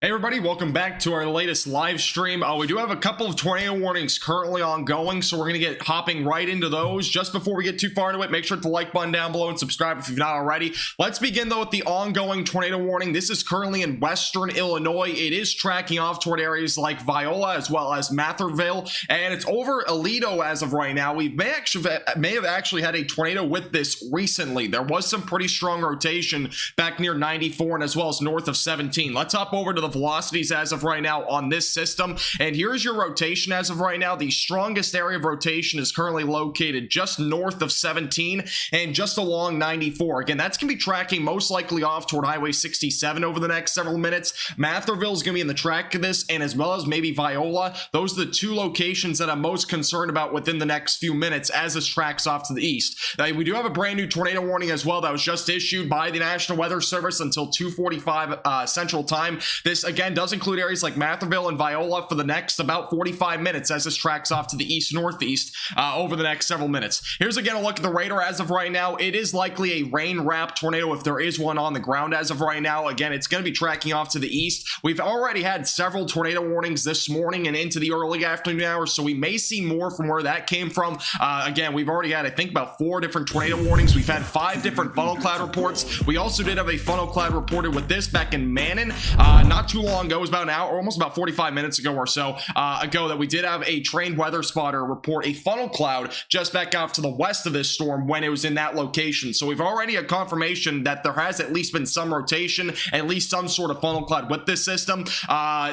Hey everybody, welcome back to our latest live stream. We do have a couple of tornado warnings currently ongoing, so we're going to get hopping right into those. Just before we get too far into it, make sure to hit the like button down below and subscribe if you've not already. Let's begin though with the ongoing tornado warning. This is currently in western Illinois. It is tracking off toward areas like Viola as well as Matherville, and it's over Aledo as of right now. We may have actually had a tornado with this recently. There was some pretty strong rotation back near 94 and as well as north of 17. Let's hop over to the velocities as of right now on this system, and here's your rotation as of right now. The strongest area of rotation is currently located just north of 17 and just along 94. Again, that's going to be tracking most likely off toward Highway 67 over the next several minutes. Matherville is going to be in the track of this, and as well as maybe Viola. Those are the two locations that I'm most concerned about within the next few minutes as this tracks off to the east. We do have a brand new tornado warning as well that was just issued by the National Weather Service until 2:45 Central Time. This again does include areas like Matherville and Viola for the next about 45 minutes as this tracks off to the east-northeast over the next several minutes. Here's again a look at the radar as of right now. It is likely a rain-wrapped tornado if there is one on the ground as of right now. Again, it's going to be tracking off to the east. We've already had several tornado warnings this morning and into the early afternoon hours, so we may see more from where that came from. Again, we've already had, I think, about 4 different tornado warnings. We've had 5 different funnel cloud reports. We also did have a funnel cloud reported with this back in Manon not too long ago. It was about an hour, or almost about 45 minutes ago or so ago, that we did have a trained weather spotter report a funnel cloud just back off to the west of this storm when it was in that location. So we've already had confirmation that there has at least been some rotation, at least some sort of funnel cloud with this system.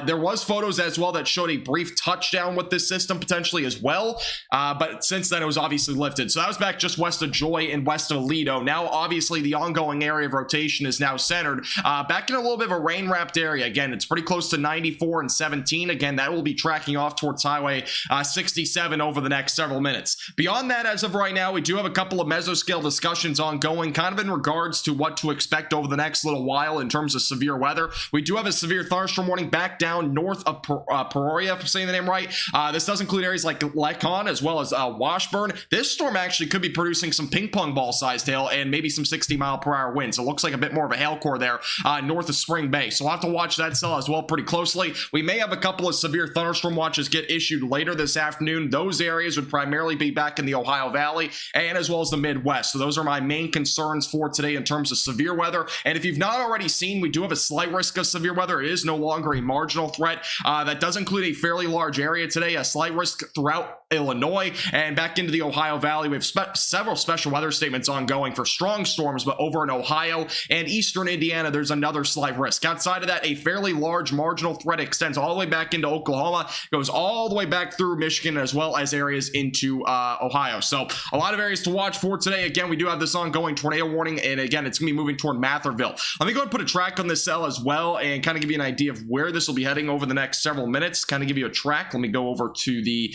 There was photos as well that showed a brief touchdown with this system potentially as well, but since then it was obviously lifted. So that was back just west of Joy and west of Aledo. Now obviously the ongoing area of rotation is now centered back in a little bit of a rain wrapped area. Again, it's pretty close to 94 and 17. Again, that will be tracking off towards Highway 67 over the next several minutes. Beyond that, as of right now, we do have a couple of mesoscale discussions ongoing, kind of in regards to what to expect over the next little while in terms of severe weather. We do have a severe thunderstorm warning back down north of Peoria, if I'm saying the name right. This does include areas like Lecon as well as Washburn. This storm actually could be producing some ping pong ball sized hail and maybe some 60-mile-per-hour winds. It looks like a bit more of a hail core there north of Spring Bay. So we'll have to watch that cell as well pretty closely. We may have a couple of severe thunderstorm watches get issued later this afternoon. Those areas would primarily be back in the Ohio Valley and as well as the Midwest. So those are my main concerns for today in terms of severe weather. And if you've not already seen, we do have a slight risk of severe weather. It is no longer a marginal threat. That does include a fairly large area today, a slight risk throughout Illinois and back into the Ohio Valley. We have several special weather statements ongoing for strong storms, but over in Ohio and eastern Indiana, there's another slight risk. Outside of that, a fairly large marginal threat extends all the way back into Oklahoma, goes all the way back through Michigan, as well as areas into Ohio. So a lot of areas to watch for today. Again, we do have this ongoing tornado warning, and again, it's going to be moving toward Matherville. Let me go and put a track on this cell as well and kind of give you an idea of where this will be heading over the next several minutes, kind of give you a track. Let me go over to the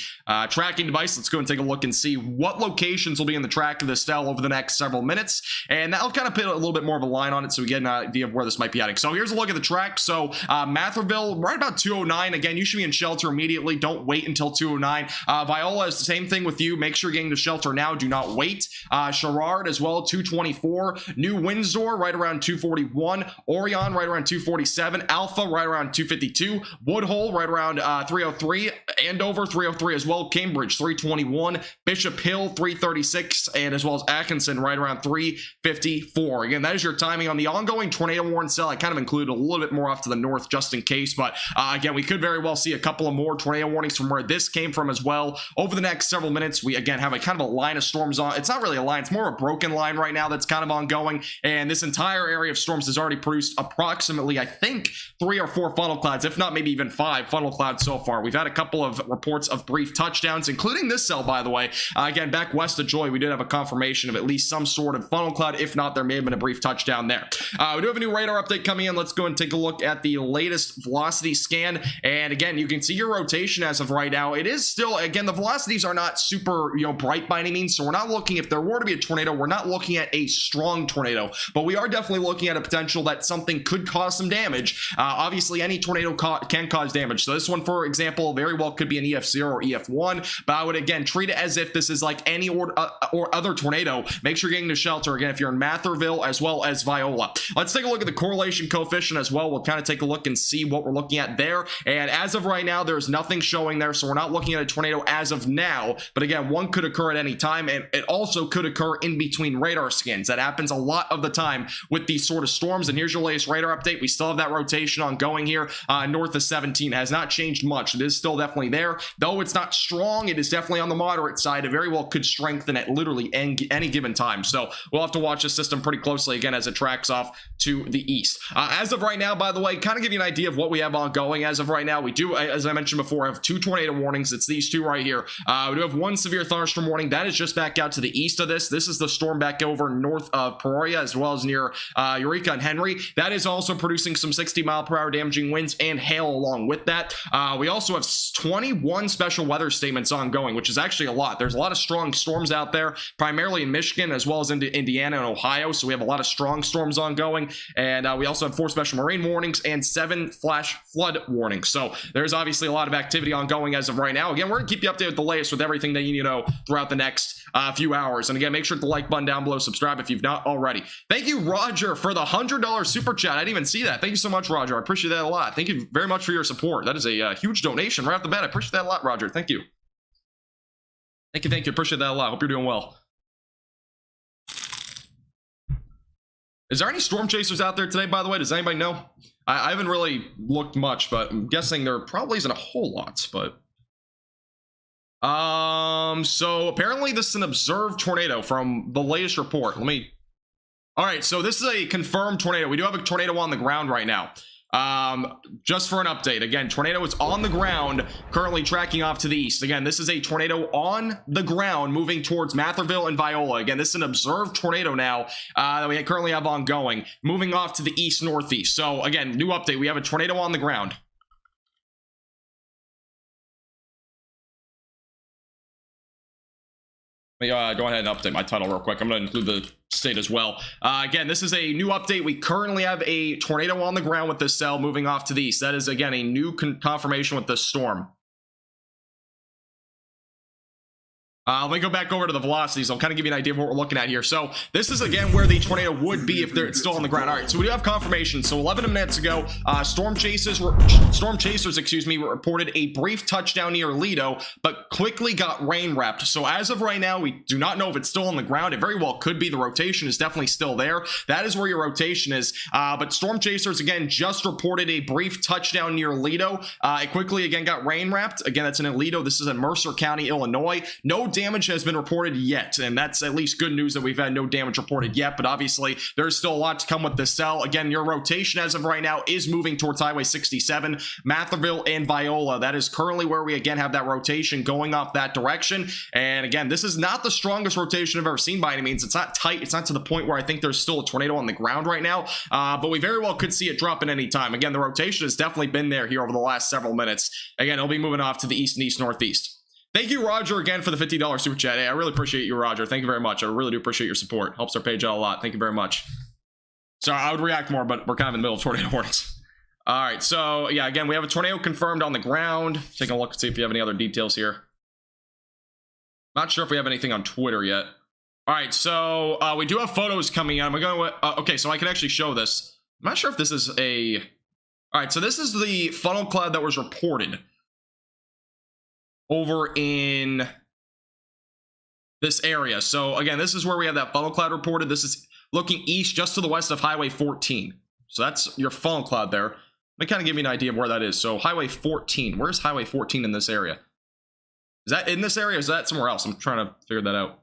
tracking device. Let's go and take a look and see what locations will be in the track of this cell over the next several minutes, and that'll kind of put a little bit more of a line on it so we get an idea of where this might be heading. So here's a look at the track. So Matherville, right about 209. Again, you should be in shelter immediately. Don't wait until 209. Viola is the same thing with you. Make sure you're getting to shelter now. Do not wait. Sherrard as well, 224. New Windsor, right around 241. Orion, right around 247. Alpha, right around 252. Woodhull, right around 303. Andover, 303 as well. Cambridge, 321. Bishop Hill, 336. And as well as Atkinson, right around 354. Again, that is your timing on the ongoing tornado warning cell. I kind of included a little bit more off to the north just in case, but again, we could very well see a couple of more tornado warnings from where this came from as well over the next several minutes. We again have a kind of a line of storms on. It's not really a line, it's more a broken line right now that's kind of ongoing, and this entire area of storms has already produced approximately, I think, 3 or 4 funnel clouds, if not maybe even 5 funnel clouds so far. We've had a couple of reports of brief touchdowns, including this cell, by the way. Again, back west of Joy, we did have a confirmation of at least some sort of funnel cloud. If not, there may have been a brief touchdown there. We do have a new radar update coming in. Let's go and take a look at the latest velocity scan, and again, you can see your rotation as of right now. It is still, again, the velocities are not super, bright by any means, so we're not looking, if there were to be a tornado, we're not looking at a strong tornado, but we are definitely looking at a potential that something could cause some damage. Obviously, any tornado can cause damage, so this one, for example, very well could be an EF0 or EF1. but I would again treat it as if this is like any or other tornado. Make sure you're getting to shelter again if you're in Matherville as well as Viola. Let's take a look at the correlation coefficient as well. We'll kind of take a look and see what we're looking at there. And as of right now, there's nothing showing there, so we're not looking at a tornado as of now. But again, one could occur at any time, and it also could occur in between radar scans. That happens a lot of the time with these sort of storms. And here's your latest radar update. We still have that rotation ongoing here north of 17. It has not changed much. It is still definitely there, though it's not strong. It is definitely on the moderate side. It very well could strengthen at literally any given time. So we'll have to watch the system pretty closely again as it tracks off to the east. As of right now, by the way, kind of give you an idea of what we have ongoing. As of right now, we do, as I mentioned before, have 2 tornado warnings. It's these 2 right here. We do have 1 severe thunderstorm warning. That is just back out to the east of this. This is the storm back over north of Peoria as well as near Eureka and Henry. That is also producing some 60-mile-per-hour damaging winds and hail along with that. We also have 21 special weather statements ongoing, which is actually a lot. There's a lot of strong storms out there, primarily in Michigan as well as into Indiana and Ohio. So we have a lot of strong storms ongoing. And we also have 4 special marine warnings and 7 flash flood warnings. So there's obviously a lot of activity ongoing as of right now. Again, we're going to keep you updated with the latest with everything that you need to know throughout the next few hours. And again, make sure to the like button down below, subscribe if you've not already. Thank you, Roger, for the $100 super chat. I didn't even see that. Thank you so much, Roger. I appreciate that a lot. Thank you very much for your support. That is a huge donation right off the bat. I appreciate that a lot, Roger. Thank you. Thank you. Thank you. Appreciate that a lot. Hope you're doing well. Is there any storm chasers out there today, by the way? Does anybody know? I haven't really looked much, but I'm guessing there probably isn't a whole lot, but so apparently this is an observed tornado from the latest report. All right, so this is a confirmed tornado. We do have a tornado on the ground right now. Just for an update, again, tornado is on the ground, currently tracking off to the east. Again, this is a tornado on the ground moving towards Matherville and Viola. Again, this is an observed tornado now that we currently have ongoing, moving off to the east northeast. So again, new update, we have a tornado on the ground. Let me go ahead and update my title real quick. I'm going to include the state as well. Again, this is a new update. We currently have a tornado on the ground with this cell moving off to the east. That is, again, a new confirmation with this storm. Let me go back over to the velocities. I'll kind of give you an idea of what we're looking at here. So this is, again, where the tornado would be if it's still on the ground. All right, so we do have confirmation. So 11 minutes ago, storm chasers, reported a brief touchdown near Lido, but quickly got rain wrapped. So as of right now, we do not know if it's still on the ground. It very well could be. The rotation is definitely still there. That is where your rotation is. But storm chasers, again, just reported a brief touchdown near Lido. It quickly, again, got rain wrapped. Again, that's in Lido. This is in Mercer County, Illinois. No damage has been reported yet, and that's at least good news that we've had no damage reported yet, but obviously there's still a lot to come with this cell. Again, your rotation as of right now is moving towards Highway 67, Matherville and Viola. That is currently where we again have that rotation going off that direction. And again, this is not the strongest rotation I've ever seen by any means. It's not tight. It's not to the point where I think there's still a tornado on the ground right now, but we very well could see it drop at any time. Again, the rotation has definitely been there here over the last several minutes. Again, it'll be moving off to the east and east-northeast. Thank you, Roger, again for the $50 super chat. Hey, I really appreciate you, Roger. Thank you very much. I really do appreciate your support. Helps our page out a lot. Thank you very much. Sorry, I would react more, but we're kind of in the middle of tornado warnings. All right, so yeah, again, we have a tornado confirmed on the ground. Taking a look and see if you have any other details here. Not sure if we have anything on Twitter yet. All right, so we do have photos coming in. We're going to, okay, so I can actually show this. I'm not sure if this is a... All right, so this is the funnel cloud that was reported over in this area. So again, this is where we have that funnel cloud reported. This is looking east just to the west of Highway 14. So that's your funnel cloud there. Let me kind of give you an idea of where that is. So Highway 14, where's Highway 14 in this area? Is that in this area or is that somewhere else? I'm trying to figure that out.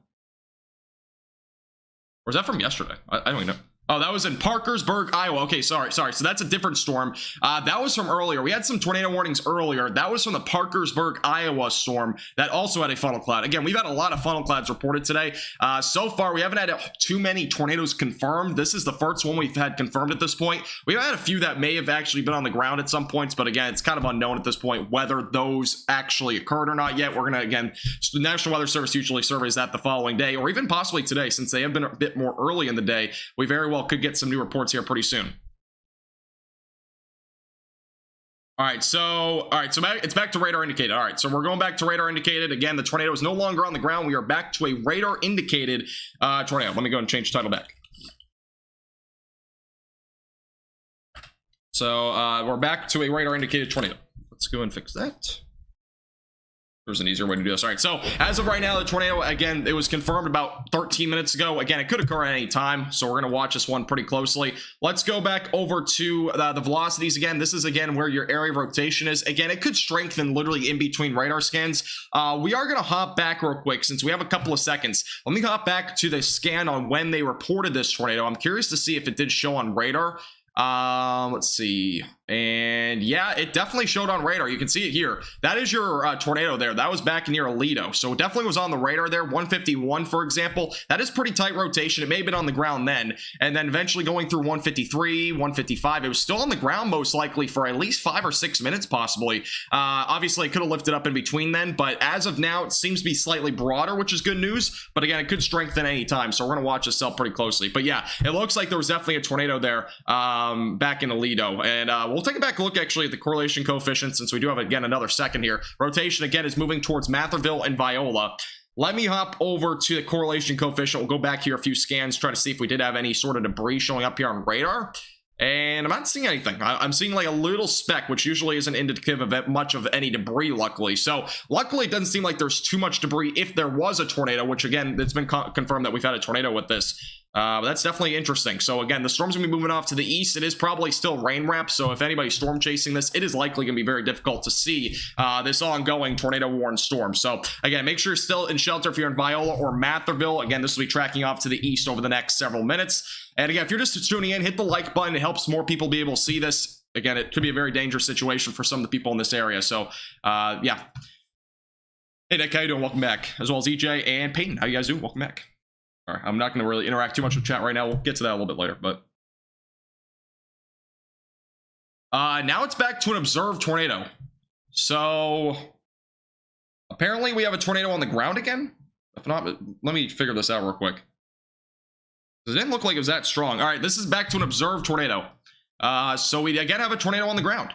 Or is that from yesterday? I don't even know. Oh, that was in Parkersburg, Iowa. Okay, sorry. So that's a different storm. That was from earlier. We had some tornado warnings earlier. That was from the Parkersburg, Iowa storm that also had a funnel cloud. Again, we've had a lot of funnel clouds reported today. So far, we haven't had too many tornadoes confirmed. This is the first one we've had confirmed at this point. We've had a few that may have actually been on the ground at some points, but again, it's kind of unknown at this point whether those actually occurred or not yet. We're going to, again, the National Weather Service usually surveys that the following day, or even possibly today, since they have been a bit more early in the day. We very well could get some new reports here pretty soon. It's back to radar indicated. All right, so we're going back to radar indicated. Again, the tornado is no longer on the ground. We are back to a radar indicated tornado. Let me go and change the title back. So we're back to a radar indicated tornado. Let's go and fix that. There's an easier way to do this. All right, so as of right now, the tornado, again, it was confirmed about 13 minutes ago. Again, it could occur at any time, so we're going to watch this one pretty closely. Let's go back over to the velocities again. This is, again, where your area of rotation is. Again, it could strengthen literally in between radar scans. We are going to hop back real quick since we have a couple of seconds. Let me hop back to the scan on when they reported this tornado. I'm curious to see if it did show on radar. Let's see. And yeah, it definitely showed on radar. You can see it here. That is your tornado there. That was back near Aledo, so it definitely was on the radar there. 151, for example. That is pretty tight rotation. It may have been on the ground then, and then eventually going through 153, 155. It was still on the ground most likely for at least 5 or 6 minutes possibly. Obviously, it could have lifted up in between then, but as of now, it seems to be slightly broader, which is good news. But again, it could strengthen any time, so we're going to watch this up pretty closely. But yeah, it looks like there was definitely a tornado there back in Aledo, and we'll take a back look actually at the correlation coefficient since we do have again another second here. Rotation again is moving towards Matherville and Viola. Let me hop over to the correlation coefficient. We'll go back here a few scans, try to see if we did have any sort of debris showing up here on radar. And I'm not seeing anything. I'm seeing like a little speck, which usually isn't indicative of much of any debris, luckily. So luckily, it doesn't seem like there's too much debris if there was a tornado, which again, it's been confirmed that we've had a tornado with this. That's definitely interesting. So again, the storm's gonna be moving off to the east. It is probably still rain wrapped, so if anybody's storm chasing this, it is likely gonna be very difficult to see this ongoing tornado warned storm. So again, make sure you're still in shelter if you're in Viola or Matherville. Again, this will be tracking off to the east over the next several minutes. And again, if you're just tuning in, hit the like button. It helps more people be able to see this. Again, it could be a very dangerous situation for some of the people in this area. So yeah. Hey Nick, how you doing? Welcome back. As well as EJ and Peyton. How you guys doing? Welcome back. All right, I'm not going to really interact too much with chat right now. We'll get to that a little bit later, but now it's back to an observed tornado. So apparently we have a tornado on the ground again. If not, let me figure this out real quick. It didn't look like it was that strong. All right, this is back to an observed tornado. So we again have a tornado on the ground.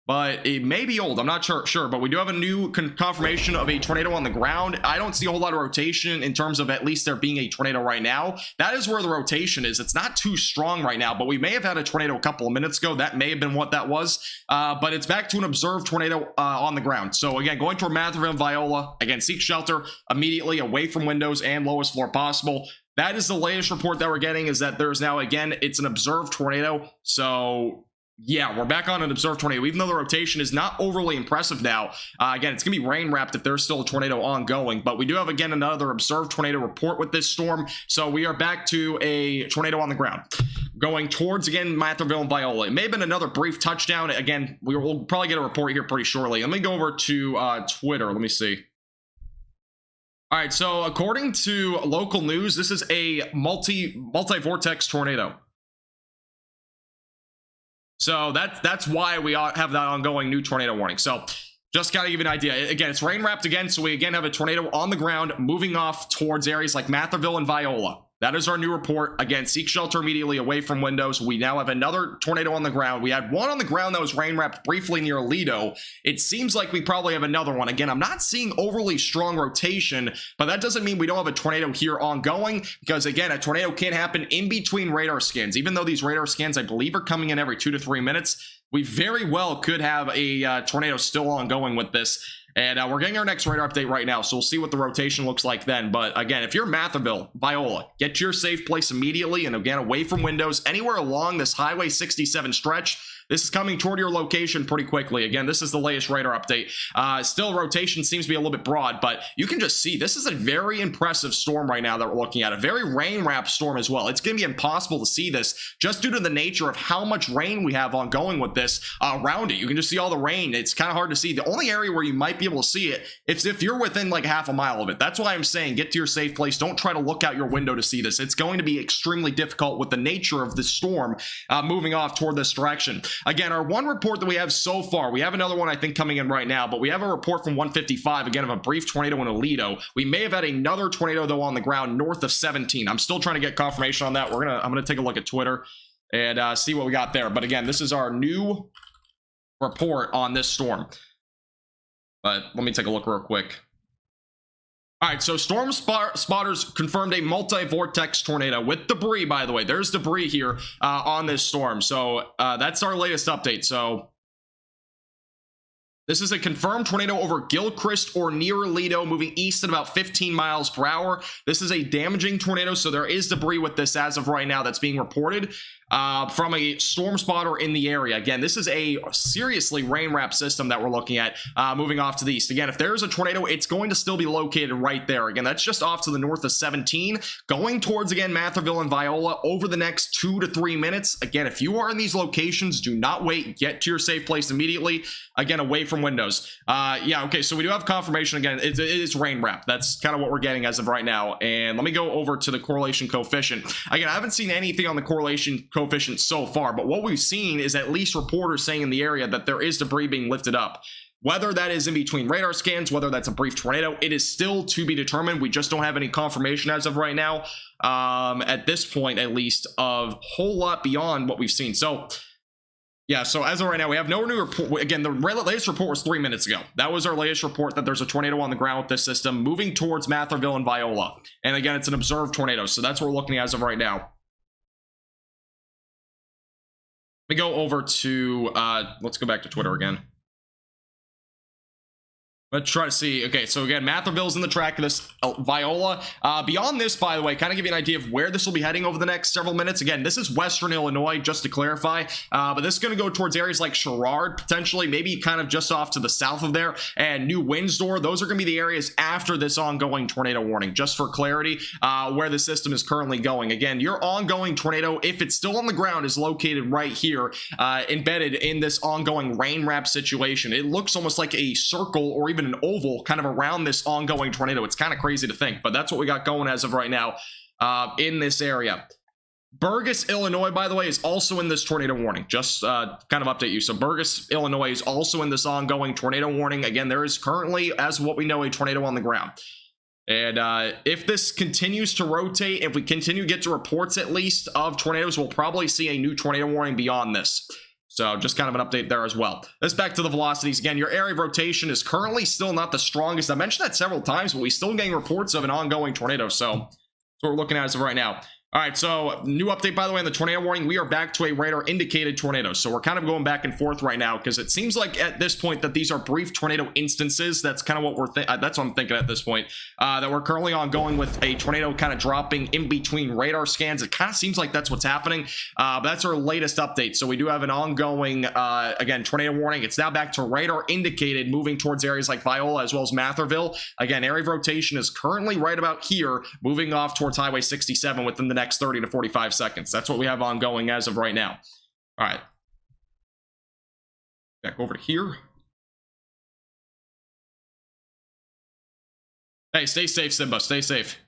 But it may be old. I'm not sure, but we do have a new confirmation of a tornado on the ground. I don't see a whole lot of rotation in terms of at least there being a tornado right now. That is where the rotation is. It's not too strong right now, but we may have had a tornado a couple of minutes ago. That may have been what that was. But it's back to an observed tornado on the ground. So again, going toward Matherville and Viola. Again, seek shelter immediately away from windows and lowest floor possible. That is the latest report that we're getting, is that there's now, again, it's an observed tornado. So yeah, we're back on an observed tornado, even though the rotation is not overly impressive now. Again, it's going to be rain wrapped if there's still a tornado ongoing, but we do have, again, another observed tornado report with this storm. So we are back to a tornado on the ground going towards, again, Matherville and Viola. It may have been another brief touchdown. Again, we'll probably get a report here pretty shortly. Let me go over to Twitter. Let me see. All right, so according to local news, this is a multi-vortex tornado. So that's why we have that ongoing new tornado warning. So just kind of give you an idea. Again, it's rain wrapped again. So we again have a tornado on the ground moving off towards areas like Matherville and Viola. That is our new report. Again, seek shelter immediately away from windows. We now have another tornado on the ground. We had one on the ground that was rain wrapped briefly near Aledo. It seems like we probably have another one. Again, I'm not seeing overly strong rotation, but that doesn't mean we don't have a tornado here ongoing, because again, a tornado can happen in between radar scans. Even though these radar scans, I believe, are coming in every 2 to 3 minutes, we very well could have a tornado still ongoing with this. And we're getting our next radar update right now, so we'll see what the rotation looks like then. But again, if you're Matherville, Viola, get to your safe place immediately, and again, away from windows, anywhere along this Highway 67 stretch. This is coming toward your location pretty quickly. Again, this is the latest radar update. Still, rotation seems to be a little bit broad, but you can just see this is a very impressive storm right now that we're looking at. A very rain-wrapped storm as well. It's going to be impossible to see this just due to the nature of how much rain we have ongoing with this around it. You can just see all the rain. It's kind of hard to see. The only area where you might be able to see it is if you're within like half a mile of it. That's why I'm saying get to your safe place. Don't try to look out your window to see this. It's going to be extremely difficult with the nature of the storm moving off toward this direction. Again, our one report that we have so far, we have another one I think coming in right now, but we have a report from 155, again, of a brief tornado in Aledo. We may have had another tornado, though, on the ground north of 17. I'm still trying to get confirmation on that. I'm gonna take a look at Twitter and see what we got there. But again, this is our new report on this storm. But let me take a look real quick. All right, so storm spotters confirmed a multi-vortex tornado with debris, by the way. There's debris here on this storm. So that's our latest update. So this is a confirmed tornado over Gilchrist or near Lido, moving east at about 15 miles per hour. This is a damaging tornado, so there is debris with this as of right now that's being reported from a storm spotter in the area. Again, this is a seriously rain-wrapped system that we're looking at moving off to the east. Again, if there's a tornado, it's going to still be located right there. Again, that's just off to the north of 17, going towards, again, Matherville and Viola over the next 2 to 3 minutes. Again, if you are in these locations, do not wait. Get to your safe place immediately. Again, away from windows. Yeah, okay, so we do have confirmation. Again, it is rain-wrapped. That's kind of what we're getting as of right now. And let me go over to the correlation coefficient. Again, I haven't seen anything on the correlation coefficient so far, but what we've seen is at least reporters saying in the area that there is debris being lifted up. Whether that is in between radar scans, whether that's a brief tornado, it is still to be determined. We just don't have any confirmation as of right now, at this point at least, of a whole lot beyond what we've seen. So yeah, so as of right now, we have no new report. Again, the latest report was 3 minutes ago. That was our latest report, that there's a tornado on the ground with this system moving towards Matherville and Viola. And again, it's an observed tornado, so that's what we're looking at as of right now. Let me go over to, let's go back to Twitter again. Let's try to see. Okay, so again, Matherville's in the track of this. Viola. Beyond this, by the way, kind of give you an idea of where this will be heading over the next several minutes. Again, this is Western Illinois, just to clarify. But this is going to go towards areas like Sherrard, potentially, maybe kind of just off to the south of there, and New Windsor. Those are going to be the areas after this ongoing tornado warning, just for clarity, where the system is currently going. Again, your ongoing tornado, if it's still on the ground, is located right here, embedded in this ongoing rain wrap situation. It looks almost like a circle or even an oval kind of around this ongoing tornado. It's kind of crazy to think, but that's what we got going as of right now in this area. Burgess, Illinois, by the way, is also in this tornado warning. Just kind of update you. So Burgess, Illinois is also in this ongoing tornado warning. Again, there is currently, as what we know, a tornado on the ground. And if this continues to rotate, if we continue to get to reports at least of tornadoes, we'll probably see a new tornado warning beyond this. So just kind of an update there as well. Let's back to the velocities. Again, your area of rotation is currently still not the strongest. I mentioned that several times, but we're still getting reports of an ongoing tornado. So that's what we're looking at as of right now. All right, so new update, by the way, on the tornado warning. We are back to a radar indicated tornado. So we're kind of going back and forth right now because it seems like at this point that these are brief tornado instances. That's kind of what that's what I'm thinking at this point, that we're currently ongoing with a tornado kind of dropping in between radar scans. It kind of seems like that's what's happening. But that's our latest update. So we do have an ongoing, again, tornado warning. It's now back to radar indicated, moving towards areas like Viola as well as Matherville. Again, area of rotation is currently right about here, moving off towards Highway 67 within the next 30 to 45 seconds. That's what we have ongoing as of right now. All right. Back over to here. Hey, stay safe, Simba. Stay safe.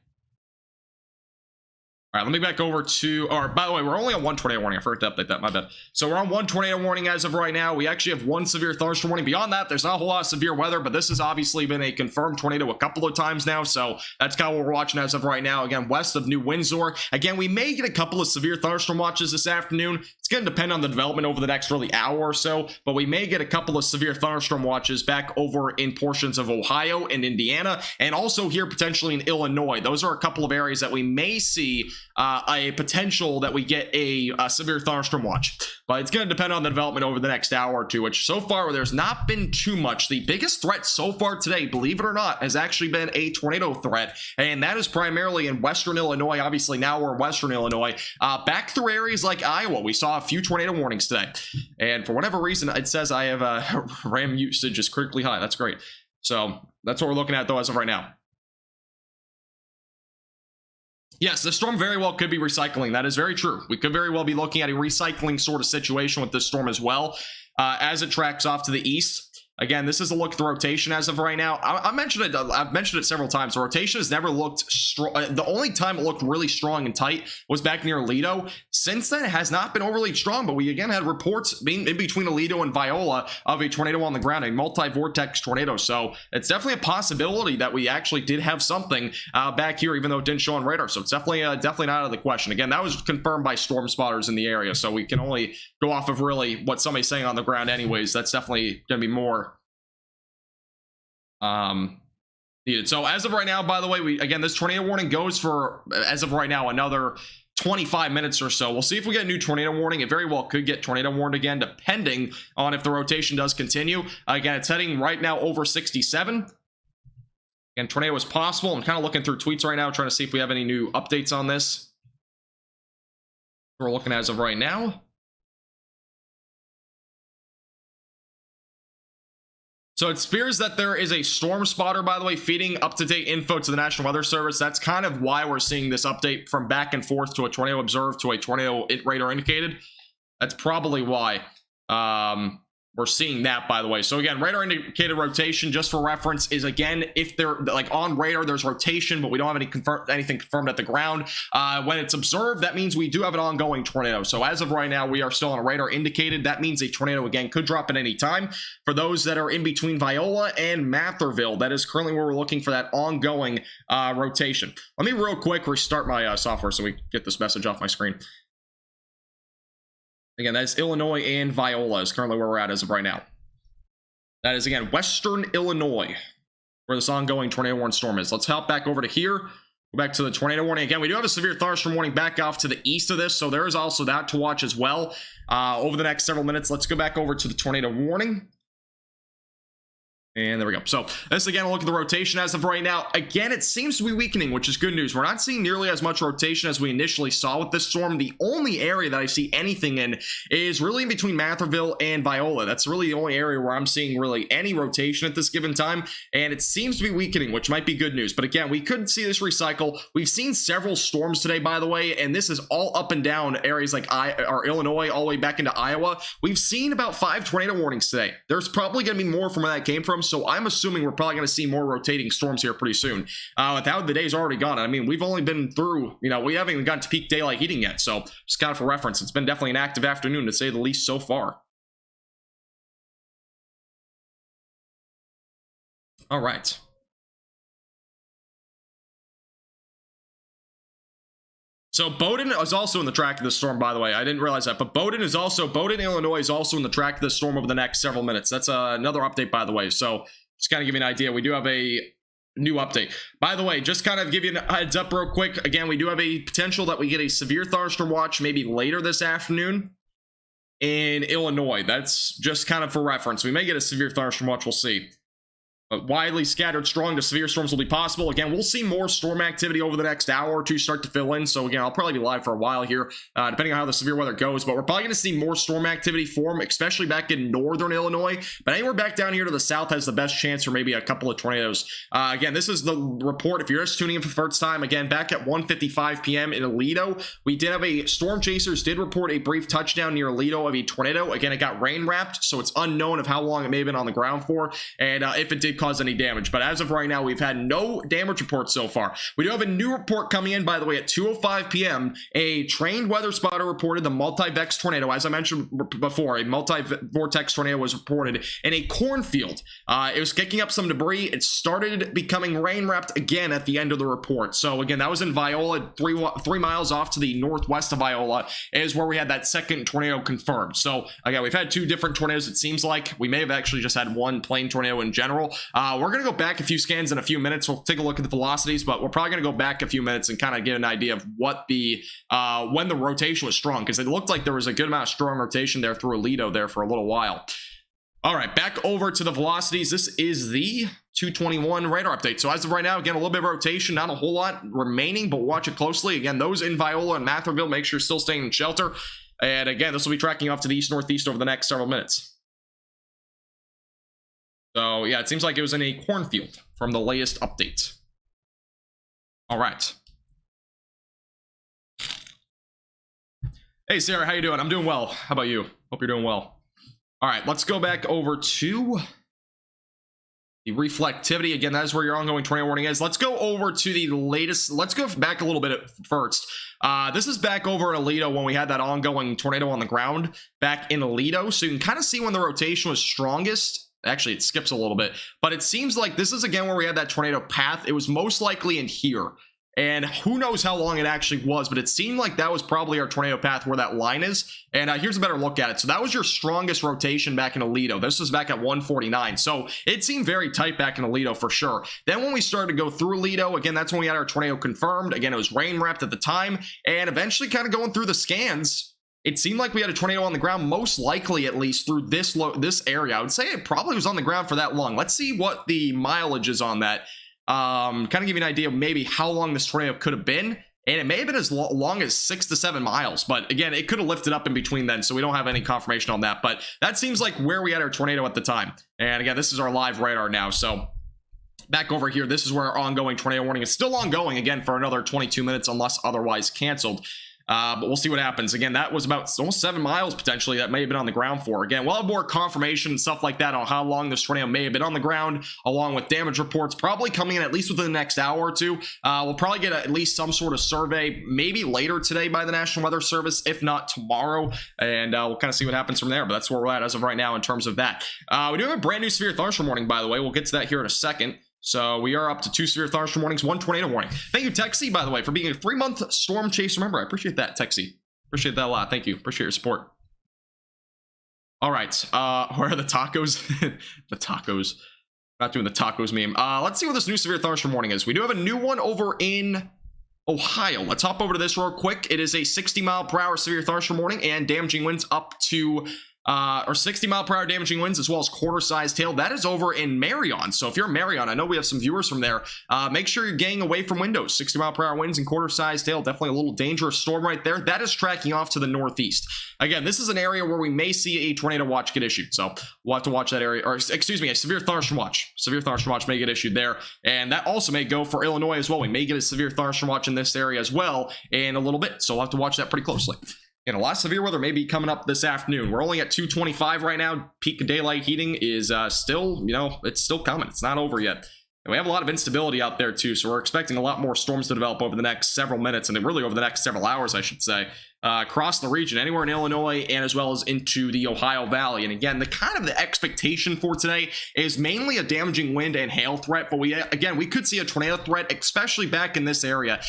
All right, let me back over to, or by the way, we're only on one tornado warning. I forgot to update that, my bad. So we're on one tornado warning as of right now. We actually have one severe thunderstorm warning. Beyond that, there's not a whole lot of severe weather, but this has obviously been a confirmed tornado a couple of times now. So that's kind of what we're watching as of right now. Again, west of New Windsor. Again, we may get a couple of severe thunderstorm watches this afternoon. It's going to depend on the development over the next really hour or so, but we may get a couple of severe thunderstorm watches back over in portions of Ohio and Indiana, and also here potentially in Illinois. Those are a couple of areas that we may see a potential that we get a severe thunderstorm watch, but it's going to depend on the development over the next hour or two, which so far there's not been too much. The biggest threat so far today, believe it or not, has actually been a tornado threat, and that is primarily in western Illinois. Obviously now we're in western Illinois, back through areas like Iowa. We saw a few tornado warnings today, and for whatever reason it says I have RAM usage is critically high. That's great. So that's what we're looking at though as of right now. Yes, the storm very well could be recycling. That is very true. We could very well be looking at a recycling sort of situation with this storm as well, as it tracks off to the east. Again, this is a look at the rotation as of right now. I've mentioned it several times. The rotation has never looked strong. The only time it looked really strong and tight was back near Lido. Since then, it has not been overly strong, but we again had reports being in between Lido and Viola of a tornado on the ground, a multi-vortex tornado. So it's definitely a possibility that we actually did have something back here, even though it didn't show on radar. So it's definitely not out of the question. Again, that was confirmed by storm spotters in the area, so we can only go off of really what somebody's saying on the ground anyways. That's definitely going to be more needed. So as of right now, by the way, again, this tornado warning goes for, as of right now, another 25 minutes or so. We'll see if we get a new tornado warning. It very well could get tornado warned again, depending on if the rotation does continue. Again, it's heading right now over 67. Again, tornado is possible. I'm kind of looking through tweets right now, trying to see if we have any new updates on this. We're looking as of right now. So it appears that there is a storm spotter, by the way, feeding up-to-date info to the National Weather Service. That's kind of why we're seeing this update from back and forth to a tornado observed to a tornado radar indicated. That's probably why we're seeing that, by the way. So again, radar indicated rotation, just for reference, is again, if they're like on radar, there's rotation, but we don't have anything confirmed at the ground. When it's observed, that means we do have an ongoing tornado. So as of right now, we are still on a radar indicated. That means a tornado again could drop at any time. For those that are in between Viola and Matherville, that is currently where we're looking for that ongoing rotation. Let me real quick restart my software so we get this message off my screen. Again, that's Illinois and Viola is currently where we're at as of right now. That is, again, Western Illinois, where this ongoing tornado warning storm is. Let's hop back over to here. Go back to the tornado warning. Again, we do have a severe thunderstorm warning back off to the east of this, so there is also that to watch as well over the next several minutes. Let's go back over to the tornado warning. And there we go. So this again, a look at the rotation as of right now. Again, it seems to be weakening, which is good news. We're not seeing nearly as much rotation as we initially saw with this storm. The only area that I see anything in is really in between Matherville and Viola. That's really the only area where I'm seeing really any rotation at this given time. And it seems to be weakening, which might be good news. But again, we could see this recycle. We've seen several storms today, by the way, and this is all up and down areas like Illinois, all the way back into Iowa. We've seen about 5 tornado warnings today. There's probably going to be more from where that came from. So I'm assuming we're probably going to see more rotating storms here pretty soon. Without the day's already gone. I mean, we've only been through, we haven't even gotten to peak daylight heating yet. So just kind of for reference, it's been definitely an active afternoon to say the least so far. All right. So Bowdoin is also in the track of the storm, by the way. I didn't realize that, but Bowdoin, Illinois is also in the track of the storm over the next several minutes. That's another update, by the way. So just kind of give you an idea. We do have a new update. By the way, just kind of give you a heads up real quick. Again, we do have a potential that we get a severe thunderstorm watch maybe later this afternoon in Illinois. That's just kind of for reference. We may get a severe thunderstorm watch. We'll see. But widely scattered strong to severe storms will be possible. Again, we'll see more storm activity over the next hour or two start to fill in. So again, I'll probably be live for a while here, depending on how the severe weather goes. But we're probably going to see more storm activity form, especially back in northern Illinois. But anywhere back down here to the south has the best chance for maybe a couple of tornadoes. Again, this is the report. If you're just tuning in for the first time, again, back at 1:55 p.m. in Aledo, we did have a storm chasers did report a brief touchdown near Aledo of a tornado. Again, it got rain wrapped, so it's unknown of how long it may have been on the ground for, and if it did cause any damage. But as of right now, we've had no damage reports so far. We do have a new report coming in, by the way, at 2:05 p.m. A trained weather spotter reported the multi-vex tornado. As I mentioned before, a multi-vortex tornado was reported in a cornfield. It was kicking up some debris. It started becoming rain wrapped again at the end of the report. So again, that was in Viola, 3 miles off to the northwest of Viola is where we had that second tornado confirmed. So again, we've had 2 different tornadoes. It seems like we may have actually just had 1 plain tornado in general. We're going to go back a few scans in a few minutes. We'll take a look at the velocities, but we're probably going to go back a few minutes and kind of get an idea of what the when the rotation was strong, because it looked like there was a good amount of strong rotation there through Aledo there for a little while. All right, back over to the velocities. This is the 221 radar update. So as of right now, again, a little bit of rotation, not a whole lot remaining, but watch it closely. Again, those in Viola and Matherville, make sure you're still staying in shelter. And again, this will be tracking off to the east-northeast over the next several minutes. So yeah, it seems like it was in a cornfield from the latest update. All right. Hey Sarah, how you doing? I'm doing well. How about you? Hope you're doing well. All right, let's go back over to The reflectivity, again, that is where your ongoing tornado warning is. Let's go over to the latest. Let's go back a little bit first. This is back over in Aledo when we had that ongoing tornado on the ground back in Aledo. So you can kind of see when the rotation was strongest. Actually, it skips a little bit, but it seems like this is again where we had that tornado path. It was most likely in here. And who knows how long it actually was, but it seemed like that was probably our tornado path where that line is. And here's a better look at it. So that was your strongest rotation back in Aledo. This was back at 149. So it seemed very tight back in Aledo for sure. Then when we started to go through Aledo, again, that's when we had our tornado confirmed. Again, it was rain wrapped at the time. And eventually kind of going through the scans, it seemed like we had a tornado on the ground, most likely at least through this area. I would say it probably was on the ground for that long. Let's see what the mileage is on that. Kind of give you an idea of maybe how long this tornado could have been, and it may have been as long as 6 to 7 miles, but again, it could have lifted up in between then, so we don't have any confirmation on that, but that seems like where we had our tornado at the time. And again, this is our live radar now, so back over here, this is where our ongoing tornado warning is still ongoing again for another 22 minutes unless otherwise canceled. But we'll see what happens. Again, that was about almost 7 miles potentially that may have been on the ground for. Again, we'll have more confirmation and stuff like that on how long this tornado may have been on the ground, along with damage reports probably coming in at least within the next hour or two. We'll probably get at least some sort of survey maybe later today by the National Weather Service, if not tomorrow, and we'll kind of see what happens from there. But that's where we're at as of right now in terms of that. We do have a brand new severe thunderstorm warning, by the way. We'll get to that here in a second. So we are up to 2 severe thunderstorm warnings, 1 tornado warning. Thank you, Texie, by the way, for being a 3-month storm chaser member. I appreciate that, Texie. Appreciate that a lot. Thank you. Appreciate your support. All right. Where are the tacos? The tacos. Not doing the tacos meme. Let's see what this new severe thunderstorm warning is. We do have a new one over in Ohio. Let's hop over to this real quick. It is a 60-mile-per-hour severe thunderstorm warning and damaging winds up to or 60-mile-per-hour damaging winds, as well as quarter-sized hail. That is over in Marion. So if you're in Marion, I know we have some viewers from there. Make sure you're getting away from windows. 60-mile-per-hour winds and quarter-sized hail. Definitely a little dangerous storm right there. That is tracking off to the northeast. Again, this is an area where we may see a tornado watch get issued. So we'll have to watch that area, or excuse me, a severe thunderstorm watch. Severe thunderstorm watch may get issued there. And that also may go for Illinois as well. We may get a severe thunderstorm watch in this area as well in a little bit. So we'll have to watch that pretty closely. And a lot of severe weather may be coming up this afternoon. We're only at 225 right now. Peak daylight heating is still, it's still coming. It's not over yet. And we have a lot of instability out there too. So we're expecting a lot more storms to develop over the next several minutes, and then really over the next several hours, I should say, across the region, anywhere in Illinois and as well as into the Ohio Valley. And again, the expectation for today is mainly a damaging wind and hail threat, but we could see a tornado threat, especially back in this area.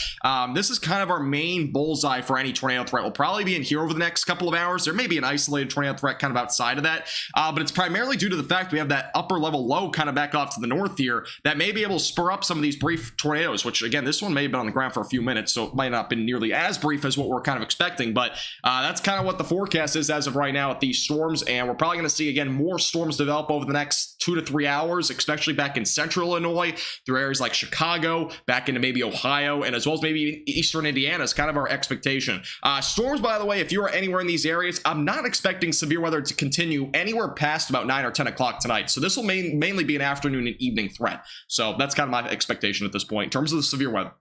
This is kind of our main bullseye for any tornado threat. We'll probably be in here over the next couple of hours. There may be an isolated tornado threat kind of outside of that, but it's primarily due to the fact we have that upper level low kind of back off to the north here that may be able to spur up some of these brief tornadoes, which again, this one may have been on the ground for a few minutes, so it might not have been nearly as brief as what we're kind of expecting. But that's kind of what the forecast is as of right now at these storms, and we're probably going to see again more storms develop over the next 2 to 3 hours, especially back in central Illinois through areas like Chicago, back into maybe Ohio, and as well as maybe eastern Indiana is kind of our expectation. Storms, by the way, if you are anywhere in these areas, I'm not expecting severe weather to continue anywhere past about 9 or 10 o'clock tonight. So this will mainly be an afternoon and evening threat. So that's kind of my expectation at this point in terms of the severe weather.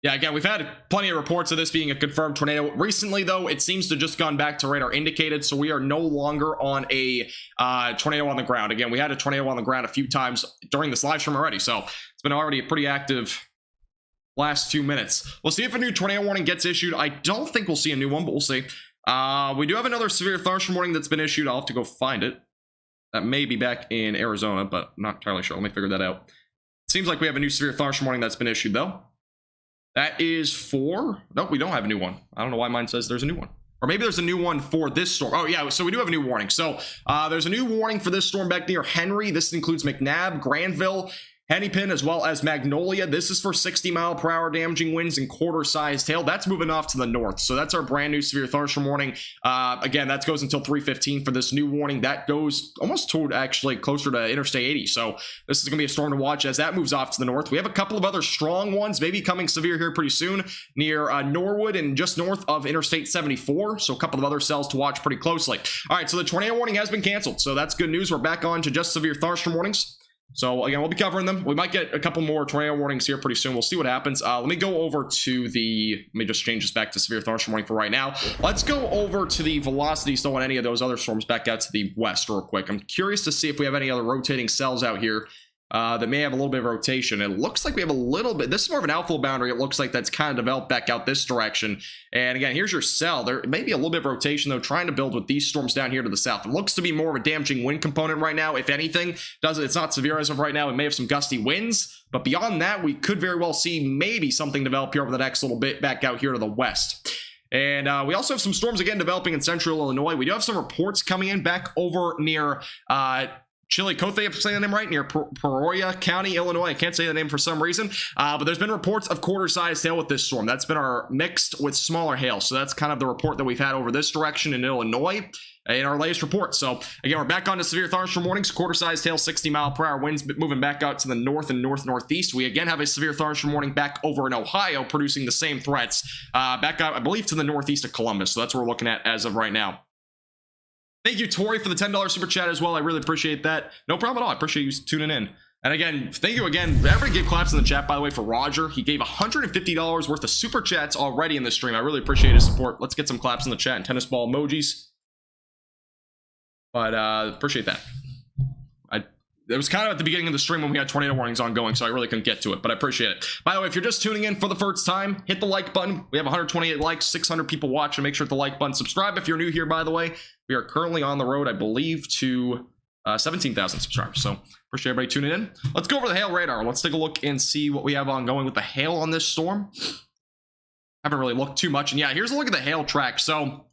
Yeah, again, we've had plenty of reports of this being a confirmed tornado. Recently, though, it seems to just gone back to radar indicated, so we are no longer on a tornado on the ground. Again, we had a tornado on the ground a few times during this live stream already, so it's been already a pretty active last 2 minutes. We'll see if a new tornado warning gets issued. I don't think we'll see a new one, but we'll see. We do have another severe thunderstorm warning that's been issued. I'll have to go find it. That may be back in Arizona, but I'm not entirely sure. Let me figure that out. It seems like we have a new severe thunderstorm warning that's been issued, though. That is for... No, we don't have a new one. I don't know why mine says there's a new one. Or maybe there's a new one for this storm. Oh, yeah, so we do have a new warning. So there's a new warning for this storm back near Henry. This includes McNabb, Granville, Hennepin, as well as Magnolia. This is for 60-mile-per-hour damaging winds and quarter-sized hail. That's moving off to the north. So that's our brand new severe thunderstorm warning. Again, that goes until 3:15 for this new warning. That goes almost toward actually closer to Interstate 80. So this is going to be a storm to watch as that moves off to the north. We have a couple of other strong ones, maybe coming severe here pretty soon near Norwood and just north of Interstate 74. So a couple of other cells to watch pretty closely. All right, so the tornado warning has been canceled. So that's good news. We're back on to just severe thunderstorm warnings. So again, we'll be covering them. We might get a couple more tornado warnings here pretty soon. We'll see what happens. Let me go over to the, let me just change this back to severe thunderstorm warning for right now. Let's go over to the velocities though on any of those other storms back out to the west real quick. I'm curious to see if we have any other rotating cells out here that may have a little bit of rotation. It looks like we have a little bit, this is more of an outflow boundary. It looks like that's kind of developed back out this direction. And again, here's your cell. There may be a little bit of rotation though, trying to build with these storms down here to the south. It looks to be more of a damaging wind component right now. If anything, it's not severe as of right now. It may have some gusty winds, but beyond that, we could very well see maybe something develop here over the next little bit back out here to the west. And we also have some storms again developing in central Illinois. We do have some reports coming in back over near Chillicothe, if I'm saying the name right, near Peoria County, Illinois. I can't say the name for some reason, but there's been reports of quarter-sized hail with this storm. That's been our mixed with smaller hail, so that's kind of the report that we've had over this direction in Illinois in our latest report. So again, we're back on to severe thunderstorm warnings, quarter-sized hail, 60-mile-per-hour winds moving back out to the north and north-northeast. We again have a severe thunderstorm warning back over in Ohio, producing the same threats back out, I believe, to the northeast of Columbus. So that's what we're looking at as of right now. Thank you, Tori, for the $10 super chat as well. I really appreciate that. No problem at all. I appreciate you tuning in. And again, thank you again. Everybody give claps in the chat, by the way, for Roger. He gave $150 worth of super chats already in the stream. I really appreciate his support. Let's get some claps in the chat and tennis ball emojis. But appreciate that. It was kind of at the beginning of the stream when we had tornado warnings ongoing, so I really couldn't get to it, but I appreciate it. By the way, if you're just tuning in for the first time, hit the like button. We have 128 likes, 600 people watching. Make sure to hit the like button. Subscribe if you're new here, by the way. We are currently on the road, I believe, to 17,000 subscribers, so appreciate everybody tuning in. Let's go over the hail radar. Let's take a look and see what we have ongoing with the hail on this storm. Haven't really looked too much, and yeah, here's a look at the hail track. So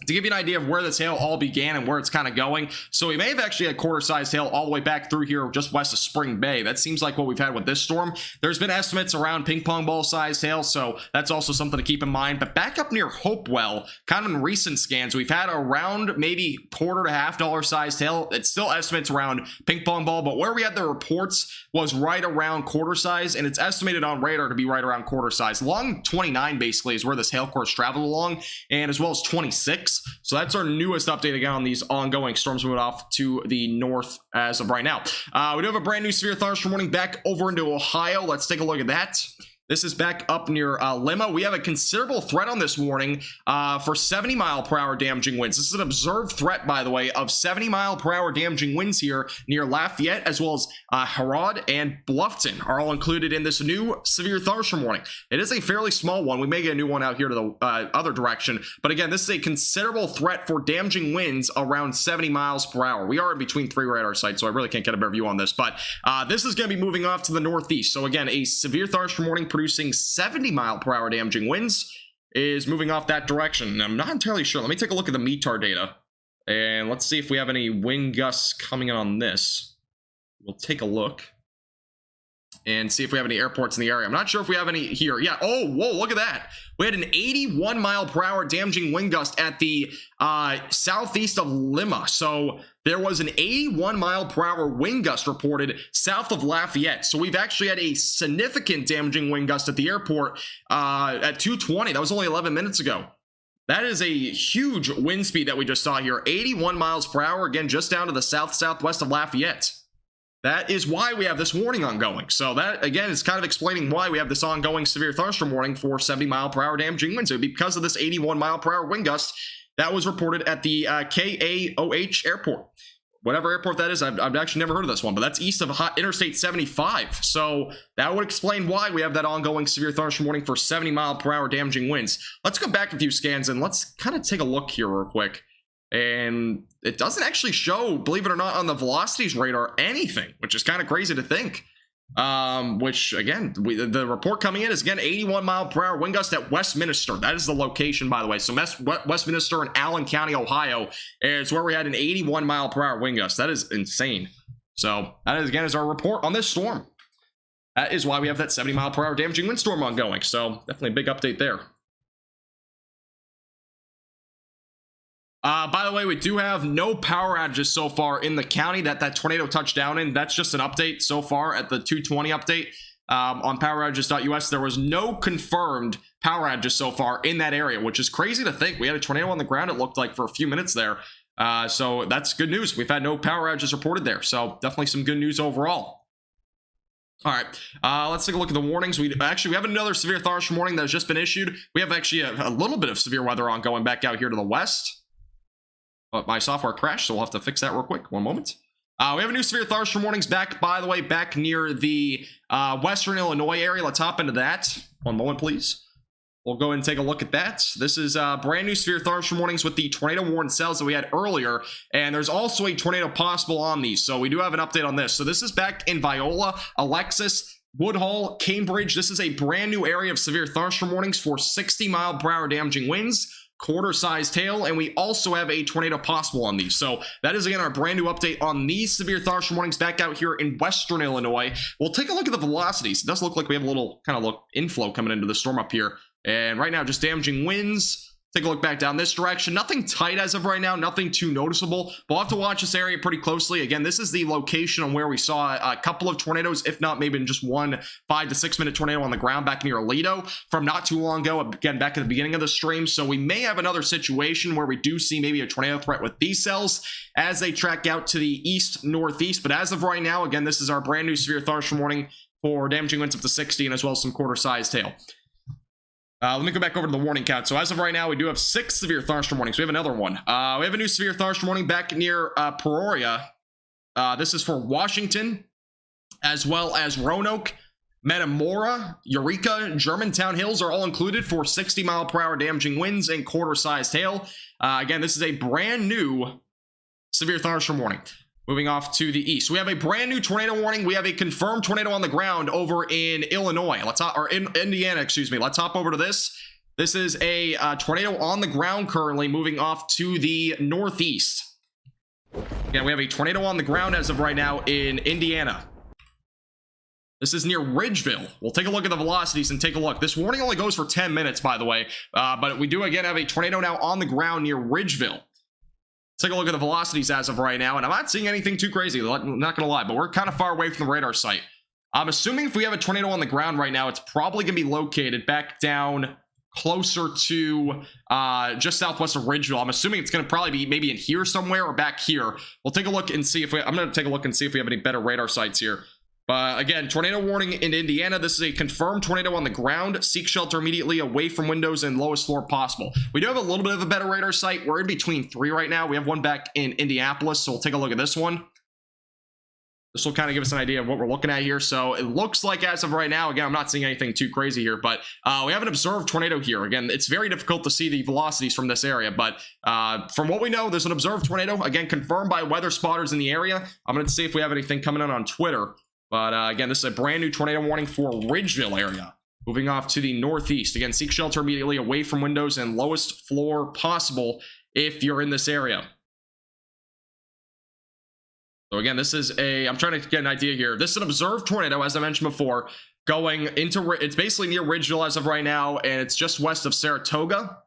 to give you an idea of where this hail all began and where it's kind of going, so we may have actually had quarter-sized hail all the way back through here just west of Spring Bay. That seems like what we've had with this storm. There's been estimates around ping pong ball sized hail, so that's also something to keep in mind. But back up near Hopewell, kind of in recent scans, we've had around maybe quarter to $half sized hail. It's still estimates around ping pong ball, but where we had the reports was right around quarter size, and it's estimated on radar to be right around quarter size. Along 29 basically is where this hail course traveled along, and as well as 26. So that's our newest update again on these ongoing storms moving off to the north as of right now. We do have a brand new severe thunderstorm warning back over into Ohio. Let's take a look at that. This is back up near Lima. We have a considerable threat on this warning for 70-mile-per-hour damaging winds. This is an observed threat, by the way, of 70-mile-per-hour damaging winds here near Lafayette, as well as Harrod and Bluffton are all included in this new severe thunderstorm warning. It is a fairly small one. We may get a new one out here to the other direction. But again, this is a considerable threat for damaging winds around 70 miles per hour. We are in between three radar sites, so I really can't get a better view on this. But this is going to be moving off to the northeast. So again, a severe thunderstorm warning producing 70-mile-per-hour damaging winds is moving off that direction. I'm not entirely sure. Let me take a look at the METAR data, and let's see if we have any wind gusts coming in on this. We'll take a look and see if we have any airports in the area. I'm not sure if we have any here. Yeah. Oh, whoa, look at that. We had an 81-mile-per-hour damaging wind gust at the southeast of Lima. So there was an 81-mile-per-hour wind gust reported south of Lafayette. So we've actually had a significant damaging wind gust at the airport at 2:20. That was only 11 minutes ago. That is a huge wind speed that we just saw here. 81 miles per hour, again, just down to the southwest of Lafayette. That is why we have this warning ongoing. So that, again, is kind of explaining why we have this ongoing severe thunderstorm warning for 70-mile-per-hour damaging winds. It would be because of this 81-mile-per-hour wind gust that was reported at the KAOH airport. Whatever airport that is, I've actually never heard of this one, but that's east of Interstate 75. So that would explain why we have that ongoing severe thunderstorm warning for 70-mile-per-hour damaging winds. Let's go back a few scans and let's kind of take a look here real quick. And it doesn't actually show, believe it or not, on the velocities radar anything, which is kind of crazy to think. Which, again, the report coming in is, again, 81-mile-per-hour wind gust at Westminster. That is the location, by the way. So Westminster in Allen County, Ohio, is where we had an 81-mile-per-hour wind gust. That is insane. So that, is, again, is our report on this storm. That is why we have that 70-mile-per-hour damaging windstorm ongoing. So definitely a big update there. By the way, we do have no power outages so far in the county that tornado touched down in. That's just an update so far at the 2:20 update on poweroutages.us. There was no confirmed power outages so far in that area, which is crazy to think. We had a tornado on the ground, it looked like, for a few minutes there. So that's good news. We've had no power outages reported there, so definitely some good news overall. All right, let's take a look at the warnings. We have another severe thunderstorm warning that has just been issued. We have actually a little bit of severe weather on going back out here to the west. But my software crashed, so we'll have to fix that real quick. One moment. We have a new severe thunderstorm warnings back, by the way, back near the western Illinois area. Let's hop into that. One moment, please. We'll go ahead and take a look at that. This is brand new severe thunderstorm warnings with the tornado warning cells that we had earlier. And there's also a tornado possible on these. So we do have an update on this. So this is back in Viola, Alexis, Woodhull, Cambridge. This is a brand new area of severe thunderstorm warnings for 60-mile-per-hour damaging winds, quarter-sized hail, and we also have a tornado possible on these. So that is, again, our brand new update on these severe thunderstorm warnings back out here in western Illinois. We'll take a look at the velocities. It does look like we have a little kind of inflow coming into the storm up here. And right now, just damaging winds. Take a look back down this direction. Nothing tight as of right now. Nothing too noticeable. But we'll have to watch this area pretty closely. Again, this is the location on where we saw a couple of tornadoes, if not maybe just one 5 to 6 minute tornado on the ground back near Aledo from not too long ago. Again, back at the beginning of the stream. So we may have another situation where we do see maybe a tornado threat with these cells as they track out to the east-northeast. But as of right now, again, this is our brand new severe thunderstorm warning for damaging winds up to 60 and as well as some quarter-sized hail. Let me go back over to the warning count. So as of right now, we do have 6 severe thunderstorm warnings. We have another one. We have a new severe thunderstorm warning back near Peoria. This is for Washington, as well as Roanoke, Metamora, Eureka, Germantown Hills are all included for 60-mile-per-hour damaging winds and quarter-sized hail. Again, this is a brand new severe thunderstorm warning. Moving off to the east, we have a brand new tornado warning. We have a confirmed tornado on the ground over in Illinois. In Indiana, excuse me. Let's hop over to this. This is a tornado on the ground currently moving off to the northeast. Again, we have a tornado on the ground as of right now in Indiana. This is near Ridgeville. We'll take a look at the velocities and take a look. This warning only goes for 10 minutes, by the way. But we do, again, have a tornado now on the ground near Ridgeville. Take a look at the velocities as of right now, and I'm not seeing anything too crazy, I'm not going to lie, but we're kind of far away from the radar site. I'm assuming if we have a tornado on the ground right now, it's probably going to be located back down closer to just southwest of Ridgeville. I'm assuming it's going to probably be maybe in here somewhere or back here. We'll take a look and see if I'm going to take a look and see if we have any better radar sites here. But again, tornado warning in Indiana. This is a confirmed tornado on the ground. Seek shelter immediately away from windows and lowest floor possible. We do have a little bit of a better radar site. We're in between 3 right now. We have one back in Indianapolis, so we'll take a look at this one. This will kind of give us an idea of what we're looking at here. So it looks like as of right now, again, I'm not seeing anything too crazy here, but we have an observed tornado here. Again, it's very difficult to see the velocities from this area, but from what we know, there's an observed tornado, again, confirmed by weather spotters in the area. I'm going to see if we have anything coming in on Twitter. But again, this is a brand new tornado warning for Ridgeville area. Moving off to the northeast. Again, seek shelter immediately away from windows and lowest floor possible if you're in this area. So again, this is I'm trying to get an idea here. This is an observed tornado, as I mentioned before, going into, it's basically near Ridgeville as of right now, and it's just west of Saratoga.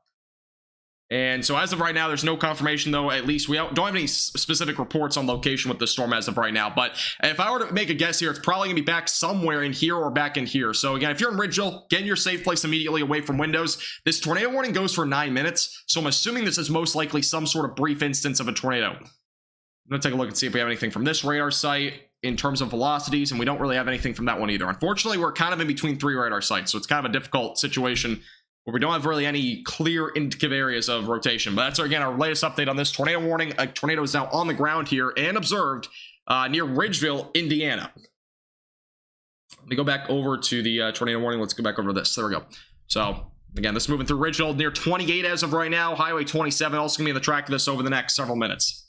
And so as of right now, there's no confirmation, though. At least we don't have any specific reports on location with the storm as of right now. But if I were to make a guess here, it's probably going to be back somewhere in here or back in here. So again, if you're in Ridgeville, get in your safe place immediately away from windows. This tornado warning goes for 9 minutes. So I'm assuming this is most likely some sort of brief instance of a tornado. I'm going to take a look and see if we have anything from this radar site in terms of velocities. And we don't really have anything from that one either. Unfortunately, we're kind of in between 3 radar sites. So it's kind of a difficult situation where we don't have really any clear indicative areas of rotation. But that's, again, our latest update on this tornado warning. A tornado is now on the ground here and observed near Ridgeville, Indiana. Let me go back over to the tornado warning. Let's go back over to this. There we go. So, again, this is moving through Ridgeville near 28 as of right now. Highway 27 also going to be on the track of this over the next several minutes.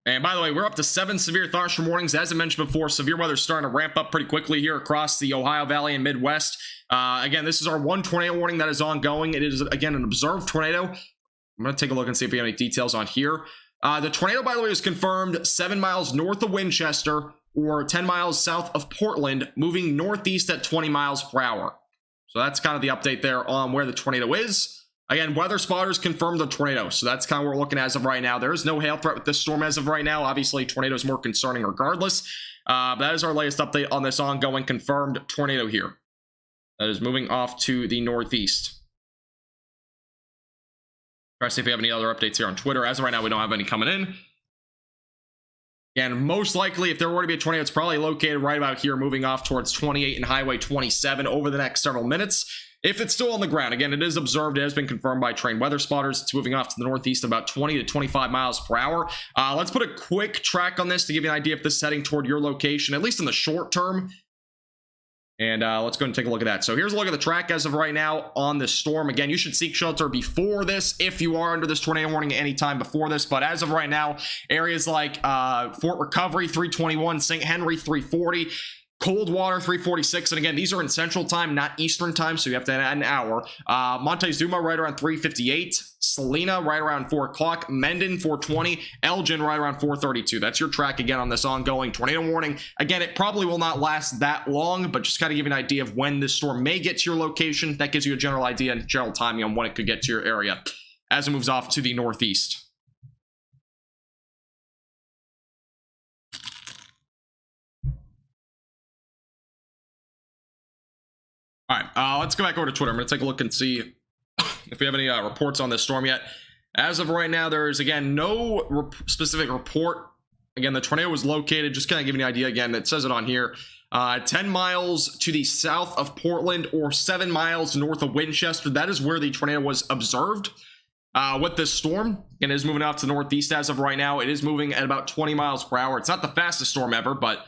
And by the way, we're up to 7 severe thunderstorm warnings. As I mentioned before, severe weather is starting to ramp up pretty quickly here across the Ohio Valley and Midwest. Again, this is our 1 tornado warning that is ongoing. It is, again, an observed tornado. I'm going to take a look and see if we have any details on here. The tornado, by the way, was confirmed 7 miles north of Winchester or 10 miles south of Portland, moving northeast at 20 miles per hour. So that's kind of the update there on where the tornado is. Again, weather spotters confirmed the tornado, so that's kind of what we're looking at as of right now. There is no hail threat with this storm as of right now. Obviously, tornado is more concerning regardless. But that is our latest update on this ongoing confirmed tornado here. That is moving off to the northeast. Try to see if we have any other updates here on Twitter. As of right now, we don't have any coming in. And most likely, if there were to be a tornado, it's probably located right about here, moving off towards 28 and Highway 27 over the next several minutes. If it's still on the ground, again, it is observed. It has been confirmed by trained weather spotters. It's moving off to the northeast about 20 to 25 miles per hour. Let's put a quick track on this to give you an idea if this is heading toward your location, at least in the short term. And let's go and take a look at that. So here's a look at the track as of right now on this storm. Again, you should seek shelter before this if you are under this tornado warning at any time before this. But as of right now, areas like Fort Recovery 321, St. Henry 340, Coldwater 346, and again, these are in Central Time, not Eastern Time, so you have to add an hour. Montezuma right around 358, Salina right around 4 o'clock, Mendon 420, Elgin right around 432. That's your track again on this ongoing tornado warning. Again, it probably will not last that long, but just kind of give you an idea of when this storm may get to your location. That gives you a general idea and general timing on when it could get to your area as it moves off to the northeast. All right, let's go back over to Twitter. I'm going to take a look and see if we have any reports on this storm yet. As of right now, there is, again, no specific report. Again, the tornado was located, just kind of giving you an idea. Again, it says it on here, 10 miles to the south of Portland or 7 miles north of Winchester. That is where the tornado was observed with this storm. It is moving off to the northeast as of right now. It is moving at about 20 miles per hour. It's not the fastest storm ever, but...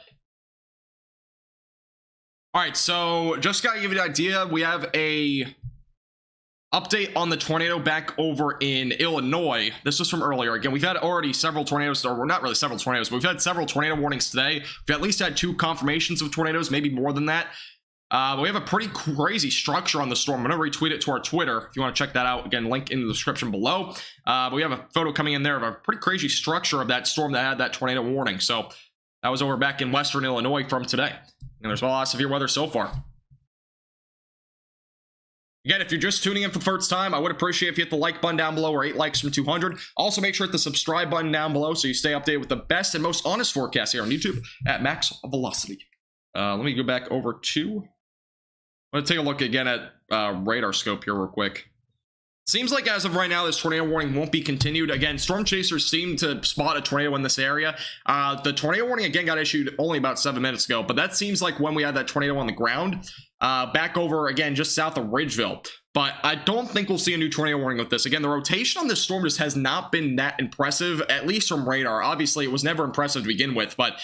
All right, so just gotta give you an idea. We have a update on the tornado back over in Illinois. This was from earlier. Again, we've had already several tornadoes, or not really several tornadoes, but we've had several tornado warnings today. We've at least had 2 confirmations of tornadoes, maybe more than that. But we have a pretty crazy structure on the storm. I'm going to retweet it to our Twitter if you want to check that out. Again, link in the description below. But we have a photo coming in there of a pretty crazy structure of that storm that had that tornado warning. So that was over back in western Illinois from today. And there's a lot of severe weather so far. Again, if you're just tuning in for the first time, I would appreciate if you hit the like button down below, or 8 likes from 200. Also, make sure to hit the subscribe button down below so you stay updated with the best and most honest forecast here on YouTube at Max Velocity. Let me go back over to... I'm going to take a look again at radar scope here real quick. Seems like as of right now, this tornado warning won't be continued. Again, storm chasers seem to spot a tornado in this area. The tornado warning, again, got issued only about 7 minutes ago, but that seems like when we had that tornado on the ground, back over, again, just south of Ridgeville. But I don't think we'll see a new tornado warning with this. Again, the rotation on this storm just has not been that impressive, at least from radar. Obviously, it was never impressive to begin with, but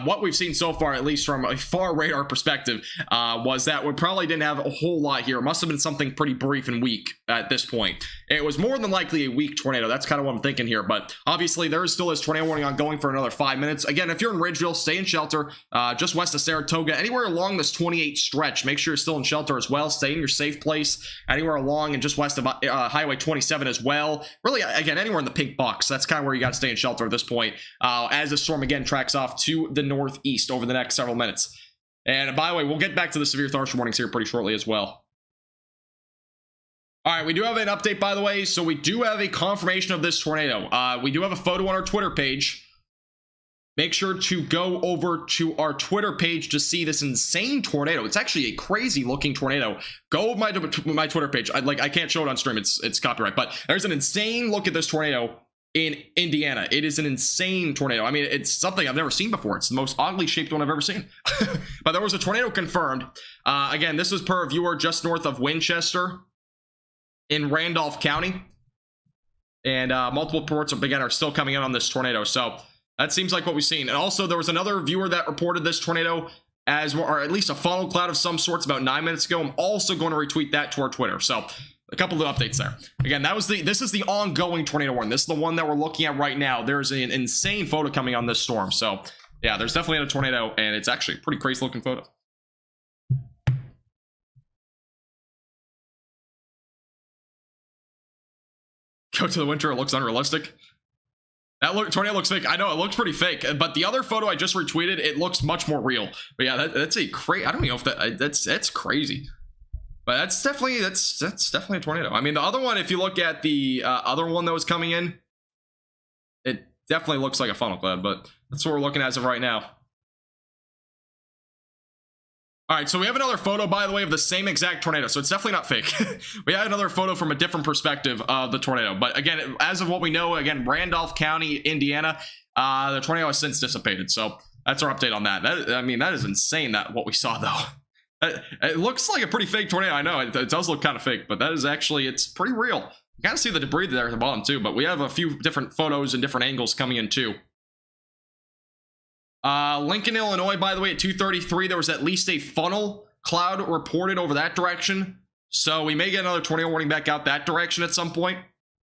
what we've seen so far, at least from a far radar perspective, was that we probably didn't have a whole lot here. It must have been something pretty brief and weak at this point. It was more than likely a weak tornado. That's kind of what I'm thinking here, but obviously, there is still this tornado warning ongoing for another 5 minutes. Again, if you're in Ridgeville, stay in shelter, just west of Saratoga, anywhere along this 28 stretch, make sure you're still in shelter as well. Stay in your safe place, anywhere along and just west of Highway 27 as well. Really, again, anywhere in the pink box. That's kind of where you got to stay in shelter at this point, as the storm again tracks off to the northeast over the next several minutes. And by the way, we'll get back to the severe thunderstorm warnings here pretty shortly as well. All right, we do have an update, by the way. So we do have a confirmation of this tornado. We do have a photo on our Twitter page. Make sure to go over to our Twitter page to see this insane tornado. It's actually a crazy looking tornado. Go over my Twitter page. I can't show it on stream. It's copyright, but there's an insane look at this tornado in Indiana. It is an insane tornado. I mean, it's something I've never seen before. It's the most oddly shaped one I've ever seen. But there was a tornado confirmed. Again, this is per viewer just north of Winchester in Randolph County. And multiple reports again are still coming in on this tornado. So that seems like what we've seen. And also, there was another viewer that reported this tornado as, or at least a funnel cloud of some sorts about 9 minutes ago. I'm also going to retweet that to our Twitter. So a couple of updates there. Again, this is the ongoing tornado warning. This is the one that we're looking at right now. There's an insane photo coming on this storm. So yeah, there's definitely a tornado, and it's actually a pretty crazy looking photo. Go to the winter, it looks unrealistic. That tornado looks fake. I know it looks pretty fake, but the other photo I just retweeted, it looks much more real. But yeah, that's a crazy. I don't even know if that's crazy. But that's definitely a tornado. I mean, the other one, if you look at the other one that was coming in, it definitely looks like a funnel cloud. But that's what we're looking at as of right now. All right, so we have another photo, by the way, of the same exact tornado, so it's definitely not fake. We have another photo from a different perspective of the tornado, but again, as of what we know, again, Randolph County, Indiana, the tornado has since dissipated, so that's our update on that. I mean, that is insane, that what we saw, though. It looks like a pretty fake tornado, I know, it does look kind of fake, but that is actually, it's pretty real. You kind of see the debris there at the bottom, too, but we have a few different photos and different angles coming in, too. Lincoln, Illinois, by the way, at 2:33, there was at least a funnel cloud reported over that direction. So we may get another tornado warning back out that direction at some point.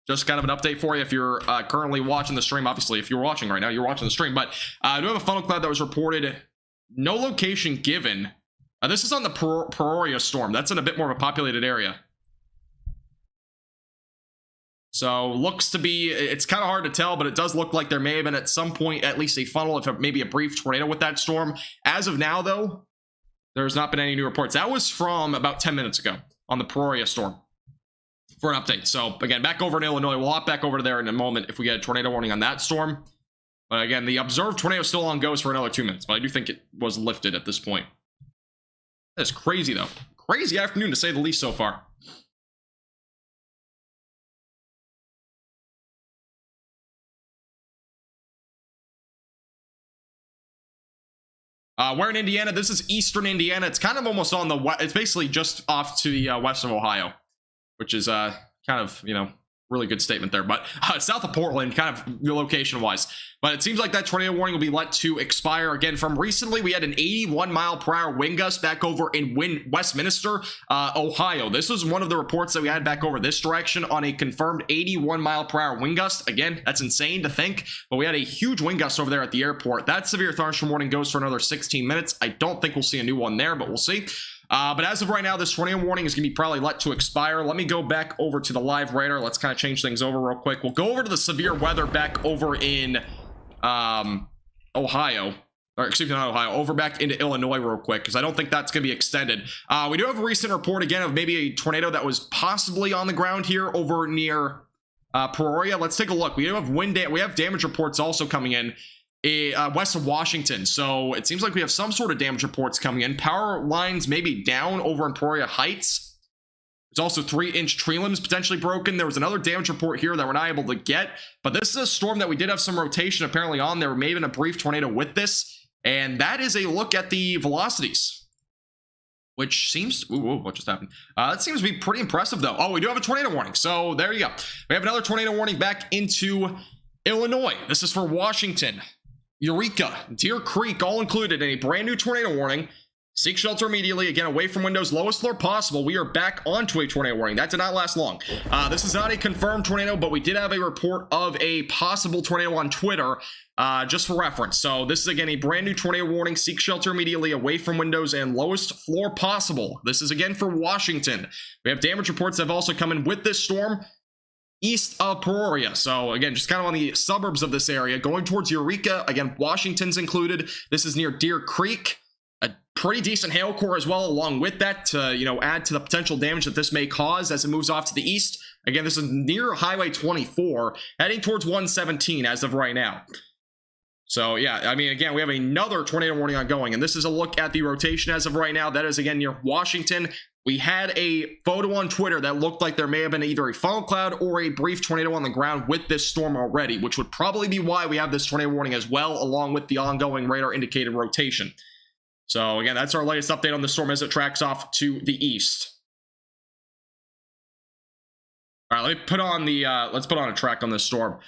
Just kind of an update for you if you're currently watching the stream. Obviously, if you're watching right now, you're watching the stream. But I do have a funnel cloud that was reported. No location given. This is on the Peoria storm. That's in a bit more of a populated area. So looks to be, it's kind of hard to tell, but it does look like there may have been at some point at least a funnel, if maybe a brief tornado with that storm. As of now, though, there's not been any new reports. That was from about 10 minutes ago on the Peoria storm for an update. So again, back over in Illinois, we'll hop back over to there in a moment if we get a tornado warning on that storm. But again, the observed tornado still on goes for another 2 minutes, but I do think it was lifted at this point. That's crazy, though. Crazy afternoon, to say the least, so far. We're in Indiana. This is eastern Indiana. It's kind of almost on the west. It's basically just off to the west of Ohio, which is kind of, you know, really good statement there. But south of Portland, kind of location-wise. But it seems like that tornado warning will be let to expire again. From recently, we had an 81-mile-per-hour wind gust back over in Westminster, Ohio. This was one of the reports that we had back over this direction on a confirmed 81-mile-per-hour wind gust. Again, that's insane to think, but we had a huge wind gust over there at the airport. That severe thunderstorm warning goes for another 16 minutes. I don't think we'll see a new one there, but we'll see. But as of right now, this tornado warning is going to be probably let to expire. Let me go back over to the live radar. Let's kind of change things over real quick. We'll go over to the severe weather back over in Ohio. Or excuse me, not Ohio. Over back into Illinois real quick, because I don't think that's going to be extended. We do have a recent report again of maybe a tornado that was possibly on the ground here over near Peoria. Let's take a look. We do have we have damage reports also coming in. West of Washington, so it seems like we have some sort of damage reports coming in. Power lines maybe down over in Peoria Heights. There's also 3-inch tree limbs potentially broken. There was another damage report here that we're not able to get, but this is a storm that we did have some rotation apparently on. There may have been a brief tornado with this, and that is a look at the velocities, which seems, ooh, what just happened? That seems to be pretty impressive though. Oh, we do have a tornado warning, so there you go. We have another tornado warning back into Illinois. This is for Washington, Eureka, Deer Creek, all included in a brand new tornado warning. Seek shelter immediately. Again, away from windows, lowest floor possible. We are back onto a tornado warning. That did not last long. This is not a confirmed tornado, but we did have a report of a possible tornado on Twitter, just for reference. So this is, again, a brand new tornado warning. Seek shelter immediately, away from windows and lowest floor possible. This is, again, for Washington. We have damage reports that have also come in with this storm east of Peoria. So again, just kind of on the suburbs of this area, going towards Eureka. Again, Washington's included. This is near Deer Creek. A pretty decent hail core as well along with that to, you know, add to the potential damage that this may cause as it moves off to the east. Again, this is near Highway 24, heading towards 117 as of right now. So yeah, I mean, again, we have another tornado warning ongoing, and this is a look at the rotation as of right now. That is, again, near Washington. We had a photo on Twitter that looked like there may have been either a funnel cloud or a brief tornado on the ground with this storm already, which would probably be why we have this tornado warning as well, along with the ongoing radar indicated rotation. So again, that's our latest update on the storm as it tracks off to the east. All right, let me put on the let's put on a track on this storm.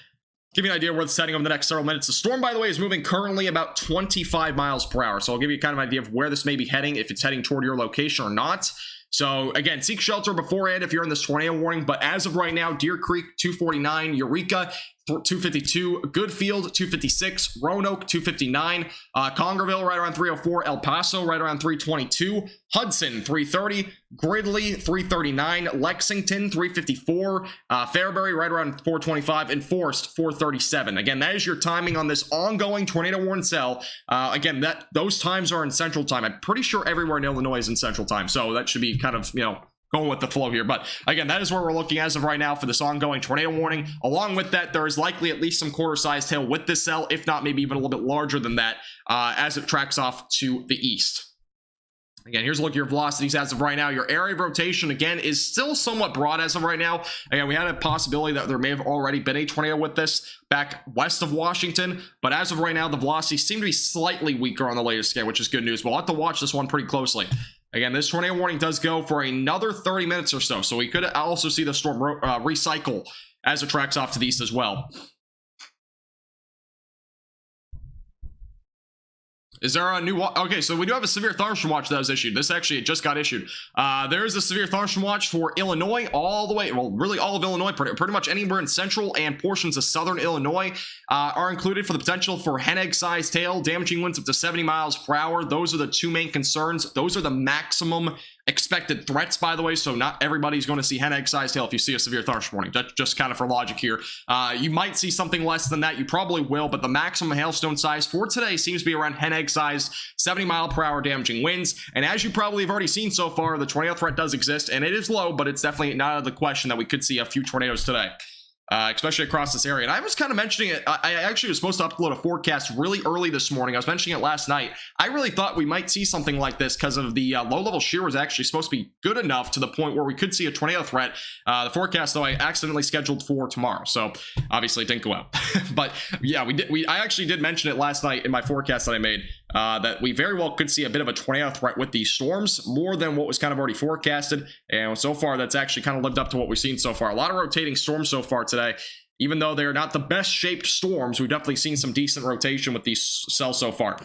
Give you an idea where it's heading over the next several minutes. The storm, by the way, is moving currently about 25 miles per hour. So I'll give you kind of an idea of where this may be heading, if it's heading toward your location or not. So again, seek shelter beforehand if you're in this tornado warning. But as of right now, Deer Creek 249, Eureka 252, Goodfield 256, Roanoke 259, Congerville right around 304, El Paso right around 322, Hudson 330, Gridley 339, Lexington 354, Fairbury right around 425, and Forest 437. Again, that is your timing on this ongoing tornado warning cell. Again, those times are in Central Time. I'm pretty sure everywhere in Illinois is in Central Time, so that should be kind of, you know, going with the flow here. But again, that is where we're looking as of right now for this ongoing tornado warning. Along with that, there is likely at least some quarter-sized hail with this cell, if not maybe even a little bit larger than that, as it tracks off to the east. Again, here's a look at your velocities as of right now. Your area of rotation, again, is still somewhat broad as of right now. Again, we had a possibility that there may have already been a tornado with this back west of Washington, but as of right now, the velocities seem to be slightly weaker on the latest scan, which is good news. We'll have to watch this one pretty closely. Again, this tornado warning does go for another 30 minutes or so, so we could also see the storm recycle as it tracks off to the east as well. Is there a new watch? Okay, so we do have a severe thunderstorm watch that was issued. This actually, it just got issued. There is a severe thunderstorm watch for Illinois all the way, well, really all of Illinois, pretty much anywhere in central and portions of southern Illinois are included for the potential for hen egg-sized hail, damaging winds up to 70 miles per hour. Those are the two main concerns. Those are the maximum expected threats, by the way, so not everybody's going to see hen egg-sized hail if you see a severe thunderstorm warning. That's just kind of for logic here. You might see something less than that. You probably will, but the maximum hailstone size for today seems to be around hen egg-sized, 70-mile-per-hour damaging winds. And as you probably have already seen so far, the tornado threat does exist, and it is low, but it's definitely not out of the question that we could see a few tornadoes today. Especially across this area. And I was kind of mentioning it. I actually was supposed to upload a forecast really early this morning. I was mentioning it last night. I really thought we might see something like this because of the low-level shear was actually supposed to be good enough to the point where we could see a tornado threat. The forecast, though, I accidentally scheduled for tomorrow, so obviously it didn't go out. But yeah, I actually did mention it last night in my forecast that I made, that we very well could see a bit of a tornado threat with these storms, more than what was kind of already forecasted. And so far, that's actually kind of lived up to what we've seen so far. A lot of rotating storms so far today. Even though they're not the best shaped storms, we've definitely seen some decent rotation with these cells so far.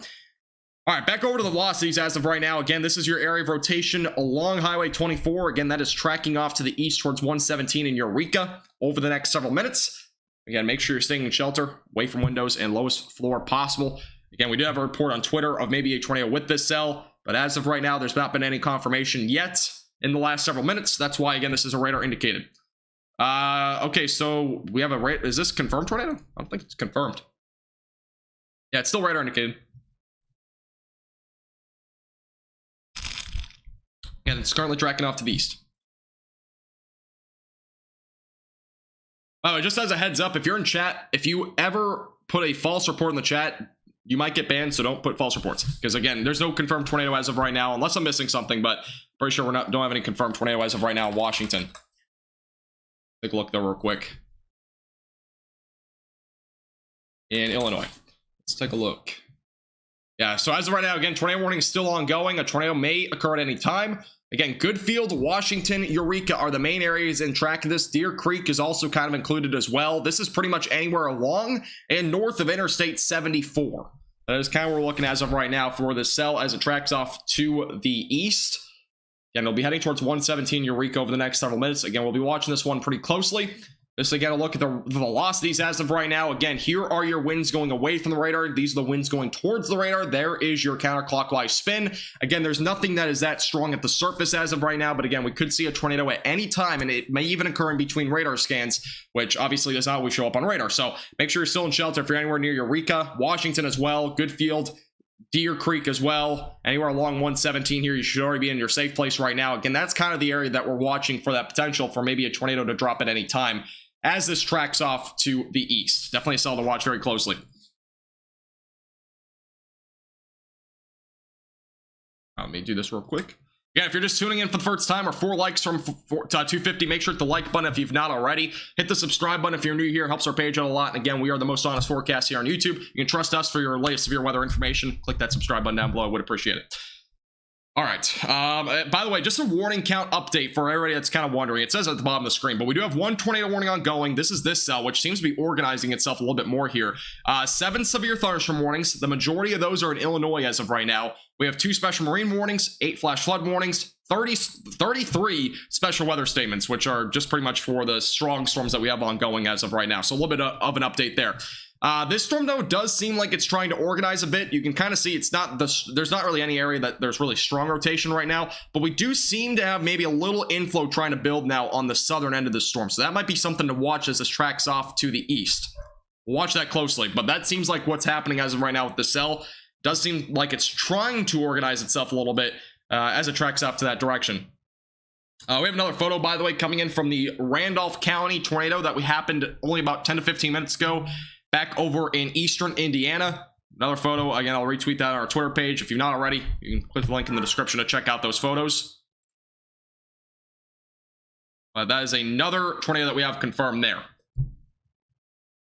All right, back over to the velocities as of right now. Again, this is your area of rotation along Highway 24. Again, that is tracking off to the east towards 117 in Eureka over the next several minutes. Again, make sure you're staying in shelter, away from windows, and lowest floor possible. Again, we did have a report on Twitter of maybe a tornado with this cell, but as of right now, there's not been any confirmation yet in the last several minutes. That's why, again, this is a radar indicated. Okay, so we have a radar. Is this confirmed tornado? I don't think it's confirmed. Yeah, it's still radar indicated. And it's currently tracking off to the east. Oh, just as a heads up, if you're in chat, if you ever put a false report in the chat, you might get banned, so don't put false reports. Because again, there's no confirmed tornado as of right now, unless I'm missing something, but pretty sure don't have any confirmed tornado as of right now in Washington. Take a look there real quick. In Illinois. Let's take a look. Yeah, so as of right now, again, tornado warning is still ongoing. A tornado may occur at any time. Again, Goodfield, Washington, Eureka are the main areas in track of this. Deer Creek is also kind of included as well. This is pretty much anywhere along and north of Interstate 74. That is kind of what we're looking as of right now for this cell as it tracks off to the east. Again, it'll be heading towards 117 Eureka over the next several minutes. Again, we'll be watching this one pretty closely. Just again, a look at the velocities as of right now. Again, here are your winds going away from the radar. These are the winds going towards the radar. There is your counterclockwise spin. Again, there's nothing that is that strong at the surface as of right now. But again, we could see a tornado at any time, and it may even occur in between radar scans, which obviously does not always show up on radar. So make sure you're still in shelter if you're anywhere near Eureka, Washington as well, Goodfield, Deer Creek as well. Anywhere along 117 here, you should already be in your safe place right now. Again, that's kind of the area that we're watching for that potential for maybe a tornado to drop at any time as this tracks off to the east. Definitely a cell to watch very closely. Let me do this real quick. Again, if you're just tuning in for the first time, or 4 likes from 250, make sure to hit the like button if you've not already. Hit the subscribe button if you're new here. It helps our page out a lot. And again, we are the most honest forecast here on YouTube. You can trust us for your latest severe weather information. Click that subscribe button down below. I would appreciate it. All right. By the way, just a warning count update for everybody that's kind of wondering. It says at the bottom of the screen, but we do have 1 tornado warning ongoing. This is this cell, which seems to be organizing itself a little bit more here. 7 severe thunderstorm warnings. The majority of those are in Illinois as of right now. We have 2 special marine warnings, 8 flash flood warnings, 33 special weather statements, which are just pretty much for the strong storms that we have ongoing as of right now. So a little bit of an update there. This storm, though, does seem like it's trying to organize a bit. You can kind of see there's not really any area that there's really strong rotation right now, but we do seem to have maybe a little inflow trying to build now on the southern end of the storm. So that might be something to watch as this tracks off to the east. We'll watch that closely, but that seems like what's happening as of right now with the cell. Does seem like it's trying to organize itself a little bit as it tracks off to that direction. We have another photo, by the way, coming in from the Randolph County tornado that happened only about 10 to 15 minutes ago. Back over in eastern Indiana. Another photo, again, I'll retweet that on our Twitter page. If you've not already, you can click the link in the description to check out those photos. That is another tornado that we have confirmed there.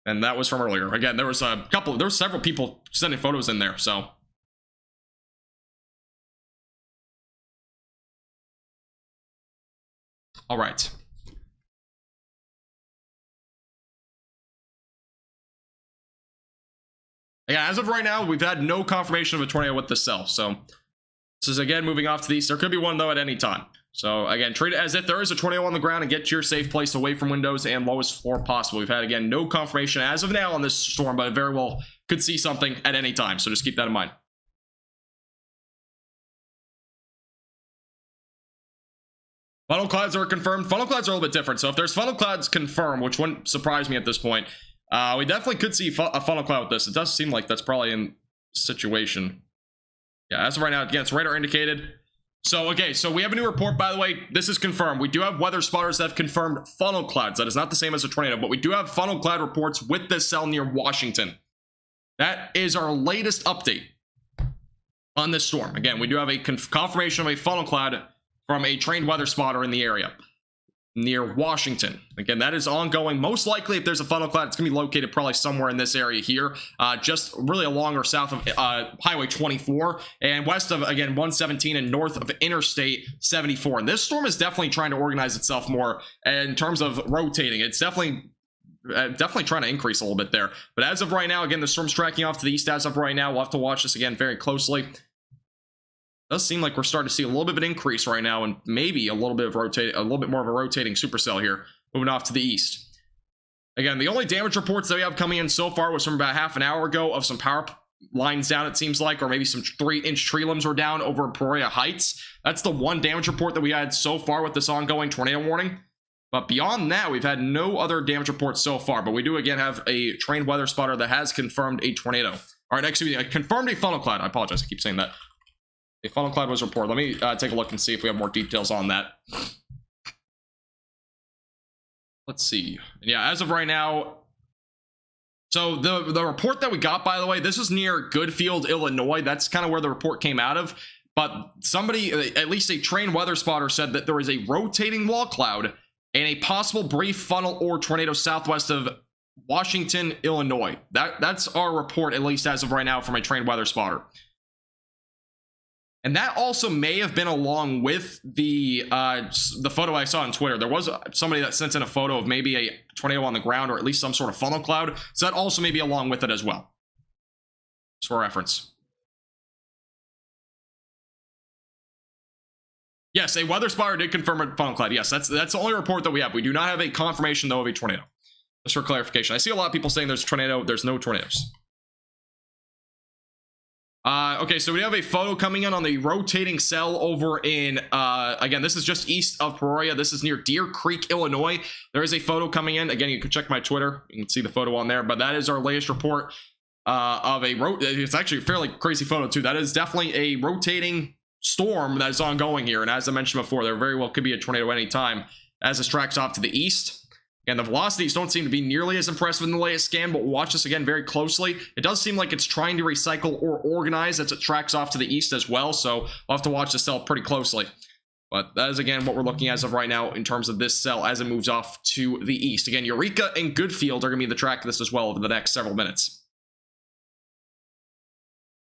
And that was from earlier. Again, there was several people sending photos in there, so. All right. Yeah, as of right now, we've had no confirmation of a tornado with this cell. So this is, again, moving off to the east. There could be one, though, at any time. So, again, treat it as if there is a tornado on the ground and get to your safe place away from windows and lowest floor possible. We've had, again, no confirmation as of now on this storm, but it very well could see something at any time. So just keep that in mind. Funnel clouds are confirmed. Funnel clouds are a little bit different. So if there's funnel clouds confirmed, which wouldn't surprise me at this point, we definitely could see a funnel cloud with this. It does seem like that's probably in situation. Yeah, as of right now, again, it's radar indicated. So, okay, so we have a new report, by the way. This is confirmed. We do have weather spotters that have confirmed funnel clouds. That is not the same as a tornado, but we do have funnel cloud reports with this cell near Washington. That is our latest update on this storm. Again, we do have a confirmation of a funnel cloud from a trained weather spotter in the area near Washington. Again, that is ongoing. Most likely, if there's a funnel cloud, it's going to be located probably somewhere in this area here, just really along or south of Highway 24 and west of, again, 117 and north of Interstate 74. And this storm is definitely trying to organize itself more in terms of rotating. It's definitely trying to increase a little bit there. But as of right now, again, the storm's tracking off to the east. As of right now, we'll have to watch this again very closely. Does seem like we're starting to see a little bit of an increase right now, and maybe a little bit more of a rotating supercell here, moving off to the east. Again, the only damage reports that we have coming in so far was from about half an hour ago of some power lines down, it seems like, or maybe some 3-inch tree limbs were down over Peoria Heights. That's the one damage report that we had so far with this ongoing tornado warning. But beyond that, we've had no other damage reports so far. But we do again have a trained weather spotter that has confirmed a tornado. All right, actually, confirmed a funnel cloud. I apologize, I keep saying that. A funnel cloud was reported. Let me take a look and see if we have more details on that. Let's see. Yeah, as of right now, so the report that we got, by the way, this is near Goodfield, Illinois. That's kind of where the report came out of. But somebody, at least a trained weather spotter, said that there is a rotating wall cloud and a possible brief funnel or tornado southwest of Washington, Illinois. That's our report, at least as of right now, from a trained weather spotter. And that also may have been along with the photo I saw on Twitter. There was somebody that sent in a photo of maybe a tornado on the ground, or at least some sort of funnel cloud. So that also may be along with it as well. Just for reference. Yes, a weather spotter did confirm a funnel cloud. Yes, that's the only report that we have. We do not have a confirmation, though, of a tornado. Just for clarification. I see a lot of people saying there's a tornado. There's no tornadoes. Okay, so we have a photo coming in on the rotating cell over in, again, this is just east of Peoria. This is near Deer Creek, Illinois. There is a photo coming in. Again, you can check my Twitter. You can see the photo on there, but that is our latest report of it's actually a fairly crazy photo, too. That is definitely a rotating storm that is ongoing here. And as I mentioned before, there very well could be a tornado any time as this tracks off to the east. And the velocities don't seem to be nearly as impressive in the latest scan, but we'll watch this again very closely. It does seem like it's trying to recycle or organize as it tracks off to the east as well, so we'll have to watch this cell pretty closely. But that is, again, what we're looking as of right now in terms of this cell as it moves off to the east. Again, Eureka and Goodfield are going to be the track of this as well over the next several minutes.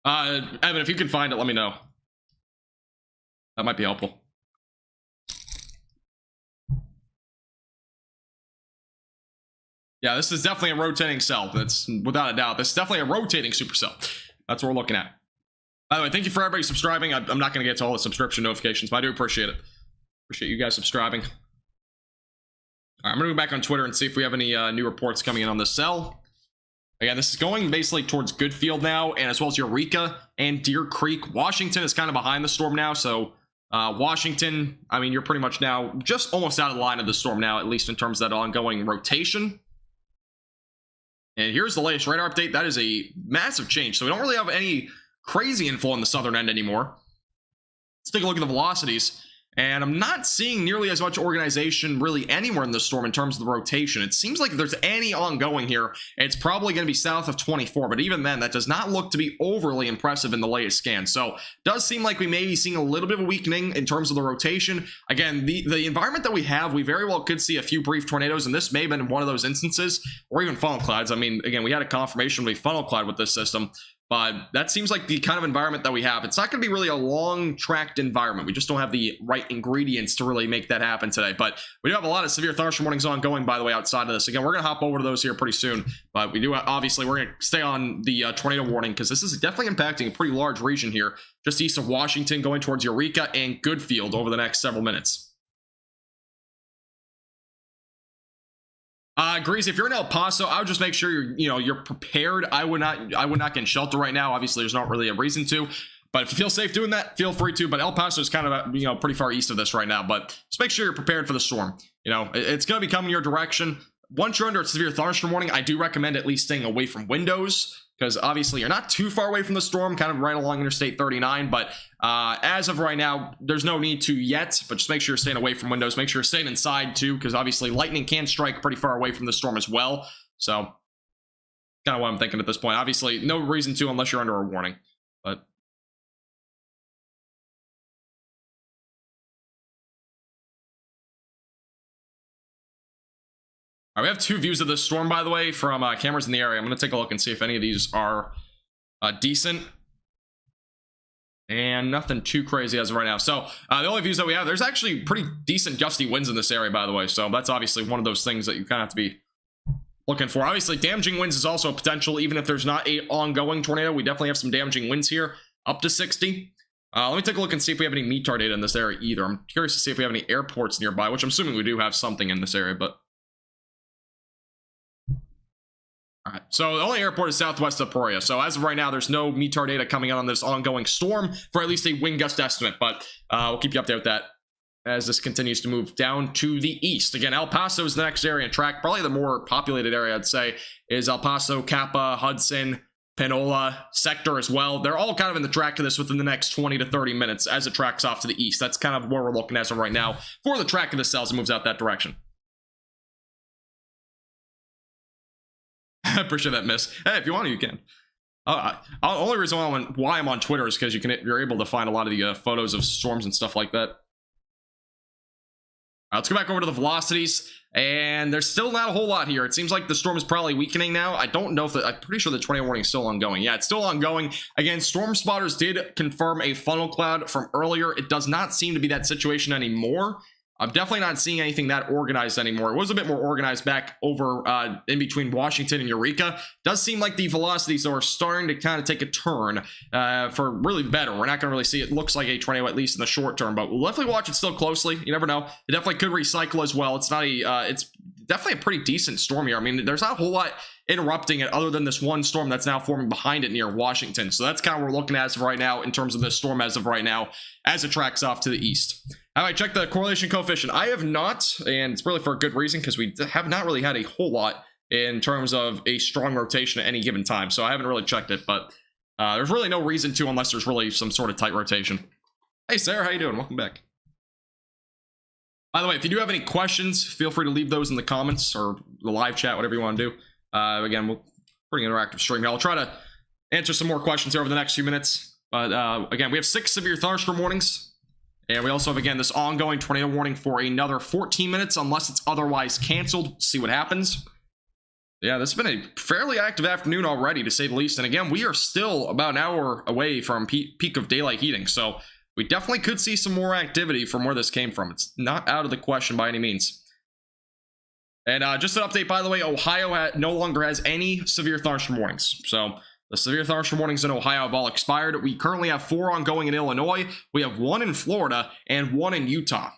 Evan, if you can find it, let me know. That might be helpful. Yeah, this is definitely a rotating cell. That's without a doubt. This is definitely a rotating supercell. That's what we're looking at. By the way, thank you for everybody subscribing. I'm not going to get to all the subscription notifications, but I do appreciate it. Appreciate you guys subscribing. All right, I'm going to go back on Twitter and see if we have any new reports coming in on this cell. Again, this is going basically towards Goodfield now, and as well as Eureka and Deer Creek. Washington is kind of behind the storm now, so Washington, I mean, you're pretty much now just almost out of the line of the storm now, at least in terms of that ongoing rotation. And here's the latest radar update. That is a massive change. So we don't really have any crazy inflow on the southern end anymore. Let's take a look at the velocities. And I'm not seeing nearly as much organization really anywhere in the storm in terms of the rotation. It seems like if there's any ongoing here, it's probably going to be south of 24. But even then, that does not look to be overly impressive in the latest scan. So it does seem like we may be seeing a little bit of a weakening in terms of the rotation. Again, the environment that we have, we very well could see a few brief tornadoes, and this may have been one of those instances, or even funnel clouds. I mean, again, we had a confirmation of a funnel cloud with this system. But that seems like the kind of environment that we have. It's not going to be really a long-tracked environment. We just don't have the right ingredients to really make that happen today. But we do have a lot of severe thunderstorm warnings ongoing, by the way, outside of this. Again, we're going to hop over to those here pretty soon. But we do, obviously, we're going to stay on the tornado warning because this is definitely impacting a pretty large region here, just east of Washington, going towards Eureka and Goodfield over the next several minutes. Grease, if you're in El Paso, I would just make sure you're prepared. I would not get in shelter right now. Obviously, there's not really a reason to, but if you feel safe doing that, feel free to. But El Paso is kind of pretty far east of this right now. But just make sure you're prepared for the storm. It's going to be coming your direction. Once you're under a severe thunderstorm warning, I do recommend at least staying away from windows, because obviously you're not too far away from the storm, kind of right along Interstate 39. But as of right now, there's no need to yet, but just make sure you're staying away from windows. Make sure you're staying inside too, because obviously lightning can strike pretty far away from the storm as well. So kind of what I'm thinking at this point. Obviously, no reason to unless you're under a warning. But we have two views of this storm, by the way, from cameras in the area. I'm going to take a look and see if any of these are decent. And nothing too crazy as of right now. So the only views that we have, there's actually pretty decent gusty winds in this area, by the way. So that's obviously one of those things that you kind of have to be looking for. Obviously, damaging winds is also a potential, even if there's not a ongoing tornado. We definitely have some damaging winds here, up to 60. Let me take a look and see if we have any METAR data in this area either. I'm curious to see if we have any airports nearby, which I'm assuming we do have something in this area, but... All right, so the only airport is southwest of Peoria. So as of right now, there's no METAR data coming out on this ongoing storm for at least a wind gust estimate, but we'll keep you updated with that as this continues to move down to the east. Again, El Paso is the next area and track. Probably the more populated area, I'd say, is El Paso, Kappa, Hudson, Panola sector as well. They're all kind of in the track of this within the next 20 to 30 minutes as it tracks off to the east. That's kind of where we're looking as of right now for the track of the cells and moves out that direction. I appreciate that, miss. Hey, if you want to, you can. Only reason why I'm on Twitter is because you're able to find a lot of the photos of storms and stuff like that. Let's go back over to the velocities, and there's still not a whole lot here. It seems like the storm is probably weakening now. I don't know if I'm pretty sure the tornado warning is still ongoing. Yeah, it's still ongoing. Again, storm spotters did confirm a funnel cloud from earlier. It does not seem to be that situation anymore. I'm definitely not seeing anything that organized anymore. It was a bit more organized back over in between Washington and Eureka. Does seem like the velocities are starting to kind of take a turn for really better. We're not going to really see it. Looks like a tornado, at least in the short term, but we'll definitely watch it still closely. You never know. It definitely could recycle as well. It's not a, it's definitely a pretty decent storm here. I mean, there's not a whole lot interrupting it other than this one storm that's now forming behind it near Washington. So that's kind of what we're looking at as of right now in terms of this storm as of right now as it tracks off to the east. All right, check the correlation coefficient. I have not, and it's really for a good reason because we have not really had a whole lot in terms of a strong rotation at any given time. So I haven't really checked it, but there's really no reason to unless there's really some sort of tight rotation. Hey, Sarah, how you doing? Welcome back. By the way, if you do have any questions, feel free to leave those in the comments or the live chat, whatever you want to do. Again, we'll pretty interactive stream here. I'll try to answer some more questions here over the next few minutes. But again, we have 6 severe thunderstorm warnings. And we also have, again, this ongoing tornado warning for another 14 minutes unless it's otherwise canceled. See what happens. Yeah, this has been a fairly active afternoon already, to say the least. And again, we are still about an hour away from peak of daylight heating. So we definitely could see some more activity from where this came from. It's not out of the question by any means. And just an update, by the way, Ohio no longer has any severe thunderstorm warnings. So the severe thunderstorm warnings in Ohio have all expired. We currently have 4 ongoing in Illinois. We have 1 in Florida and 1 in Utah.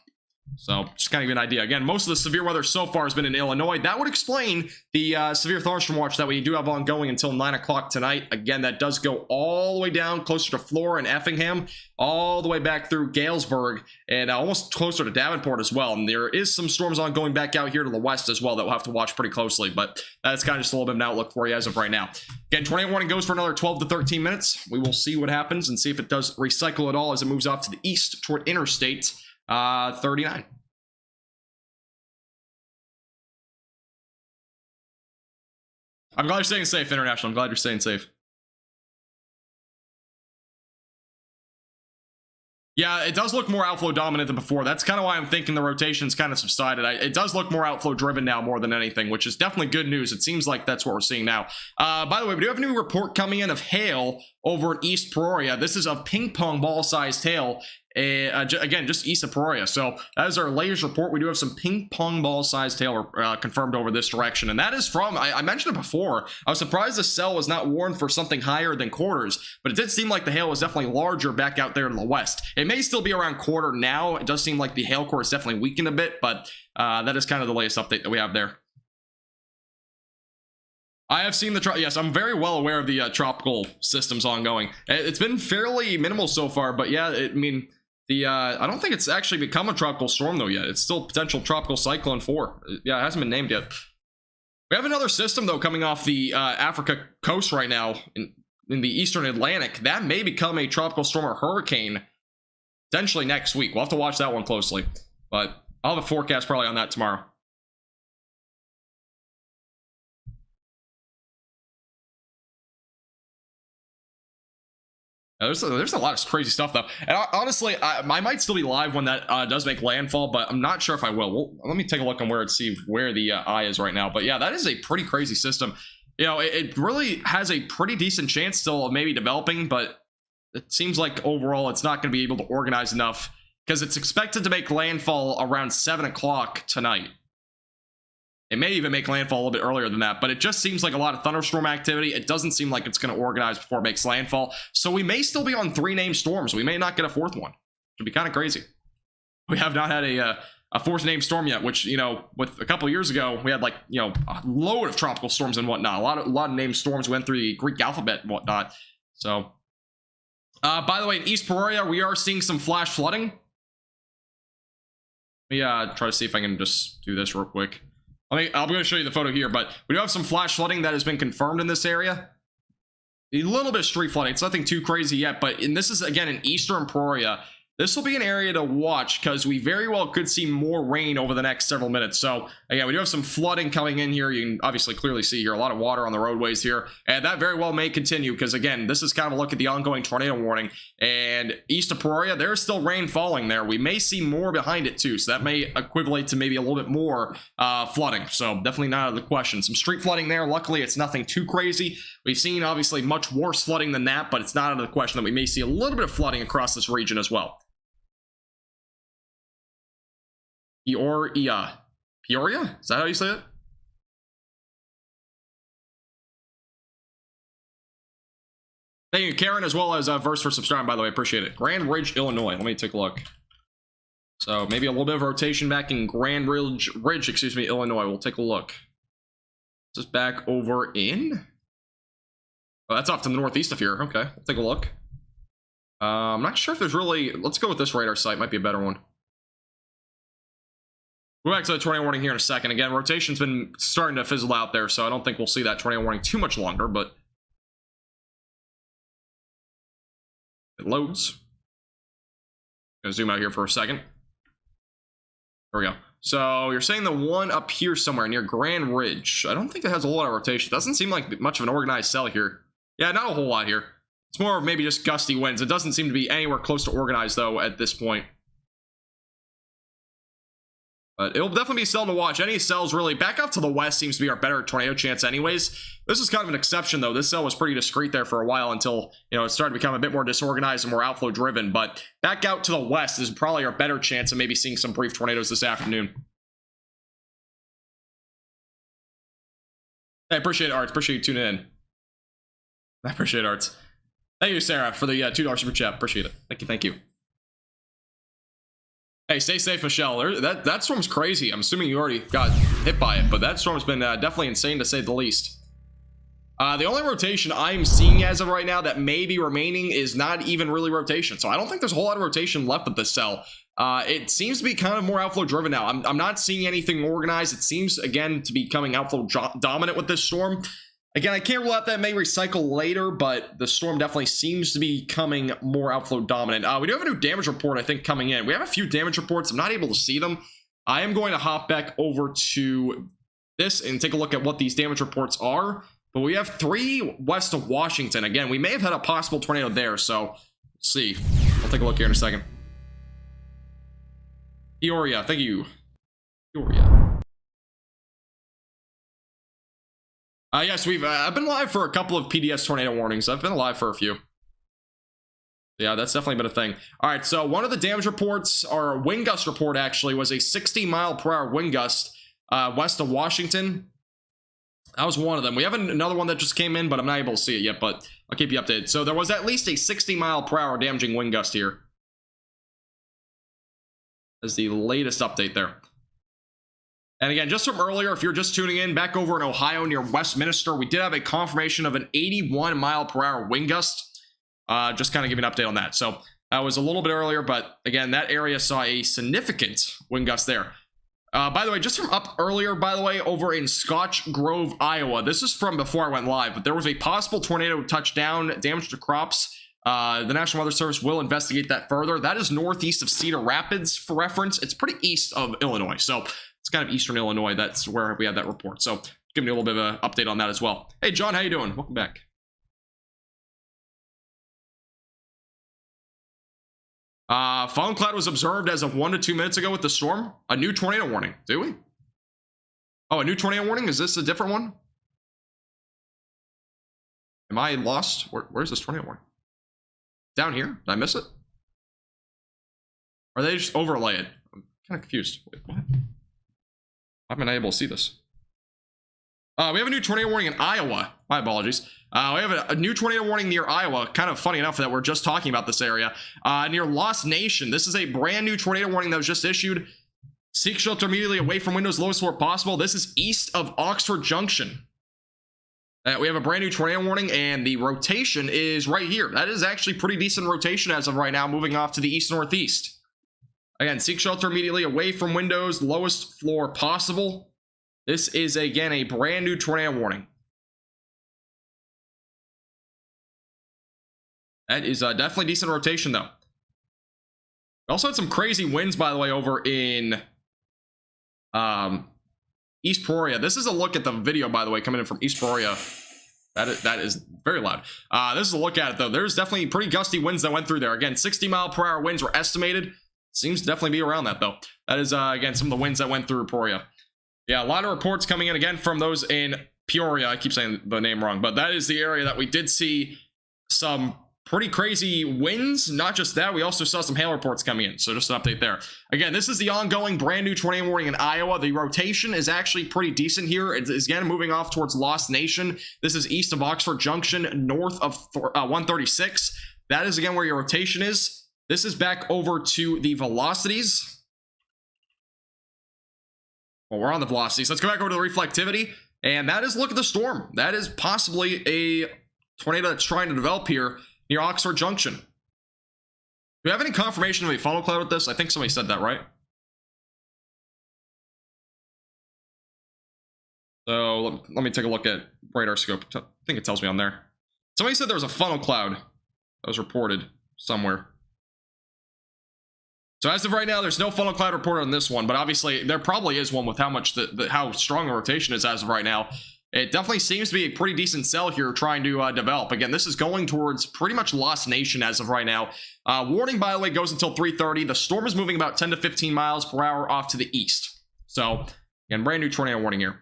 So just kind of give you an idea. Again, most of the severe weather so far has been in Illinois. That would explain the severe thunderstorm watch that we do have ongoing until 9 o'clock tonight. Again, that does go all the way down closer to Flora and Effingham, all the way back through Galesburg, and almost closer to Davenport as well. And there is some storms ongoing back out here to the west as well that we'll have to watch pretty closely. But that's kind of just a little bit of an outlook for you as of right now. Again, tornado warning goes for another 12 to 13 minutes. We will see what happens and see if it does recycle at all as it moves off to the east toward Interstate 39. I'm glad you're staying safe, International. I'm glad you're staying safe. Yeah, it does look more outflow dominant than before. That's kind of why I'm thinking the rotation's kind of subsided. It does look more outflow driven now more than anything, which is definitely good news. It seems like that's what we're seeing now. By the way, we do have a new report coming in of hail over in East Peoria. This is a ping pong ball sized hail. Again, just east of Peoria. So that is our latest report. We do have some ping pong ball sized hail confirmed over this direction, and that is from, I mentioned it before, I was surprised the cell was not warned for something higher than quarters, but it did seem like the hail was definitely larger back out there in the west. It may still be around quarter now. It does seem like the hail core is definitely weakened a bit, but that is kind of the latest update that we have there. I have seen the yes, I'm very well aware of the tropical systems ongoing. It's been fairly minimal so far, but yeah, I mean, I don't think it's actually become a tropical storm though yet. It's still potential tropical cyclone 4. Yeah, it hasn't been named yet. We have another system though coming off the Africa coast right now in the eastern Atlantic. That may become a tropical storm or hurricane potentially next week. We'll have to watch that one closely, but I'll have a forecast probably on that tomorrow. There's a lot of crazy stuff though, and honestly, I might still be live when that does make landfall, but I'm not sure if I will. Let me take a look on where see where the eye is right now. But yeah, that is a pretty crazy system. You know, it really has a pretty decent chance still of maybe developing, but it seems like overall it's not going to be able to organize enough because it's expected to make landfall around 7 o'clock tonight. It may even make landfall a little bit earlier than that, but it just seems like a lot of thunderstorm activity. It doesn't seem like it's going to organize before it makes landfall. So we may still be on 3 named storms. We may not get a 4th one. It'd be kind of crazy. We have not had a 4th named storm yet, which, you know, with a couple years ago, we had like, you know, a load of tropical storms and whatnot. A lot of named storms went through the Greek alphabet and whatnot. So, by the way, in East Peoria, we are seeing some flash flooding. Let me try to see if I can just do this real quick. I'm going to show you the photo here, but we do have some flash flooding that has been confirmed in this area. A little bit of street flooding. It's nothing too crazy yet, but this is, again, in eastern Peoria. This will be an area to watch because we very well could see more rain over the next several minutes. So, again, we do have some flooding coming in here. You can obviously clearly see here a lot of water on the roadways here. And that very well may continue because, again, this is kind of a look at the ongoing tornado warning. And east of Peoria, there's still rain falling there. We may see more behind it, too. So that may equivalent to maybe a little bit more flooding. So definitely not out of the question. Some street flooding there. Luckily, it's nothing too crazy. We've seen, obviously, much worse flooding than that, but it's not out of the question that we may see a little bit of flooding across this region as well. Peoria? Is that how you say it? Thank you, Karen, as well as Verse for subscribing, by the way. Appreciate it. Grand Ridge, Illinois. Let me take a look. So maybe a little bit of rotation back in Grand Ridge, excuse me, Illinois. We'll take a look. This is back over in... Oh, that's off to the northeast of here. Okay, we'll take a look. I'm not sure if there's really... Let's go with this radar site. Might be a better one. We'll go back to the tornado warning here in a second. Again, rotation's been starting to fizzle out there, so I don't think we'll see that tornado warning too much longer, but it loads. Gonna zoom out here for a second. There we go. So you're saying the one up here somewhere near Grand Ridge. I don't think it has a whole lot of rotation. Doesn't seem like much of an organized cell here. Yeah, not a whole lot here. It's more of maybe just gusty winds. It doesn't seem to be anywhere close to organized, though, at this point. But it'll definitely be a cell to watch. Any cells really back up to the west seems to be our better tornado chance anyways. This is kind of an exception though. This cell was pretty discreet there for a while until, you know, it started to become a bit more disorganized and more outflow driven. But back out to the west is probably our better chance of maybe seeing some brief tornadoes this afternoon. I appreciate it, Arts. Appreciate you tuning in. I appreciate it, Arts. Thank you, Sarah, for the $2 super chat. Appreciate it. Thank you. Thank you. Hey, stay safe, Michelle. That storm's crazy. I'm assuming you already got hit by it, but that storm's been definitely insane to say the least. The only rotation I'm seeing as of right now that may be remaining is not even really rotation. So I don't think there's a whole lot of rotation left with this cell. It seems to be kind of more outflow driven now. I'm not seeing anything organized. It seems, again, to be becoming outflow dominant with this storm. Again, I can't rule out that may recycle later, but the storm definitely seems to be becoming more outflow dominant. We do have a new damage report, I think, coming in. We have a few damage reports. I'm not able to see them. I am going to hop back over to this and take a look at what these damage reports are. But we have 3 west of Washington. Again, we may have had a possible tornado there, so let's see. I'll take a look here in a second. Peoria, thank you. Peoria. Yes, I've been live for a couple of PDS tornado warnings. I've been alive for a few. Yeah, that's definitely been a thing. All right, so one of the damage reports, or wind gust report actually, was a 60-mile-per-hour wind gust west of Washington. That was one of them. We have another one that just came in, but I'm not able to see it yet, but I'll keep you updated. So there was at least a 60-mile-per-hour damaging wind gust here. That's the latest update there. And again, just from earlier, if you're just tuning in, back over in Ohio near Westminster, we did have a confirmation of an 81-mile-per-hour wind gust. Just kind of giving an update on that. So that was a little bit earlier, but again, that area saw a significant wind gust there. By the way, just from up earlier, by the way, over in Scotch Grove, Iowa, this is from before I went live, but there was a possible tornado touchdown, damage to crops. The National Weather Service will investigate that further. That is northeast of Cedar Rapids, for reference. It's pretty east of Illinois, so it's kind of eastern Illinois. That's where we had that report. So giving you a little bit of an update on that as well. Hey, John, how you doing? Welcome back. Foam cloud was observed as of 1 to 2 minutes ago with the storm. A new tornado warning. Do we? Oh, a new tornado warning? Is this a different one? Am I lost? Where's this tornado warning? Down here? Did I miss it? Or they just overlay it? I'm kind of confused. Wait, what? I'm not able to see this. We have a new tornado warning in Iowa. My apologies. We have a new tornado warning near Iowa. Kind of funny enough that we're just talking about this area. Near Lost Nation. This is a brand new tornado warning that was just issued. Seek shelter immediately away from windows, lowest floor possible. This is east of Oxford Junction. We have a brand new tornado warning, and the rotation is right here. That is actually pretty decent rotation as of right now, moving off to the east-northeast. Again, seek shelter immediately away from windows, lowest floor possible. This is, again, a brand new tornado warning. That is definitely decent rotation, though. We also had some crazy winds, by the way, over in East Peoria. This is a look at the video, by the way, coming in from East Peoria. That is very loud. This is a look at it, though. There's definitely pretty gusty winds that went through there. Again, 60-mile-per-hour winds were estimated. Seems to definitely be around that, though. That is, again, some of the winds that went through Peoria. Yeah, a lot of reports coming in, again, from those in Peoria. I keep saying the name wrong, but that is the area that we did see some pretty crazy winds. Not just that, we also saw some hail reports coming in, so just an update there. Again, this is the ongoing brand new tornado warning in Iowa. The rotation is actually pretty decent here. It's again moving off towards Lost Nation. This is east of Oxford Junction, north of 136. That is again where your rotation is. This is back over to the velocities. Well, we're on the velocities. Let's go back over to the reflectivity, and that is, look at the storm. That is possibly a tornado that's trying to develop here near Oxford Junction. Do we have any confirmation of a funnel cloud with this? I think somebody said that, right? So let me take a look at radar scope. I think it tells me on there. Somebody said there was a funnel cloud that was reported somewhere. So as of right now, there's no funnel cloud reported on this one, but obviously there probably is one with how much how strong the rotation is as of right now. It definitely seems to be a pretty decent cell here trying to develop. Again, this is going towards pretty much Lost Nation as of right now. Warning, by the way, goes until 3:30. The storm is moving about 10 to 15 miles per hour off to the east. So, again, brand new tornado warning here.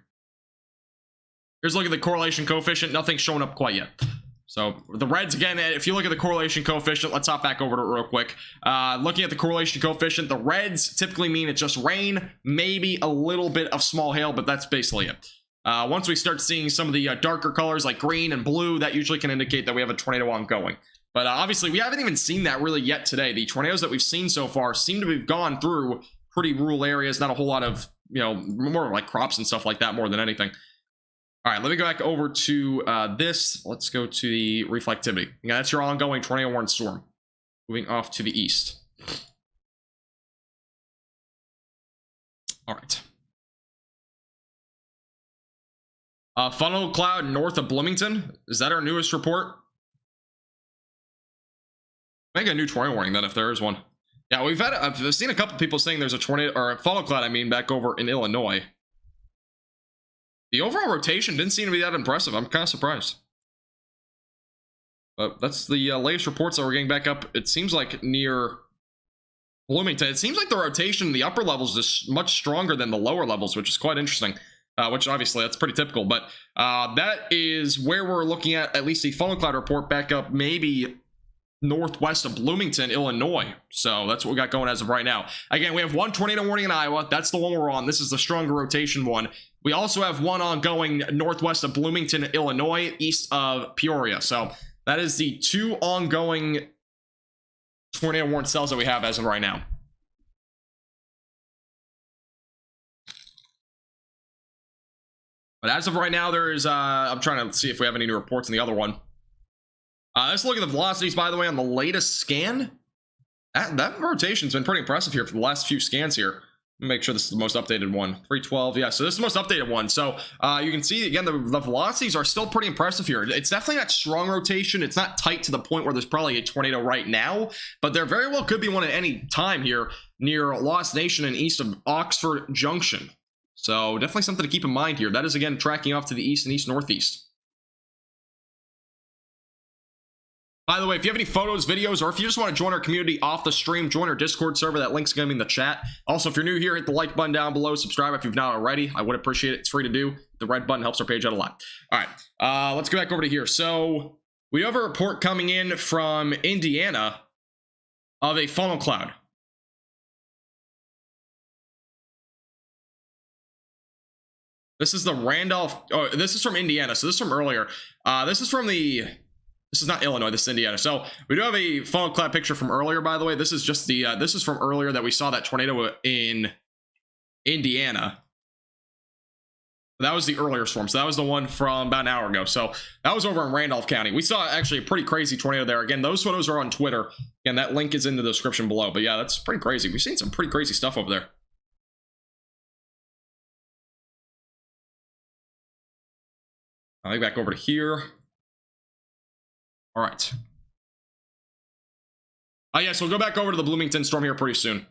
Here's a look at the correlation coefficient. Nothing's showing up quite yet. So, the reds, again, if you look at the correlation coefficient, let's hop back over to it real quick. Looking at the correlation coefficient, the reds typically mean it's just rain, maybe a little bit of small hail, but that's basically it. Once we start seeing some of the darker colors like green and blue, that usually can indicate that we have a tornado ongoing. But obviously, we haven't even seen that really yet today. The tornadoes that we've seen so far seem to have gone through pretty rural areas, not a whole lot of, more like crops and stuff like that more than anything. All right, let me go back over to this. Let's go to the reflectivity. Yeah, that's your ongoing tornado warning storm. Moving off to the east. All right. Funnel cloud north of Bloomington. Is that our newest report? Make a new tornado warning then if there is one. Yeah, I've seen a couple people saying there's a tornado or a funnel cloud, I mean, back over in Illinois. The overall rotation didn't seem to be that impressive. I'm kind of surprised. But that's the latest reports that we're getting back up. It seems like near Bloomington. It seems like the rotation in the upper levels is much stronger than the lower levels, which is quite interesting. Which obviously that's pretty typical. But that is where we're looking at least the funnel cloud report back up maybe northwest of Bloomington, Illinois. So that's what we got going as of right now. Again, we have one tornado warning in Iowa. That's the one we're on. This is the stronger rotation one. We also have one ongoing northwest of Bloomington, Illinois, east of Peoria. So that is the two ongoing tornado warning cells that we have as of right now. But as of right now, there is, I'm trying to see if we have any new reports in the other one. Let's look at the velocities, by the way, on the latest scan. That rotation's been pretty impressive here for the last few scans here. Make sure this is the most updated one. 312, yeah, so this is the most updated one. So you can see, again, the velocities are still pretty impressive here. It's definitely not strong rotation. It's not tight to the point where there's probably a tornado right now, but there very well could be one at any time here near Lost Nation and east of Oxford Junction. So definitely something to keep in mind here. That is, again, tracking off to the east and east-northeast. By the way, if you have any photos, videos, or if you just want to join our community off the stream, join our Discord server. That link's going to be in the chat. Also, if you're new here, hit the like button down below. Subscribe if you've not already. I would appreciate it. It's free to do. The red button helps our page out a lot. All right, let's go back over to here. So we have a report coming in from Indiana of a funnel cloud. This is the Randolph. Oh, this is from Indiana. So this is from earlier. This is not Illinois, this is Indiana. So we do have a funnel cloud picture from earlier, by the way. This is just the, this is from earlier that we saw that tornado in Indiana. That was the earlier storm. So that was the one from about an hour ago. So that was over in Randolph County. We saw actually a pretty crazy tornado there. Again, those photos are on Twitter. Again, that link is in the description below. But yeah, that's pretty crazy. We've seen some pretty crazy stuff over there. I'll get back over to here. All right. Yeah, so we'll go back over to the Bloomington storm here pretty soon.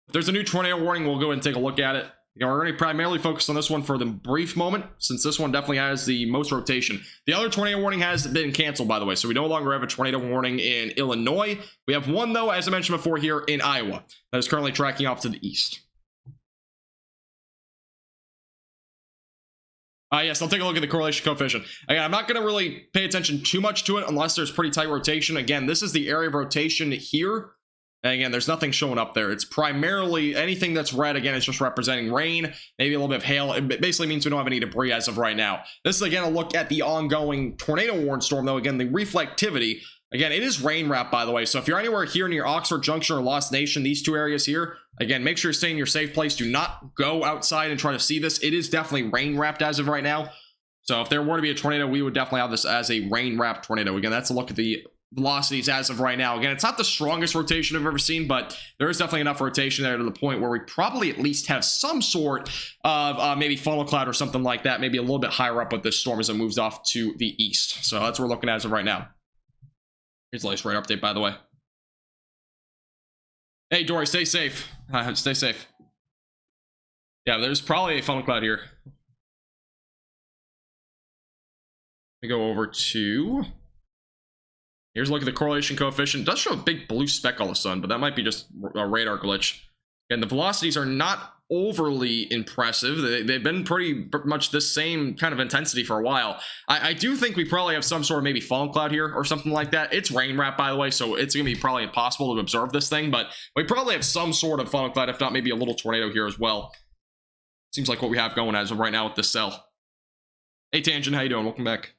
If there's a new tornado warning, we'll go ahead and take a look at it. You know, we're going to primarily focus on this one for the brief moment, since this one definitely has the most rotation. The other tornado warning has been canceled, by the way, so we no longer have a tornado warning in Illinois. We have one, though, as I mentioned before, here in Iowa, that is currently tracking off to the east. Yes, I'll take a look at the correlation coefficient. Again, I'm not going to really pay attention too much to it unless there's pretty tight rotation. Again, this is the area of rotation here. And again, there's nothing showing up there. It's primarily anything that's red. Again, it's just representing rain, maybe a little bit of hail. It basically means we don't have any debris as of right now. This is, again, a look at the ongoing tornado warning storm, though. Again, the reflectivity. Again, it is rain wrap, by the way. So if you're anywhere here near Oxford Junction or Lost Nation, these two areas here, again, make sure you're staying in your safe place. Do not go outside and try to see this. It is definitely rain wrapped as of right now. So if there were to be a tornado, we would definitely have this as a rain wrapped tornado. Again, that's a look at the velocities as of right now. Again, it's not the strongest rotation I've ever seen, but there is definitely enough rotation there to the point where we probably at least have some sort of maybe funnel cloud or something like that, maybe a little bit higher up with this storm as it moves off to the east. So that's what we're looking at as of right now. Here's the latest radar update, by the way. Hey, Dory, stay safe. Stay safe. Yeah, there's probably a funnel cloud here. Let me go over to... Here's a look at the correlation coefficient. It does show a big blue speck all of a sudden, but that might be just a radar glitch. And the velocities are not overly impressive. They've been pretty much the same kind of intensity for a while. I do think we probably have some sort of maybe funnel cloud here or something like that. It's rain wrap, by the way, so it's going to be probably impossible to observe this thing, but we probably have some sort of funnel cloud, if not maybe a little tornado here as well. Seems like what we have going as of right now with this cell. Hey, Tangent, how you doing? Welcome back.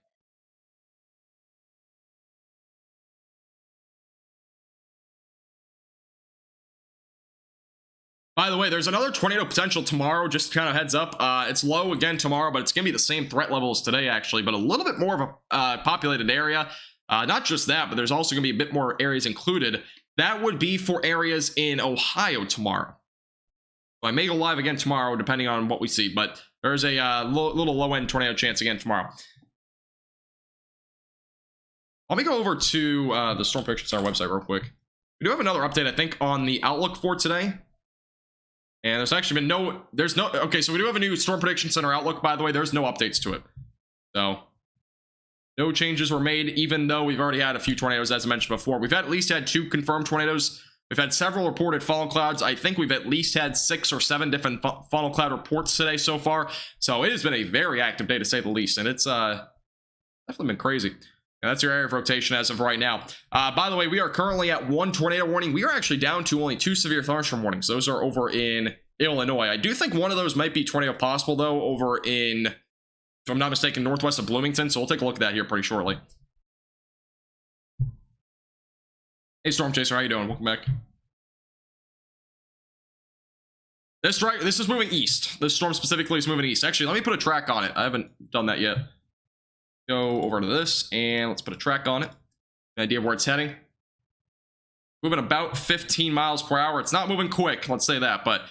By the way, there's another tornado potential tomorrow, just kind of heads up. It's low again tomorrow, but it's going to be the same threat level as today, actually, but a little bit more of a populated area. Not just that, but there's also going to be a bit more areas included. That would be for areas in Ohio tomorrow. I may go live again tomorrow, depending on what we see, but There's a little low-end tornado chance again tomorrow. Let me go over to the Storm Prediction Center website real quick. We do have another update, I think, on the outlook for today. And there's actually been okay, so we do have a new Storm Prediction Center outlook, by the way. There's no updates to it. So, no changes were made, even though we've already had a few tornadoes, as I mentioned before. We've at least had 2 confirmed tornadoes. We've had several reported funnel clouds. I think we've at least had 6 or 7 different funnel cloud reports today so far. So, it has been a very active day, to say the least. And it's definitely been crazy. And that's your area of rotation as of right now. By the way, we are currently at 1 tornado warning. We are actually down to only 2 severe thunderstorm warnings. Those are over in Illinois. I do think one of those might be tornado possible, though, over in, if I'm not mistaken, northwest of Bloomington. So we'll take a look at that here pretty shortly. Hey, Storm Chaser, how you doing? Welcome back. This is moving east. This storm specifically is moving east. Actually, let me put a track on it. I haven't done that yet. Go over to this and let's put a track on it. An idea of where it's heading. Moving about 15 miles per hour. It's not moving quick, let's say that, but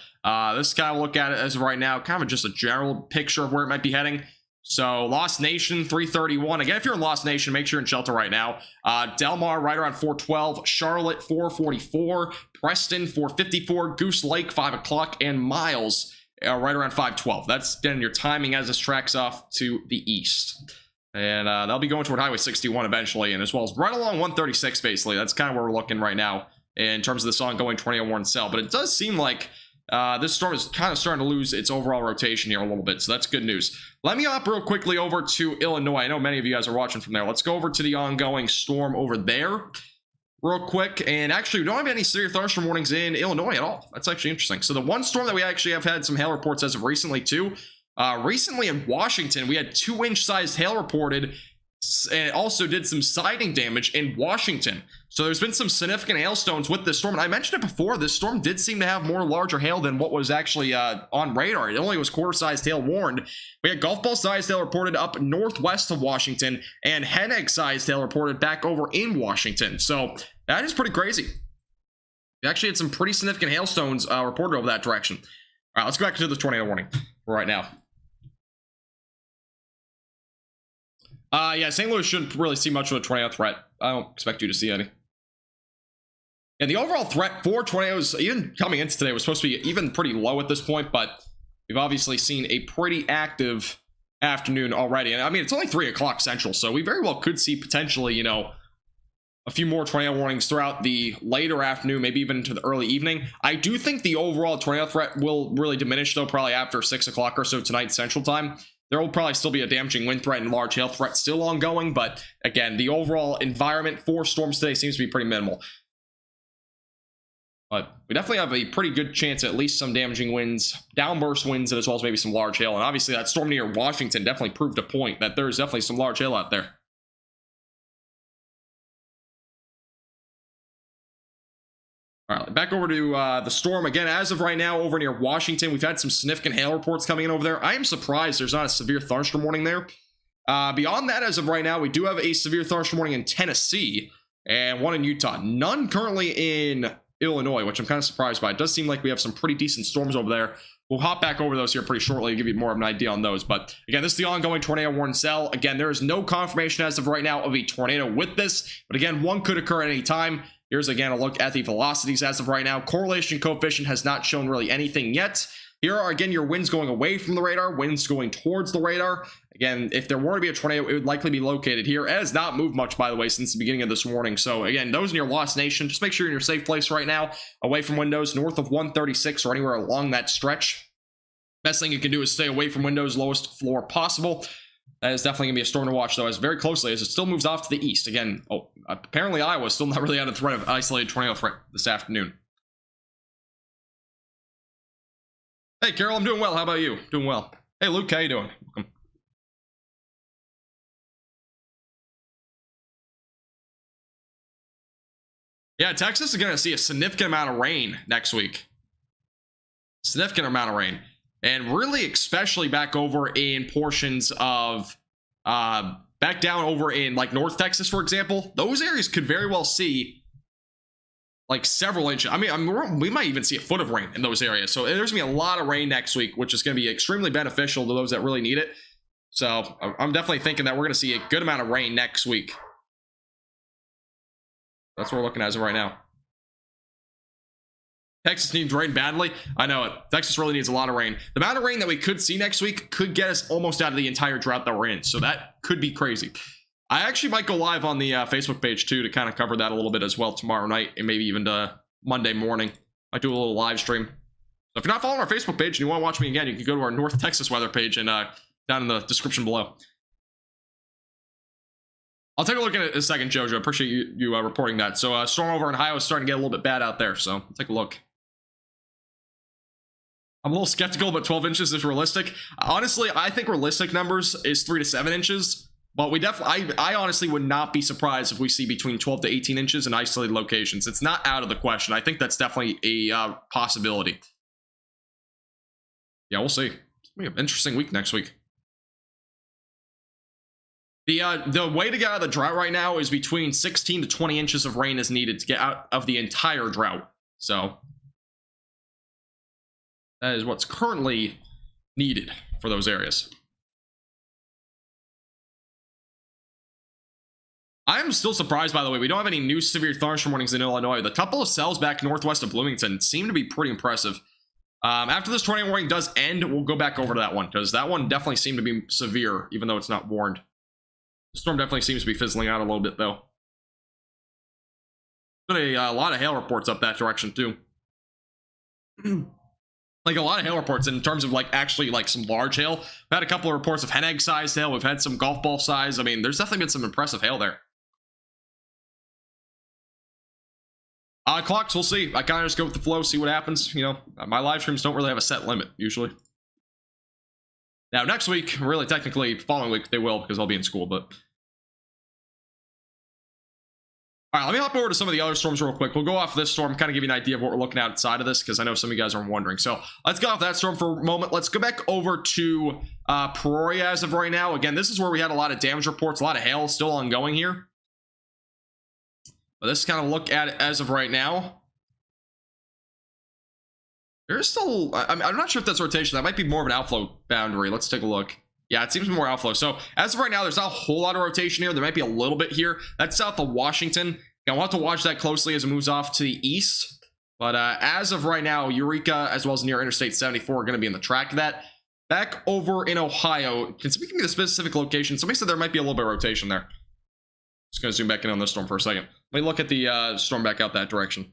this guy will look at it as of right now, kind of just a general picture of where it might be heading. So Lost Nation 331. Again, if you're in Lost Nation, make sure you're in shelter right now. Del Mar right around 412, Charlotte 444, Preston 454, Goose Lake 5 o'clock, and Miles right around 512. That's getting your timing as this tracks off to the east. And they'll be going toward Highway 61 eventually, and as well as right along 136, basically. That's kind of where we're looking right now in terms of this ongoing tornado warning cell. But it does seem like this storm is kind of starting to lose its overall rotation here a little bit, so that's good news. Let me hop real quickly over to Illinois. I know many of you guys are watching from there. Let's go over to the ongoing storm over there real quick. And actually, we don't have any severe thunderstorm warnings in Illinois at all. That's actually interesting. So the one storm that we actually have had some hail reports as of recently, too. Recently in Washington, we had 2-inch sized hail reported, and it also did some siding damage in Washington. So there's been some significant hailstones with this storm. And I mentioned it before, this storm did seem to have more larger hail than what was actually on radar. It only was quarter-sized hail warned. We had golf ball-sized hail reported up northwest of Washington, and hen egg-sized hail reported back over in Washington. So that is pretty crazy. We actually had some pretty significant hailstones reported over that direction. All right, let's go back to the tornado warning for right now. Yeah, St. Louis shouldn't really see much of a tornado threat. I don't expect you to see any. And the overall threat for tornadoes, even coming into today, was supposed to be even pretty low at this point, but we've obviously seen a pretty active afternoon already. And I mean, it's only 3 o'clock Central, so we very well could see potentially, you know, a few more tornado warnings throughout the later afternoon, maybe even into the early evening. I do think the overall tornado threat will really diminish, though, probably after 6 o'clock or so tonight Central Time. There will probably still be a damaging wind threat and large hail threat still ongoing, but again, the overall environment for storms today seems to be pretty minimal. But we definitely have a pretty good chance at least some damaging winds, downburst winds, as well as maybe some large hail. And obviously that storm near Washington definitely proved a point that there's definitely some large hail out there. All right, back over to the storm again. As of right now, over near Washington, we've had some significant hail reports coming in over there. I am surprised there's not a severe thunderstorm warning there. Beyond that, as of right now, we do have a severe thunderstorm warning in Tennessee and one in Utah. None currently in Illinois, which I'm kind of surprised by. It does seem like we have some pretty decent storms over there. We'll hop back over those here pretty shortly to give you more of an idea on those. But again, this is the ongoing tornado warning cell. Again, there is no confirmation as of right now of a tornado with this, but again, one could occur at any time. Here's again a look at the velocities as of right now. Correlation coefficient has not shown really anything yet. Here are again your winds going away from the radar, winds going towards the radar. Again, if there were to be a tornado, it would likely be located here. It has not moved much, by the way, since the beginning of this warning. So again, those in your Lost Nation, just make sure you're in your safe place right now, away from windows north of 136 or anywhere along that stretch. Best thing you can do is stay away from windows, lowest floor possible. That is definitely going to be a storm to watch, though, as very closely as it still moves off to the east. Again, apparently Iowa's still not really out of threat of isolated tornado threat this afternoon. Hey, Carol, I'm doing well. How about you? Doing well. Hey, Luke, how you doing? Welcome. Yeah, Texas is going to see a significant amount of rain next week. Significant amount of rain. And really, especially back over in portions of, back down over in like North Texas, for example, those areas could very well see like several inches. I mean, we might even see a foot of rain in those areas. So there's gonna be a lot of rain next week, which is gonna be extremely beneficial to those that really need it. So I'm definitely thinking that we're gonna see a good amount of rain next week. That's what we're looking at as of right now. Texas needs rain badly. I know it. Texas really needs a lot of rain. The amount of rain that we could see next week could get us almost out of the entire drought that we're in. So that could be crazy. I actually might go live on the Facebook page too to kind of cover that a little bit as well tomorrow night and maybe even Monday morning. I do a little live stream. So if you're not following our Facebook page and you want to watch me again, you can go to our North Texas weather page and down in the description below. I'll take a look at it in a second, Jojo. Appreciate you reporting that. So storm over in Ohio is starting to get a little bit bad out there. So take a look. I'm a little skeptical, but 12 inches is realistic. Honestly, I think realistic numbers is 3 to 7 inches. But we definitely, I honestly would not be surprised if we see between 12 to 18 inches in isolated locations. It's not out of the question. I think that's definitely a possibility. Yeah, we'll see. It's gonna be an interesting week next week. The way to get out of the drought right now is between 16 to 20 inches of rain is needed to get out of the entire drought. So that is what's currently needed for those areas. I'm still surprised, by the way, we don't have any new severe thunderstorm warnings in Illinois. The couple of cells back northwest of Bloomington seem to be pretty impressive. After this tornado warning does end, we'll go back over to that one, because that one definitely seemed to be severe, even though it's not warned. The storm definitely seems to be fizzling out a little bit, though. There's been a lot of hail reports up that direction, too. Like a lot of hail reports in terms of like actually like some large hail. We've had a couple of reports of hen egg sized hail. We've had some golf ball size. I mean, there's definitely been some impressive hail there. Clocks, we'll see. I kind of just go with the flow, see what happens. You know, my live streams don't really have a set limit usually. Now next week, really technically following week they will, because I'll be in school, but all right, let me hop over to some of the other storms real quick. We'll go off this storm, kind of give you an idea of what we're looking at outside of this, because I know some of you guys are wondering. So let's go off that storm for a moment. Let's go back over to Peoria as of right now. Again, this is where we had a lot of damage reports, a lot of hail still ongoing here. But let's kind of look at it as of right now. There's still, I'm not sure if that's rotation. That might be more of an outflow boundary. Let's take a look. Yeah, it seems more outflow. So as of right now, there's not a whole lot of rotation here. There might be a little bit here. That's south of Washington. Now, we'll have to watch that closely as it moves off to the east. But as of right now, Eureka, as well as near Interstate 74, are going to be in the track of that. Back over in Ohio, can somebody give me the specific location? Somebody said there might be a little bit of rotation there. Just going to zoom back in on this storm for a second. Let me look at the storm back out that direction.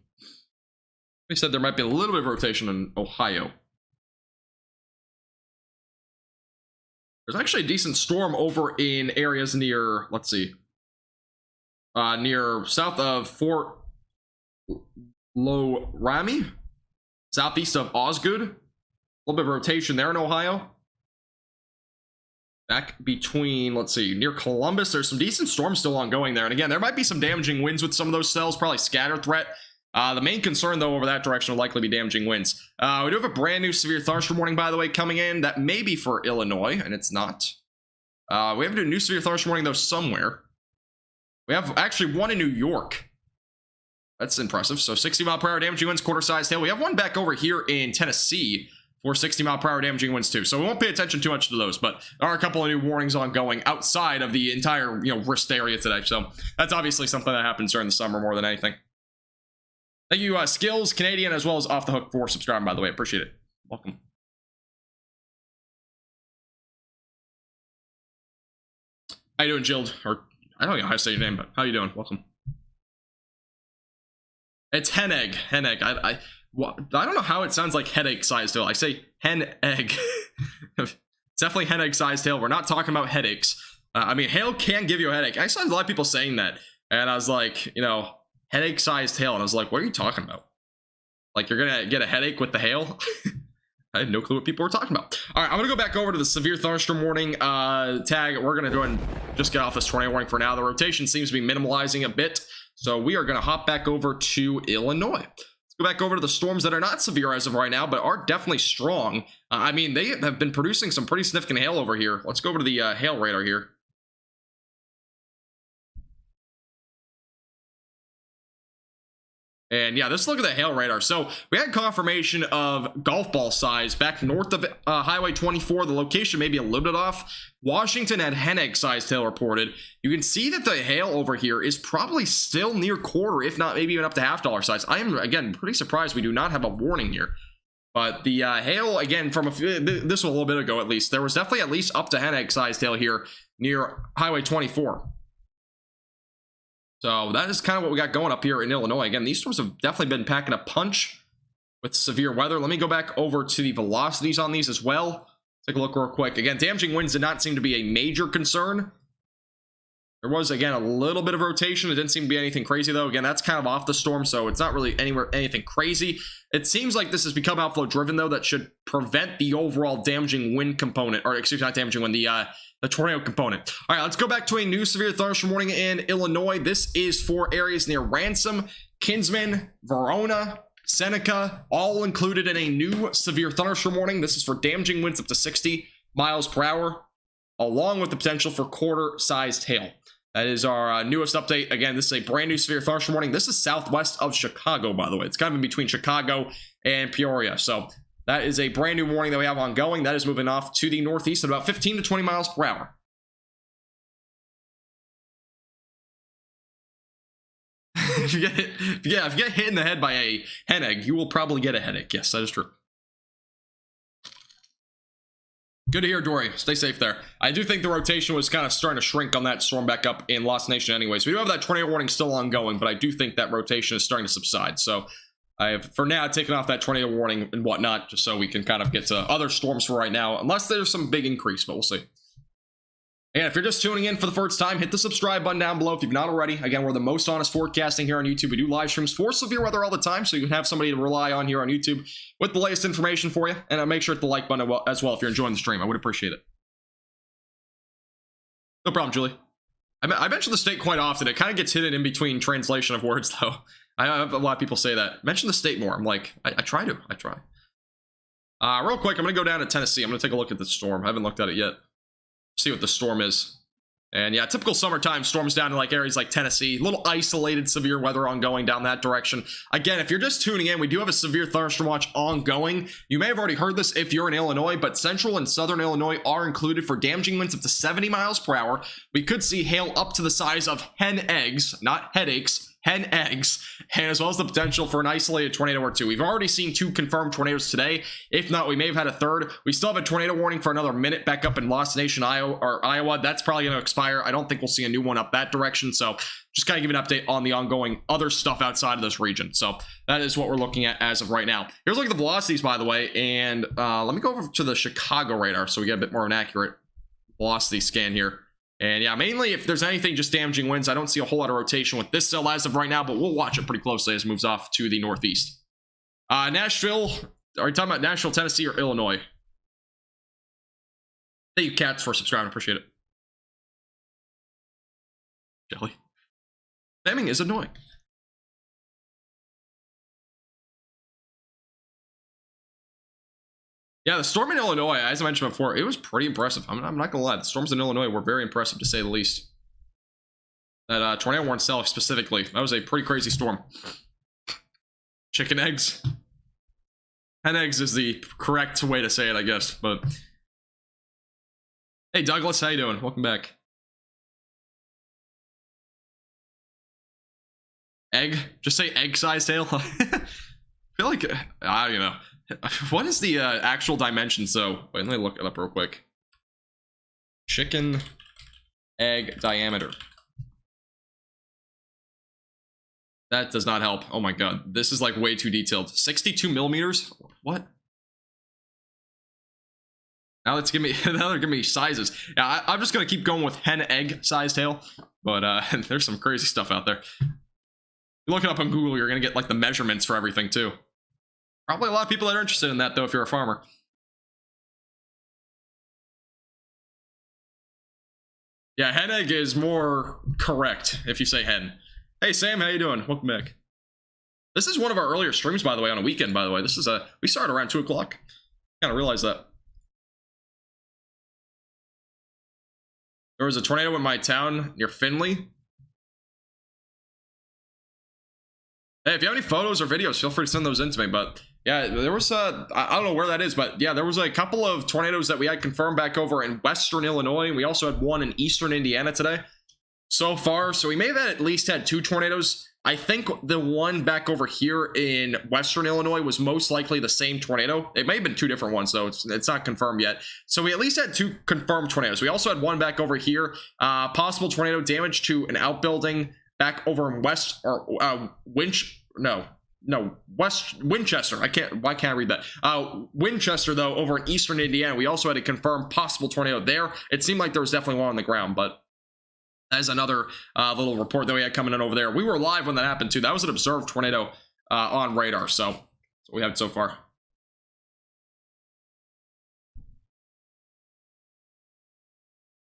They said there might be a little bit of rotation in Ohio. There's actually a decent storm over in areas near, let's see, near south of Fort Loramie, southeast of Osgood. A little bit of rotation there in Ohio. Back between, let's see, near Columbus, there's some decent storms still ongoing there. And again, there might be some damaging winds with some of those cells, probably scatter threat. The main concern, though, over that direction will likely be damaging winds. We do have a brand new severe thunderstorm warning, by the way, coming in. That may be for Illinois, and it's not. We have a new severe thunderstorm warning, though, somewhere. We have actually one in New York. That's impressive. So 60-mile-per-hour damaging winds, quarter-sized hail. We have one back over here in Tennessee for 60-mile-per-hour damaging winds, too. So we won't pay attention too much to those, but there are a couple of new warnings ongoing outside of the entire, wrist area today. So that's obviously something that happens during the summer more than anything. Thank you, Skills, Canadian, as well as Off the Hook for subscribing, by the way. Appreciate it. Welcome. How you doing, Jill? Or, I don't know how to say your name, but how you doing? Welcome. It's hen egg. Hen egg. I don't know how it sounds like headache-sized hail. I say hen egg. It's definitely hen egg-sized hail. We're not talking about headaches. I mean, hail can give you a headache. I saw a lot of people saying that, and I was like, headache-sized hail, and I was like, what are you talking about? Like, you're gonna get a headache with the hail? I had no clue what people were talking about. All right, I'm gonna go back over to the severe thunderstorm warning tag. We're gonna go ahead and just get off this tornado warning for now. The rotation seems to be minimalizing a bit, so we are gonna hop back over to Illinois. Let's go back over to the storms that are not severe as of right now, but are definitely strong. I mean, they have been producing some pretty significant hail over here. Let's go over to the hail radar here. And yeah, let's look at the hail radar. So we had confirmation of golf ball size back north of Highway 24. The location may be a little bit off. Washington had hen egg sized hail reported. You can see that the hail over here is probably still near quarter, if not maybe even up to $half size. I am, again, pretty surprised we do not have a warning here. But the hail, again, from this was a little bit ago at least, there was definitely at least up to hen egg sized hail here near Highway 24. So that is kind of what we got going up here in Illinois. Again, these storms have definitely been packing a punch with severe weather. Let me go back over to the velocities on these as well. Take a look real quick. Again, damaging winds did not seem to be a major concern. There was, again, a little bit of rotation. It didn't seem to be anything crazy, though. Again, that's kind of off the storm, so it's not really anything crazy. It seems like this has become outflow driven, though. That should prevent the overall damaging wind component, or excuse me, not damaging wind, the tornado component. All right, let's go back to a new severe thunderstorm warning in Illinois. This is for areas near Ransom, Kinsman, Verona, Seneca, all included in a new severe thunderstorm warning. This is for damaging winds up to 60 miles per hour, along with the potential for quarter-sized hail. That is our newest update. Again, this is a brand new severe thunderstorm warning. This is southwest of Chicago, by the way. It's kind of in between Chicago and Peoria. So that is a brand new warning that we have ongoing. That is moving off to the northeast at about 15 to 20 miles per hour. If you get hit in the head by a hen egg, you will probably get a headache. Yes, that is true. Good to hear, Dory. Stay safe there. I do think the rotation was kind of starting to shrink on that storm back up in Lost Nation anyways. We do have that tornado warning still ongoing, but I do think that rotation is starting to subside. So I have, for now, taken off that tornado warning and whatnot, just so we can kind of get to other storms for right now, unless there's some big increase, but we'll see. And if you're just tuning in for the first time, hit the subscribe button down below if you've not already. Again, we're the most honest forecasting here on YouTube. We do live streams for severe weather all the time, so you can have somebody to rely on here on YouTube with the latest information for you. And make sure to hit the like button as well if you're enjoying the stream. I would appreciate it. No problem, Julie. I mention the state quite often. It kind of gets hidden in between translation of words, though. I have a lot of people say that. Mention the state more. I'm like, I try. Real quick, I'm going to go down to Tennessee. I'm going to take a look at the storm. I haven't looked at it yet. See what the storm is. And yeah, typical summertime storms down to like areas like Tennessee. Little isolated severe weather ongoing down that direction. Again, if you're just tuning in, we do have a severe thunderstorm watch ongoing. You may have already heard this if you're in Illinois, but central and southern Illinois are included for damaging winds up to 70 miles per hour. We could see hail up to the size of hen eggs, not headaches, hen eggs, and as well as the potential for an isolated tornado or two. We've already seen 2 confirmed tornadoes today. If not, we may have had a third. We still have a tornado warning for another minute back up in Lost Nation, Iowa. That's probably going to expire. I don't think we'll see a new one up that direction. So just kind of give an update on the ongoing other stuff outside of this region. So that is what we're looking at as of right now. Here's a look at the velocities, by the way. And let me go over to the Chicago radar so we get a bit more of an accurate velocity scan here. And yeah, mainly if there's anything just damaging winds, I don't see a whole lot of rotation with this cell as of right now, but we'll watch it pretty closely as it moves off to the northeast. Nashville, are you talking about Nashville, Tennessee, or Illinois? Thank you, Cats, for subscribing. Appreciate it. Jelly. Spamming is annoying. Yeah, the storm in Illinois, as I mentioned before, it was pretty impressive. I'm not gonna lie, the storms in Illinois were very impressive to say the least. That tornado warning cell specifically, that was a pretty crazy storm. Chicken eggs. Hen eggs is the correct way to say it, I guess. But hey, Douglas, how you doing? Welcome back. Egg? Just say egg-sized hail. I feel like I don't know. What is the actual dimension? So wait, let me look it up real quick. Chicken egg diameter. That does not help. Oh my god, this is like way too detailed. 62 millimeters. What? Now let's give me now they're giving me sizes. Yeah, I'm just gonna keep going with hen egg sized hail. But there's some crazy stuff out there. You look it up on Google, you're gonna get like the measurements for everything too. Probably a lot of people that are interested in that, though, if you're a farmer. Yeah, hen egg is more correct if you say hen. Hey, Sam, how you doing? Welcome back. This is one of our earlier streams, by the way, on a weekend, by the way. This is we started around 2 o'clock. Kind of realized that. There was a tornado in my town near Findlay. Hey, if you have any photos or videos, feel free to send those in to me. But yeah, there was I don't know where that is, but yeah, there was a couple of tornadoes that we had confirmed back over in western Illinois. We also had one in eastern Indiana today so far. So we may have at least had 2 tornadoes. I think the one back over here in western Illinois was most likely the same tornado. It may have been 2 different ones, though. It's not confirmed yet. So we at least had 2 confirmed tornadoes. We also had one back over here. Possible tornado damage to an outbuilding back over in Winchester. Why can't I read that? Winchester, though, over in eastern Indiana. We also had a confirmed possible tornado there. It seemed like there was definitely one on the ground, but as another little report that we had coming in over there. We were live when that happened too. That was an observed tornado on radar. So that's what we have so far.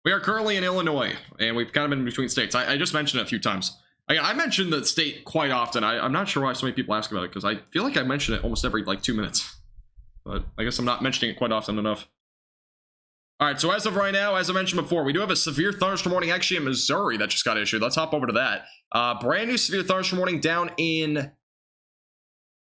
We are currently in Illinois, and we've kind of been in between states. I just mentioned it a few times. I mentioned the state quite often. I'm not sure why so many people ask about it, because I feel like I mention it almost every, like, 2 minutes. But I guess I'm not mentioning it quite often enough. All right, so as of right now, as I mentioned before, we do have a severe thunderstorm warning actually in Missouri that just got issued. Let's hop over to that. Brand new severe thunderstorm warning down in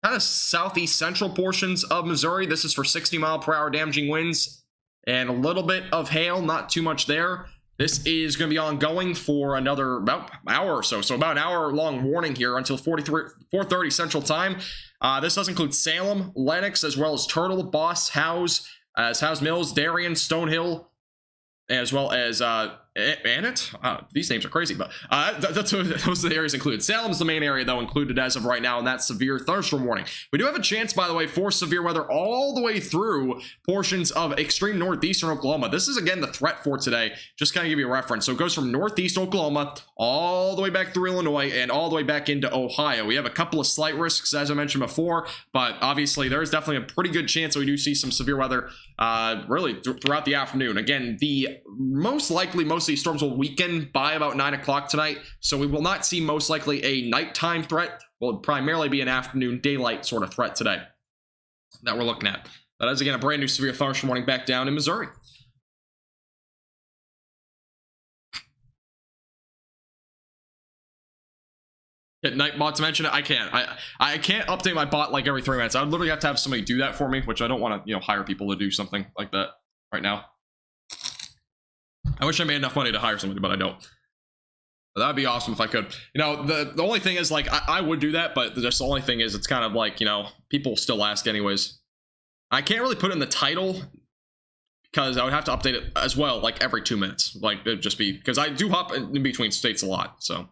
kind of southeast central portions of Missouri. This is for 60-mile-per-hour damaging winds and a little bit of hail, not too much there. This is going to be ongoing for another about hour or so. So about an hour-long warning here until 4:30 Central Time. This does include Salem, Lenox, as well as Turtle, Boss, Howes, Mills, Darien, Stonehill, as well as Annette. These names are crazy, but those are the areas included. Salem's the main area, though, included as of right now in that severe thunderstorm warning. We do have a chance, by the way, for severe weather all the way through portions of extreme northeastern Oklahoma. This is, again, the threat for today. Just kind of give you a reference. So it goes from northeast Oklahoma all the way back through Illinois and all the way back into Ohio. We have a couple of slight risks, as I mentioned before, but obviously there is definitely a pretty good chance that we do see some severe weather really throughout the afternoon. Again, most of these storms will weaken by about 9 o'clock tonight, so we will not see most likely a nighttime threat. Will primarily be an afternoon daylight sort of threat today that we're looking at. That is, again, a brand new severe thunderstorm warning back down in Missouri. Hit Nightbot to mention it. I can't. I can't update my bot like every 3 minutes. I would literally have to have somebody do that for me, which I don't want to, hire people to do something like that right now. I wish I made enough money to hire somebody, but I don't. But that'd be awesome if I could. The only thing is, like, I would do that, but just the only thing is, it's kind of like, people still ask anyways. I can't really put it in the title because I would have to update it as well, like every 2 minutes. Like, it'd just be because I do hop in between states a lot. So,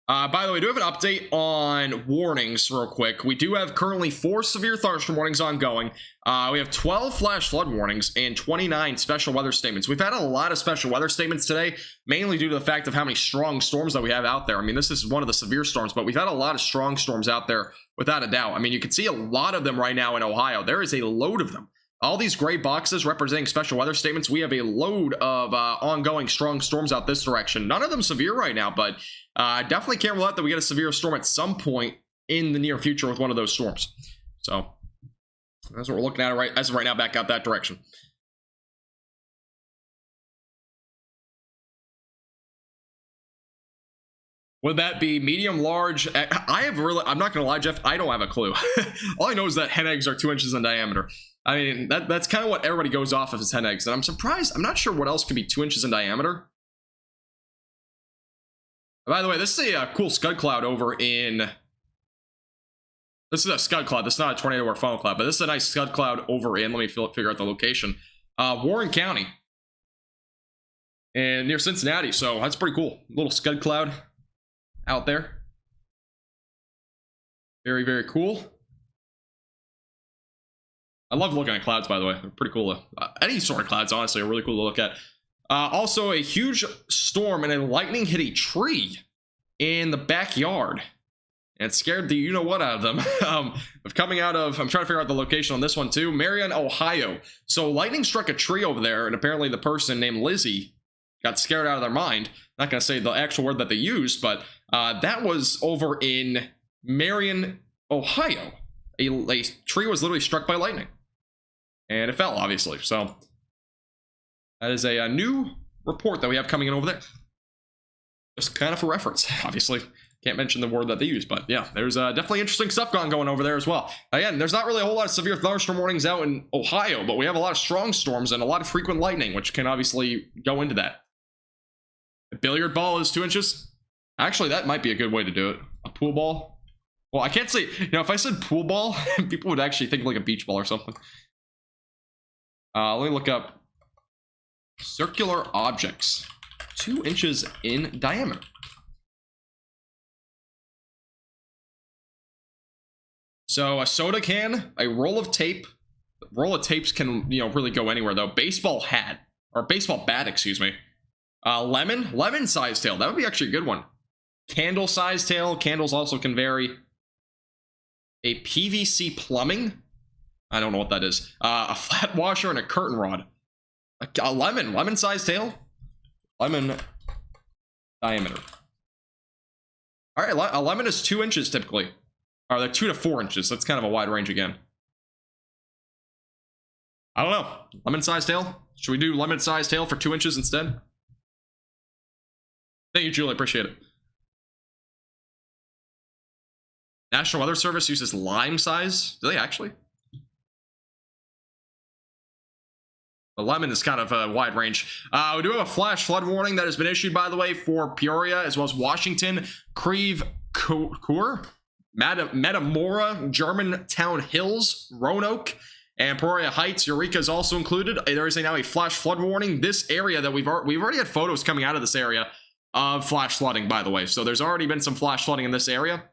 by the way, we do have an update on warnings real quick. We do have currently 4 severe thunderstorm warnings ongoing. We have 12 flash flood warnings and 29 special weather statements. We've had a lot of special weather statements today, mainly due to the fact of how many strong storms that we have out there. I mean, this is one of the severe storms, but we've had a lot of strong storms out there without a doubt. I mean, you can see a lot of them right now in Ohio. There is a load of them. All these gray boxes representing special weather statements, we have a load of ongoing strong storms out this direction. None of them severe right now, but definitely can't rule out that we get a severe storm at some point in the near future with one of those storms. So that's what we're looking at as of right now, back out that direction. Would that be medium, large? I'm not gonna lie, Jeff, I don't have a clue. All I know is that hen eggs are 2 inches in diameter. I mean, that's kind of what everybody goes off of as hen eggs, and I'm surprised. I'm not sure what else could be 2 inches in diameter. By the way, this is a cool scud cloud over in... This is a scud cloud. This is not a tornado or funnel cloud, but this is a nice scud cloud over in... Let me figure out the location. Warren County. And near Cincinnati, so that's pretty cool. Little scud cloud out there. Very, very cool. I love looking at clouds, by the way. They're pretty cool. Any sort of clouds, honestly, are really cool to look at. Also, a huge storm and a lightning hit a tree in the backyard. And it scared the you-know-what out of them. I'm trying to figure out the location on this one, too. Marion, Ohio. So, lightning struck a tree over there, and apparently the person named Lizzie got scared out of their mind. Not going to say the actual word that they used, but that was over in Marion, Ohio. A tree was literally struck by lightning. And it fell, obviously. So that is a new report that we have coming in over there. Just kind of for reference, obviously. Can't mention the word that they use, but yeah, there's definitely interesting stuff going over there as well. Again, there's not really a whole lot of severe thunderstorm warnings out in Ohio, but we have a lot of strong storms and a lot of frequent lightning, which can obviously go into that. A billiard ball is 2 inches. Actually, that might be a good way to do it. A pool ball. Well, I can't say, you know, if I said pool ball, people would actually think like a beach ball or something. Let me look up circular objects. 2 inches in diameter. So a soda can, a roll of tape. Roll of tapes can, you know, really go anywhere though. Baseball hat, or baseball bat, excuse me. Lemon size tail. That would be actually a good one. Candle size tail. Candles also can vary. A PVC plumbing. I don't know what that is. A flat washer and a curtain rod. A lemon size tail. Lemon diameter. All right, a lemon is 2 inches typically. Or they're 2 to 4 inches. That's kind of a wide range again. I don't know. Lemon size tail? Should we do lemon size tail for 2 inches instead? Thank you, Julie. Appreciate it. National Weather Service uses lime size. Do they actually? The lemon is kind of a wide range. We do have a flash flood warning that has been issued, by the way, for Peoria, as well as Washington, Creve Coeur, Metamora, Germantown Hills, Roanoke, and Peoria Heights. Eureka is also included. There is now a flash flood warning. This area that we've already had photos coming out of this area of flash flooding, by the way. So there's already been some flash flooding in this area.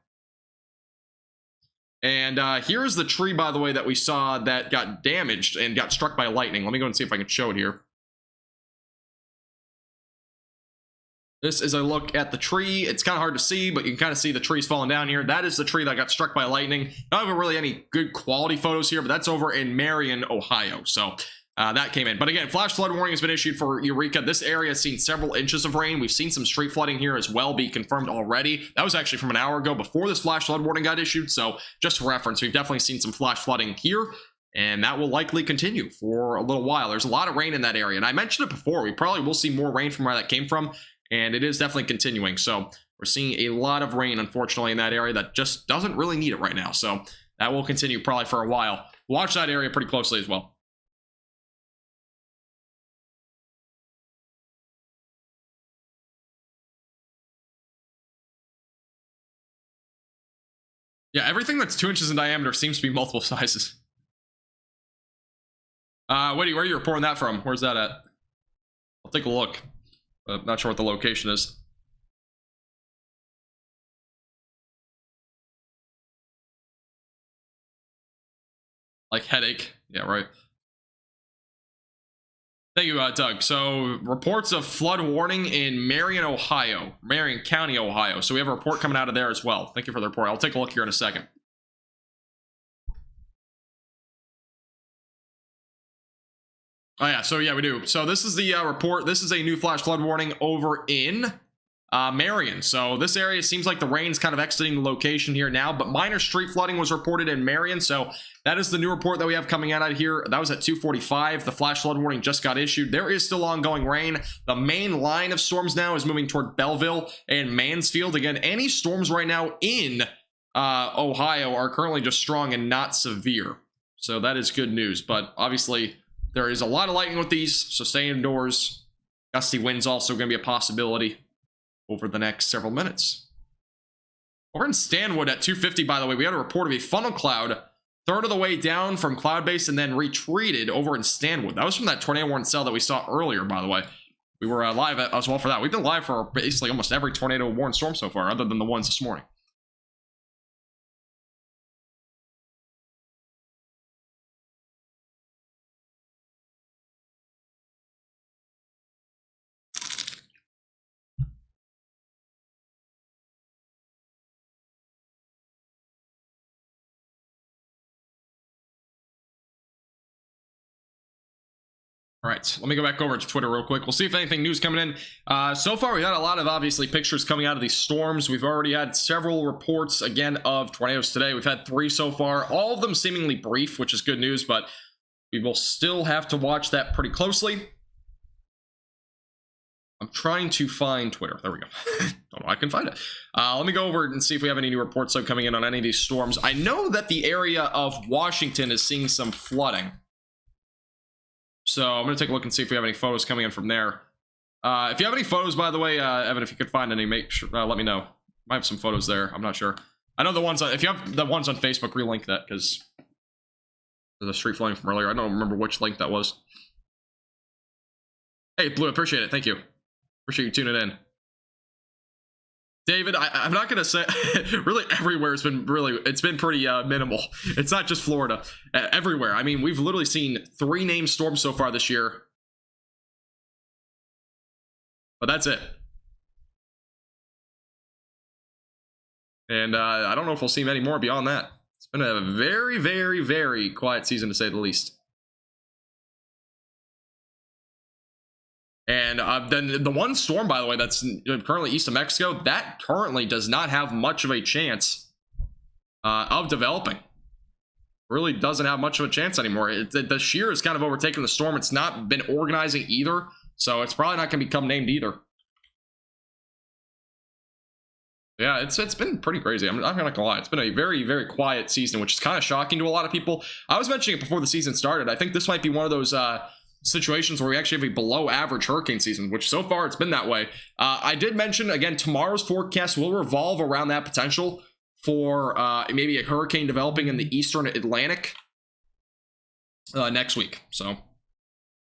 And here's the tree, by the way, that we saw that got damaged and got struck by lightning. Let me go and see if I can show it here. This is a look at the tree. It's kind of hard to see, but you can kind of see the trees falling down here. That is the tree that got struck by lightning. Not even really any good quality photos here, but that's over in Marion, Ohio. So that came in. But again, flash flood warning has been issued for Eureka. This area has seen several inches of rain. We've seen some street flooding here as well be confirmed already. That was actually from an hour ago before this flash flood warning got issued. So just for reference, we've definitely seen some flash flooding here, and that will likely continue for a little while. There's a lot of rain in that area, and I mentioned it before. We probably will see more rain from where that came from, and it is definitely continuing. So we're seeing a lot of rain, unfortunately, in that area that just doesn't really need it right now. So that will continue probably for a while. Watch that area pretty closely as well. Yeah, everything that's 2 inches in diameter seems to be multiple sizes. Where are you reporting that from? Where's that at? I'll take a look. Not sure what the location is. Like headache. Yeah, right. Thank you, Doug. So, reports of flood warning in Marion, Ohio. Marion County, Ohio. So we have a report coming out of there as well. Thank you for the report. I'll take a look here in a second. Oh, yeah. So, yeah, we do. So this is the report. This is a new flash flood warning over in Marion. So this area seems like the rain's kind of exiting the location here now, but minor street flooding was reported in Marion. So that is the new report that we have coming out of here. That was at 2:45. The flash flood warning just got issued. There is still ongoing rain. The main line of storms now is moving toward Belleville and Mansfield. Again, any storms right now in Ohio are currently just strong and not severe. So that is good news. But obviously, there is a lot of lightning with these, so stay indoors. Gusty winds also going to be a possibility over the next several minutes. Over in Stanwood at 2:50, by the way, we had a report of a funnel cloud third of the way down from cloud base and then retreated over in Stanwood. That was from that tornado warning cell that we saw earlier, by the way. We were live as well for that. We've been live for basically almost every tornado warned storm so far, other than the ones this morning. All right, let me go back over to Twitter real quick. We'll see if anything new's coming in. So far, we've had a lot of, obviously, pictures coming out of these storms. We've already had several reports, again, of tornadoes today. We've had 3 so far, all of them seemingly brief, which is good news, but we will still have to watch that pretty closely. I'm trying to find Twitter. There we go. Don't know, I can find it. Let me go over and see if we have any new reports coming in on any of these storms. I know that the area of Washington is seeing some flooding. So I'm going to take a look and see if we have any photos coming in from there. If you have any photos, by the way, Evan, if you could find any, make sure, let me know. I have some photos there. I'm not sure. I know the ones on, if you have the ones on Facebook, relink that, because there's a street flooding from earlier. I don't remember which link that was. Hey, Blue, appreciate it. Thank you. Appreciate you tuning in. David, I'm not going to say, really everywhere has been it's been pretty minimal. It's not just Florida. Everywhere. I mean, we've literally seen 3 named storms so far this year. But that's it. And I don't know if we'll see many more beyond that. It's been a very, very, very quiet season, to say the least. And then the one storm, by the way, that's currently east of Mexico, that currently does not have much of a chance of developing. Really doesn't have much of a chance anymore. The shear has kind of overtaken the storm. It's not been organizing either, so it's probably not going to become named either. Yeah, it's been pretty crazy. I'm not gonna lie. It's been a very, very quiet season, which is kind of shocking to a lot of people. I was mentioning it before the season started. I think this might be one of those situations where we actually have a below average hurricane season, which so far it's been that way. I did mention, again, tomorrow's forecast will revolve around that potential for maybe a hurricane developing in the eastern Atlantic next week. So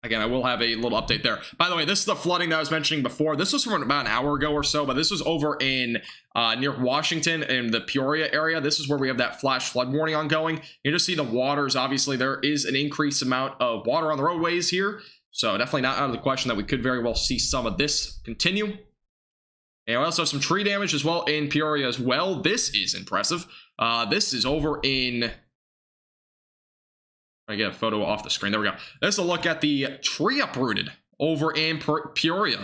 again, I will have a little update there. By the way, this is the flooding that I was mentioning before. This was from about an hour ago or so, but this was over in near Washington in the Peoria area. This is where we have that flash flood warning ongoing. You just see the waters. Obviously, there is an increased amount of water on the roadways here. So definitely not out of the question that we could very well see some of this continue. And we also have some tree damage as well in Peoria as well. This is impressive. This is over in... I get a photo off the screen. There we go. Let's look at the tree uprooted over in Peoria.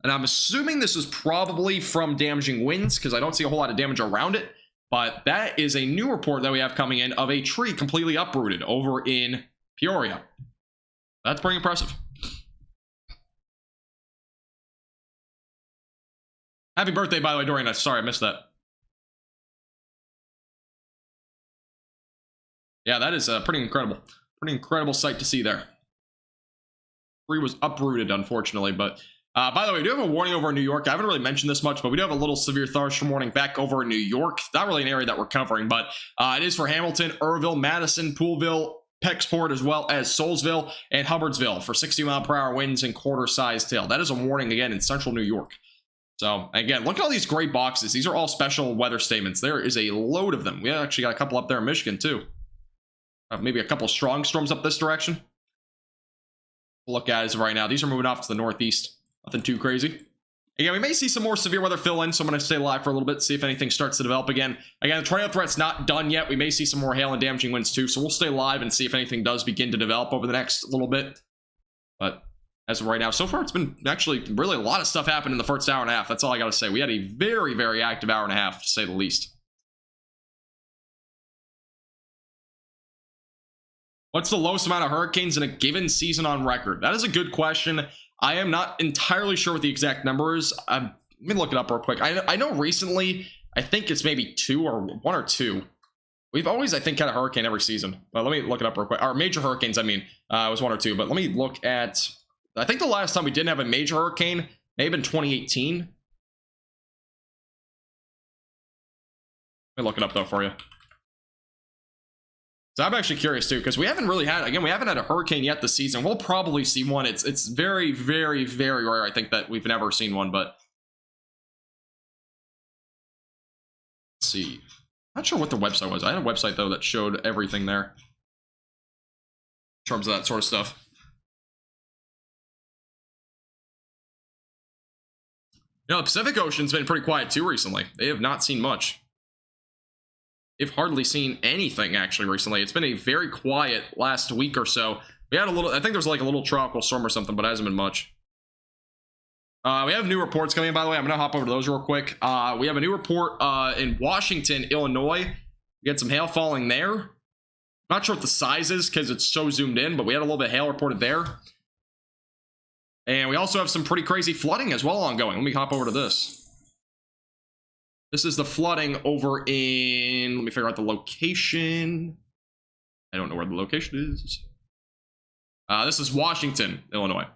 And I'm assuming this is probably from damaging winds because I don't see a whole lot of damage around it. But that is a new report that we have coming in of a tree completely uprooted over in Peoria. That's pretty impressive. Happy birthday, by the way, Dorian. Sorry, I missed that. Yeah, that is pretty incredible. Pretty incredible sight to see there. Tree was uprooted, unfortunately, but by the way, we do have a warning over in New York. I haven't really mentioned this much, but we do have a little severe thunderstorm warning back over in New York. Not really an area that we're covering, but it is for Hamilton, Irville, Madison, Poolville, Pecksport, as well as Soulsville and Hubbardsville for 60-mile-per-hour winds and quarter-sized hail. That is a warning, again, in central New York. So, again, look at all these gray boxes. These are all special weather statements. There is a load of them. We actually got a couple up there in Michigan, too. Maybe a couple strong storms up this direction. We'll look at it as of right now. These are moving off to the northeast. Nothing too crazy. Again, we may see some more severe weather fill in, so I'm going to stay live for a little bit, see if anything starts to develop again. Again, the tornado threat's not done yet. We may see some more hail and damaging winds too, so we'll stay live and see if anything does begin to develop over the next little bit. But as of right now, so far it's been actually really a lot of stuff happened in the first hour and a half. That's all I got to say. We had a very, very active hour and a half, to say the least. What's the lowest amount of hurricanes in a given season on record? That is a good question. I am not entirely sure what the exact number is. Let me look it up real quick. I know recently, I think it's maybe 1 or 2. We've always, I think, had a hurricane every season. But let me look it up real quick. Our major hurricanes, I mean, it was 1 or 2. But let me look at, I think the last time we didn't have a major hurricane may have been 2018. Let me look it up, though, for you. So I'm actually curious too, because we haven't really had, again, we haven't had a hurricane yet this season. We'll probably see one. It's very, very, very rare, I think, that we've never seen one, but let's see. Not sure what the website was. I had a website, though, that showed everything there in terms of that sort of stuff. You know, the Pacific Ocean's been pretty quiet too recently. They have not seen much. They've hardly seen anything, actually, recently. It's been a very quiet last week or so. We had a little, I think there was like a little tropical storm or something, but it hasn't been much. We have new reports coming in, by the way. I'm going to hop over to those real quick. We have a new report in Washington, Illinois. We had some hail falling there. Not sure what the size is because it's so zoomed in, but we had a little bit of hail reported there. And we also have some pretty crazy flooding as well ongoing. Let me hop over to this. This is the flooding over in, let me figure out the location. I don't know where the location is. This is Washington, Illinois.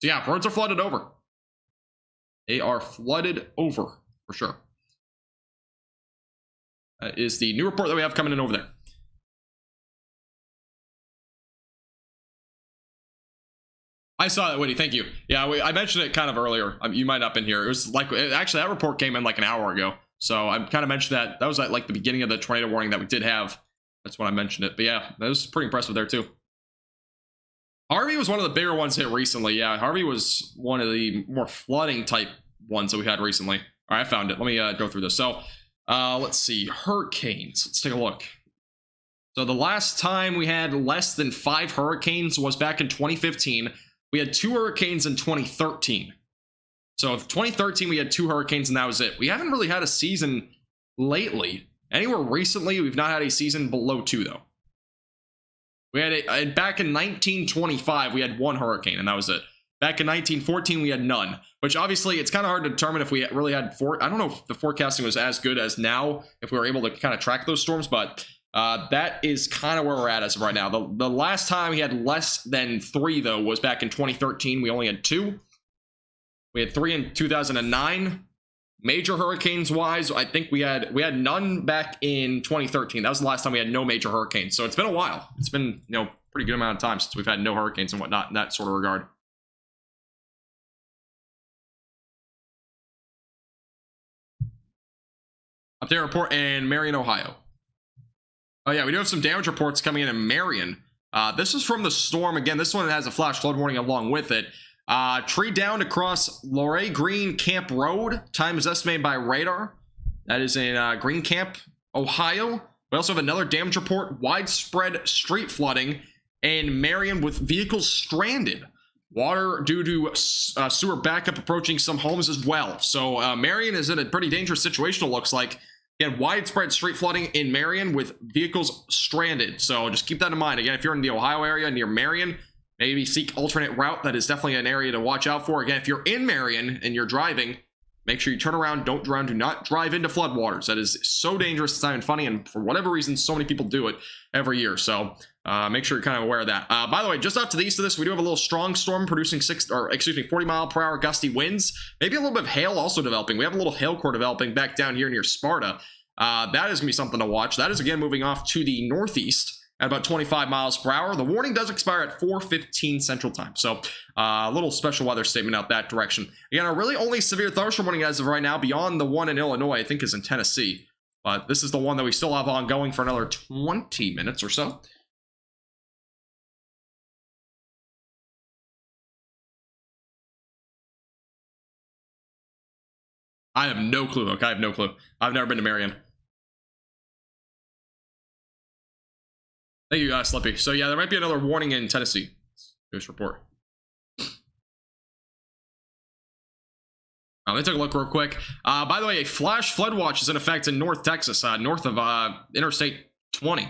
So yeah, roads are flooded over. They are flooded over, for sure. That is the new report that we have coming in over there. I saw that, Woody. Thank you. Yeah, I mentioned it kind of earlier. You might not have been here. It was like, actually, that report came in like an hour ago. So I kind of mentioned that. That was at like the beginning of the tornado warning that we did have. That's when I mentioned it. But yeah, that was pretty impressive there too. Harvey was one of the bigger ones hit recently. Yeah, Harvey was one of the more flooding type ones that we had recently. All right, I found it. Let me go through this. So let's see. Hurricanes. Let's take a look. So the last time we had less than 5 hurricanes was back in 2015. We had 2 hurricanes in 2013. So 2013, we had 2 hurricanes, and that was it. We haven't really had a season lately. Anywhere recently, we've not had a season below 2, though. We had back in 1925, we had 1 hurricane, and that was it. Back in 1914, we had none, which obviously it's kind of hard to determine if we really had 4. I don't know if the forecasting was as good as now, if we were able to kind of track those storms, but that is kind of where we're at as of right now. The last time we had less than 3, though, was back in 2013. We only had 2. We had 3 in 2009. Major hurricanes wise, I think we had none back in 2013. That was the last time we had no major hurricanes. So it's been a while. It's been, pretty good amount of time since we've had no hurricanes and whatnot in that sort of regard. Update report in Marion, Ohio. Oh yeah, we do have some damage reports coming in Marion. This is from the storm. Again, this one has a flash flood warning along with it. Tree downed across Lorraine Green Camp Road. Time is estimated by radar. That is in Green Camp, Ohio. We also have another damage report. Widespread street flooding in Marion with vehicles stranded. Water due to sewer backup approaching some homes as well. So Marion is in a pretty dangerous situation, it looks like. Again, widespread street flooding in Marion with vehicles stranded. So just keep that in mind. Again, if you're in the Ohio area near Marion, maybe seek alternate route. That is definitely an area to watch out for. Again, if you're in Marion and you're driving, make sure you turn around, don't drown, do not drive into floodwaters. That is so dangerous, it's not even funny, and for whatever reason, so many people do it every year. So make sure you're kind of aware of that. By the way, just off to the east of this, we do have a little strong storm producing 40 mile per hour gusty winds. Maybe a little bit of hail also developing. We have a little hail core developing back down here near Sparta. That is going to be something to watch. That is, again, moving off to the northeast at about 25 miles per hour. The warning does expire at 4:15 Central Time. So a little special weather statement out that direction. Again, our really only severe thunderstorm warning as of right now, beyond the one in Illinois, I think is in Tennessee. But this is the one that we still have ongoing for another 20 minutes or so. I have no clue. Okay, I have no clue. I've never been to Marion. Thank you, Slippy. So yeah, there might be another warning in Tennessee. News report. Let me take a look real quick. By the way, a flash flood watch is in effect in North Texas, north of Interstate 20.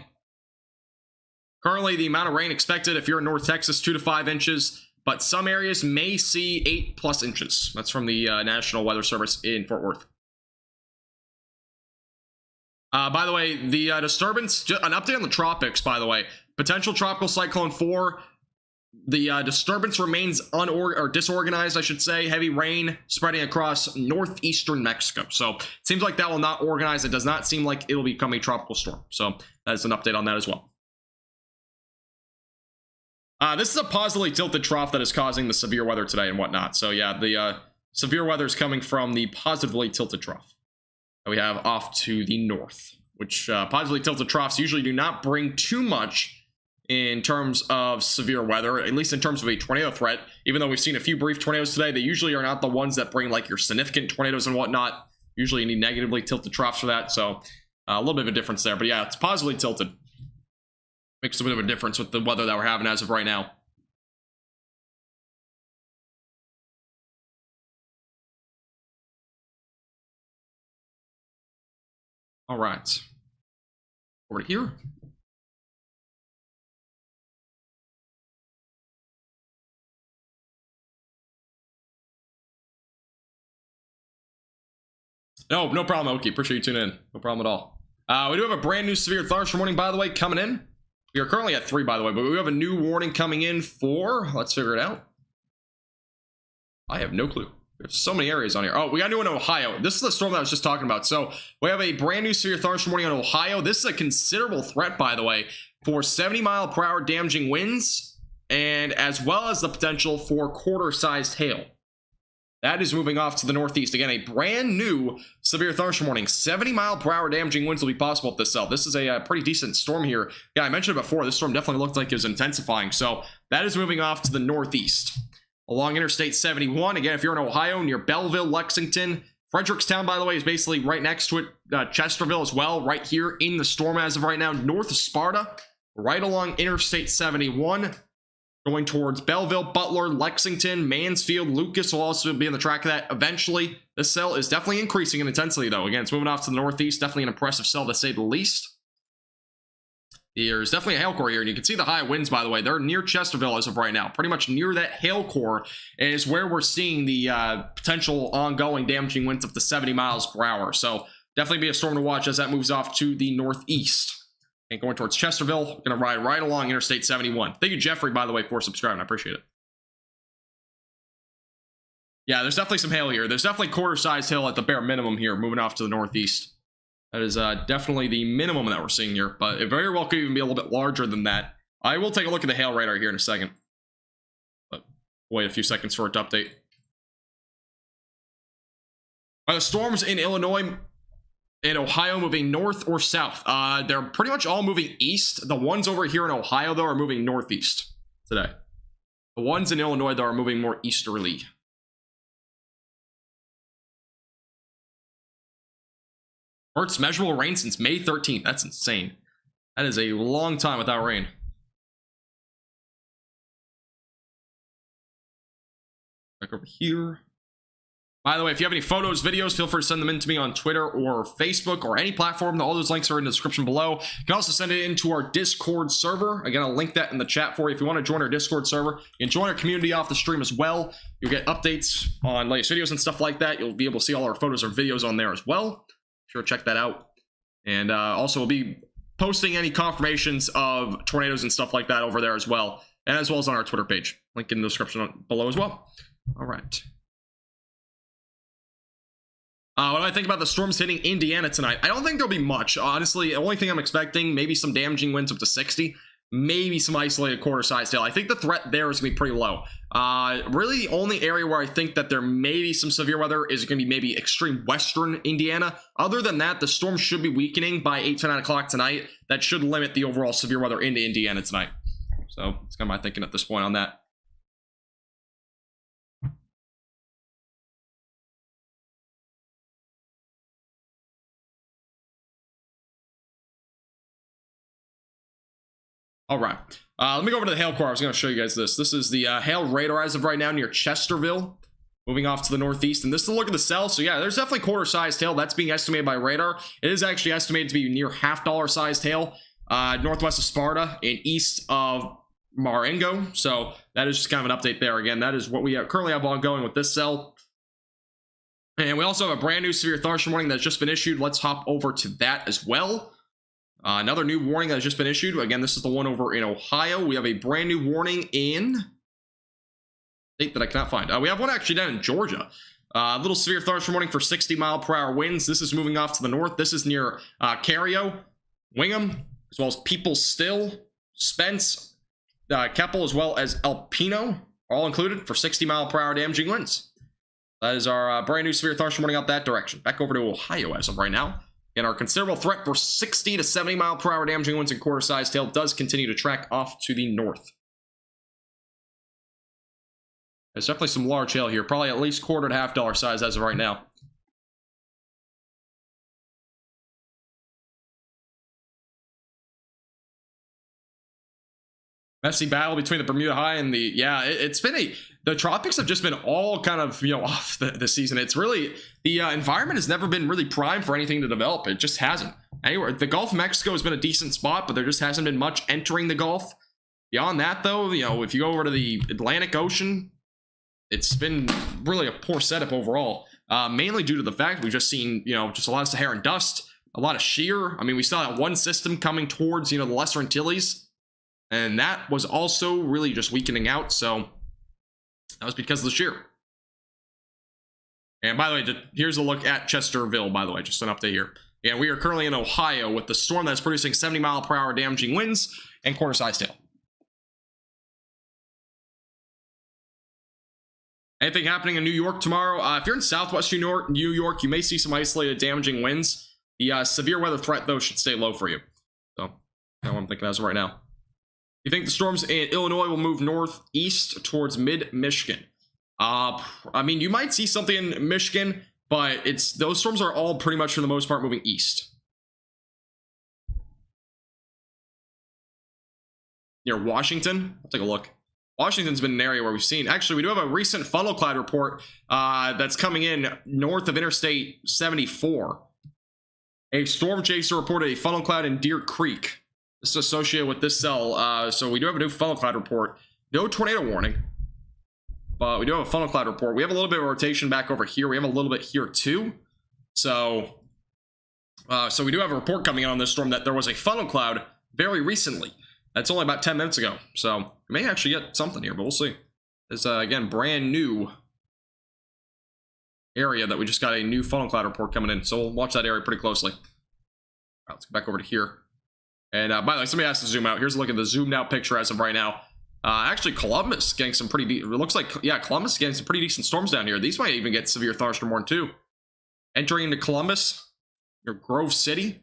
Currently, the amount of rain expected, if you're in North Texas, 2 to 5 inches, but some areas may see 8+ inches. That's from the National Weather Service in Fort Worth. By the way, the disturbance, an update on the tropics, by the way. Potential tropical cyclone 4. The disturbance remains disorganized, I should say. Heavy rain spreading across northeastern Mexico. So it seems like that will not organize. It does not seem like it'll become a tropical storm. So that's an update on that as well. This is a positively tilted trough that is causing the severe weather today and whatnot. So yeah, the severe weather is coming from the positively tilted trough that we have off to the north, which positively tilted troughs usually do not bring too much in terms of severe weather, at least in terms of a tornado threat. Even though we've seen a few brief tornadoes today, they usually are not the ones that bring like your significant tornadoes and whatnot. Usually you need negatively tilted troughs for that. So a little bit of a difference there, but yeah, it's positively tilted. Makes a bit of a difference with the weather that we're having as of right now. All right, over to here. No problem, Oki. Appreciate you tuning in. No problem at all. We do have a brand new severe thunderstorm warning, by the way, coming in. We are currently at 3, by the way, but we have a new warning coming in for, let's figure it out. I have no clue. We have so many areas on here. Oh, we got a new one in Ohio. This is the storm that I was just talking about. So we have a brand new severe thunderstorm warning on Ohio. This is a considerable threat, by the way, for 70-mile-per-hour damaging winds, and as well as the potential for quarter-sized hail. That is moving off to the northeast. Again, a brand new severe thunderstorm warning. 70-mile-per-hour damaging winds will be possible at this cell. This is a pretty decent storm here. Yeah, I mentioned it before. This storm definitely looked like it was intensifying. So that is moving off to the northeast. Along Interstate 71, again, if you're in Ohio, near Belleville, Lexington, Frederickstown, by the way, is basically right next to it. Chesterville as well, right here in the storm as of right now. North of Sparta, right along Interstate 71. Going towards Belleville, Butler, Lexington, Mansfield, Lucas will also be on the track of that eventually. This cell is definitely increasing in intensity, though. Again, it's moving off to the northeast. Definitely an impressive cell, to say the least. There's definitely a hail core here, and you can see the high winds, by the way. They're near Chesterville as of right now. Pretty much near that hail core is where we're seeing the potential ongoing damaging winds up to 70 miles per hour. So definitely be a storm to watch as that moves off to the northeast. And going towards Chesterville, going to ride right along Interstate 71. Thank you, Jeffrey, by the way, for subscribing. I appreciate it. Yeah, there's definitely some hail here. There's definitely quarter-sized hail at the bare minimum here, moving off to the northeast. That is definitely the minimum that we're seeing here, but it very well could even be a little bit larger than that. I will take a look at the hail radar here in a second. But wait a few seconds for it to update. Are the storms in Illinois and Ohio moving north or south? They're pretty much all moving east. The ones over here in Ohio, though, are moving northeast today. The ones in Illinois, though, are moving more easterly. First measurable rain since May 13th. That's insane. That is a long time without rain. Back over here. By the way, if you have any photos, videos, feel free to send them in to me on Twitter or Facebook or any platform. All those links are in the description below. You can also send it into our Discord server. Again, I'll link that in the chat for you. If you want to join our Discord server, you can join our community off the stream as well. You'll get updates on latest videos and stuff like that. You'll be able to see all our photos or videos on there as well. Sure, check that out. And also, we'll be posting any confirmations of tornadoes and stuff like that over there as well. And as well as on our Twitter page. Link in the description below as well. All right. What do I think about the storms hitting Indiana tonight? I don't think there'll be much. Honestly, the only thing I'm expecting, maybe some damaging winds up to 60. Maybe some isolated quarter-sized hail. I think the threat there is going to be pretty low. Really, the only area where I think that there may be some severe weather is going to be maybe extreme western Indiana. Other than that, the storm should be weakening by 8 to 9 o'clock tonight. That should limit the overall severe weather into Indiana tonight. So that's kind of my thinking at this point on that. All right, let me go over to the hail core. I was going to show you guys this. This is the hail radar as of right now near Chesterville, moving off to the northeast. And this is a look at the cell. So yeah, there's definitely quarter-sized hail. That's being estimated by radar. It is actually estimated to be near $half sized hail northwest of Sparta and east of Marengo. So that is just kind of an update there. Again, that is what we currently have ongoing with this cell. And we also have a brand new severe thunderstorm warning that's just been issued. Let's hop over to that as well. Another new warning that has just been issued. Again, this is the one over in Ohio. We have a brand new warning in state that I cannot find. We have one actually down in Georgia. Little severe thunderstorm warning for 60-mile-per-hour winds. This is moving off to the north. This is near Cario, Wingham, as well as Peoples Still, Spence, Keppel, as well as Alpino, all included for 60-mile-per-hour damaging winds. That is our brand new severe thunderstorm warning out that direction. Back over to Ohio as of right now. And our considerable threat for 60 to 70 mile per hour damaging winds and quarter-sized hail does continue to track off to the north. There's definitely some large hail here, probably at least quarter to $half size as of right now. Messy battle between the Bermuda High and the, it's been the tropics have just been all kind of, off this season. It's really, the environment has never been really primed for anything to develop. It just hasn't. Anywhere, the Gulf of Mexico has been a decent spot, but there just hasn't been much entering the Gulf. Beyond that, though, if you go over to the Atlantic Ocean, it's been really a poor setup overall. mainly due to the fact we've just seen, just a lot of Saharan dust, a lot of shear. I mean, we saw that one system coming towards, the Lesser Antilles, and that was also really just weakening out. So that was because of the shear. And by the way, here's a look at Chesterville, by the way, just an update here. And we are currently in Ohio with the storm that's producing 70-mile-per-hour damaging winds and quarter-sized hail. Anything happening in New York tomorrow? If you're in southwestern New York, you may see some isolated damaging winds. The severe weather threat, though, should stay low for you. So that's what I'm thinking as of right now. You think the storms in Illinois will move northeast towards mid-Michigan? I mean, you might see something in Michigan, but those storms are all pretty much for the most part moving east. Near Washington, I'll take a look. Washington's been an area where we've seen, actually, we do have a recent funnel cloud report that's coming in north of Interstate 74. A storm chaser reported a funnel cloud in Deer Creek. This is associated with this cell. So we do have a new funnel cloud report. No tornado warning, but we do have a funnel cloud report. We have a little bit of rotation back over here. We have a little bit here too. So we do have a report coming in on this storm that there was a funnel cloud very recently. That's only about 10 minutes ago. So we may actually get something here, but we'll see. It's, again, brand new area that we just got a new funnel cloud report coming in. So we'll watch that area pretty closely. All right, let's go back over to here. And by the way, somebody has to zoom out. Here's a look at the zoomed out picture as of right now. Actually, Columbus getting some pretty it looks like, yeah, Columbus is getting some pretty decent storms down here. These might even get severe thunderstorm warning too. Entering into Columbus, your Grove City,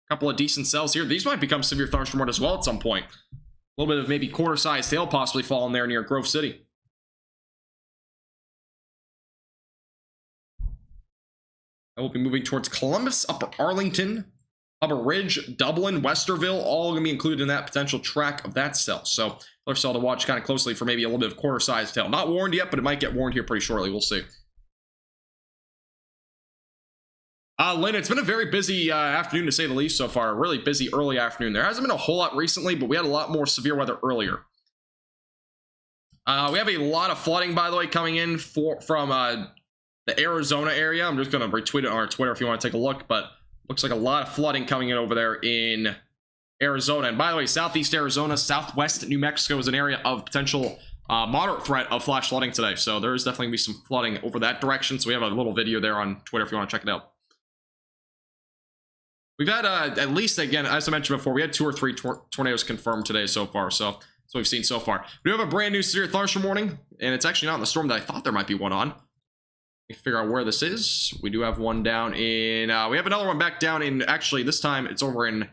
a couple of decent cells here. These might become severe thunderstorm warning as well at some point. A little bit of maybe quarter-sized hail possibly falling there near Grove City. I will be moving towards Columbus, Upper Arlington, Upper Ridge, Dublin, Westerville, all going to be included in that potential track of that cell. So another cell to watch kind of closely for maybe a little bit of quarter-sized hail. Not warned yet, but it might get warned here pretty shortly. We'll see. Lynn, it's been a very busy afternoon to say the least so far. A really busy early afternoon. There hasn't been a whole lot recently, but we had a lot more severe weather earlier. We have a lot of flooding, by the way, coming in from the Arizona area. I'm just going to retweet it on our Twitter if you want to take a look, but looks like a lot of flooding coming in over there in Arizona. And by the way, southeast Arizona, southwest New Mexico is an area of potential moderate threat of flash flooding today. So there is definitely going to be some flooding over that direction. So we have a little video there on Twitter if you want to check it out. We've had, at least, again, as I mentioned before, we had 2 or 3 tornadoes confirmed today so far. So that's what we've seen so far. We do have a brand new severe thunderstorm warning, and it's actually not in the storm that I thought there might be one on. Let me figure out where this is. We do have one down in, we have another one back down in, actually, this time it's over in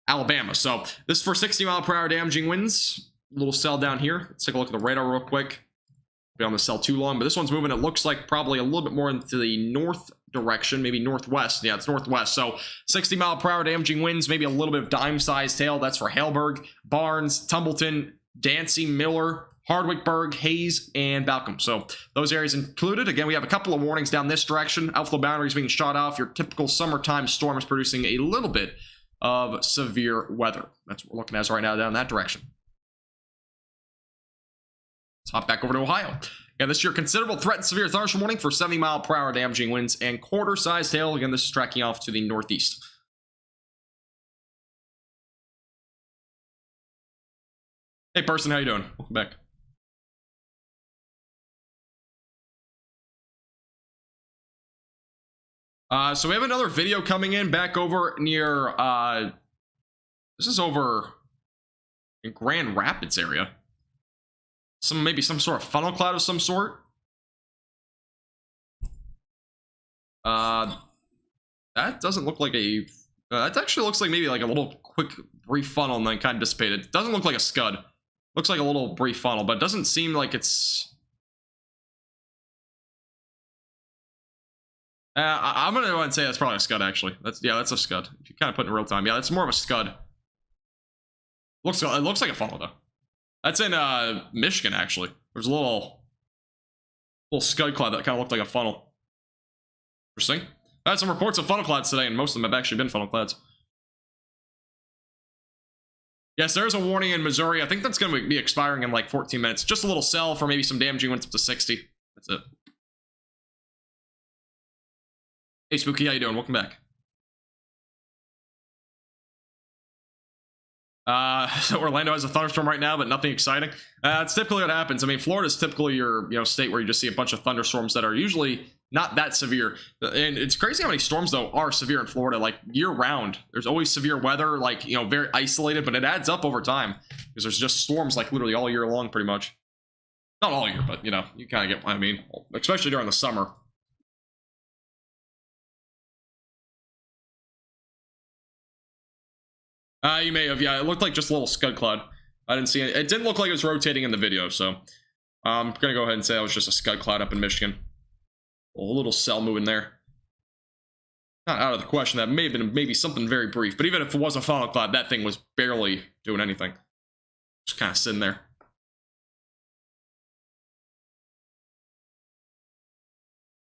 Alabama. So this is for 60-mile-per-hour damaging winds. A little cell down here. Let's take a look at the radar real quick. Be on the cell too long, but this one's moving. It looks like probably a little bit more into the north direction, maybe northwest. Yeah, it's northwest. So 60-mile-per-hour damaging winds, maybe a little bit of dime-sized hail. That's for Haleburg, Barnes, Tumbleton, Dancy, Miller, Hardwickburg, Hayes, and Balcom. So those areas included. Again, we have a couple of warnings down this direction. Outflow boundaries being shot off. Your typical summertime storm is producing a little bit of severe weather. That's what we're looking at right now down that direction. Let's hop back over to Ohio. Yeah, this is your considerable threat and severe thunderstorm warning for 70-mile-per-hour damaging winds and quarter-sized hail. Again, this is tracking off to the northeast. Hey, person, how you doing? Welcome back. So we have another video coming in back over near, this is over in Grand Rapids area. Maybe some sort of funnel cloud of some sort. That doesn't look like a, that actually looks like maybe like a little quick brief funnel and then kind of dissipated. Doesn't look like a scud. Looks like a little brief funnel, but it doesn't seem like it's, I'm gonna go ahead and say that's probably a scud, actually. That's a scud. If you kind of put it in real time, yeah, that's more of a scud. It looks like a funnel though. That's in Michigan, actually. There's a little scud cloud that kind of looked like a funnel. Interesting. I had some reports of funnel clouds today, and most of them have actually been funnel clouds. Yes, there's a warning in Missouri. I think that's going to be expiring in like 14 minutes. Just a little cell for maybe some damaging winds up to 60. That's it. Hey, Spooky, how you doing? Welcome back. So Orlando has a thunderstorm right now, but nothing exciting. It's typically what happens. I mean, Florida's typically your state where you just see a bunch of thunderstorms that are usually not that severe. And it's crazy how many storms though are severe in Florida, like year round. There's always severe weather, like very isolated, but it adds up over time because there's just storms like literally all year long, pretty much. Not all year, but you kind of get what I mean, especially during the summer. You may have, yeah. It looked like just a little scud cloud. I didn't see it. It didn't look like it was rotating in the video, so I'm gonna go ahead and say it was just a scud cloud up in Michigan. A little cell moving there. Not out of the question. That may have been maybe something very brief, but even if it was a funnel cloud, that thing was barely doing anything. Just kind of sitting there.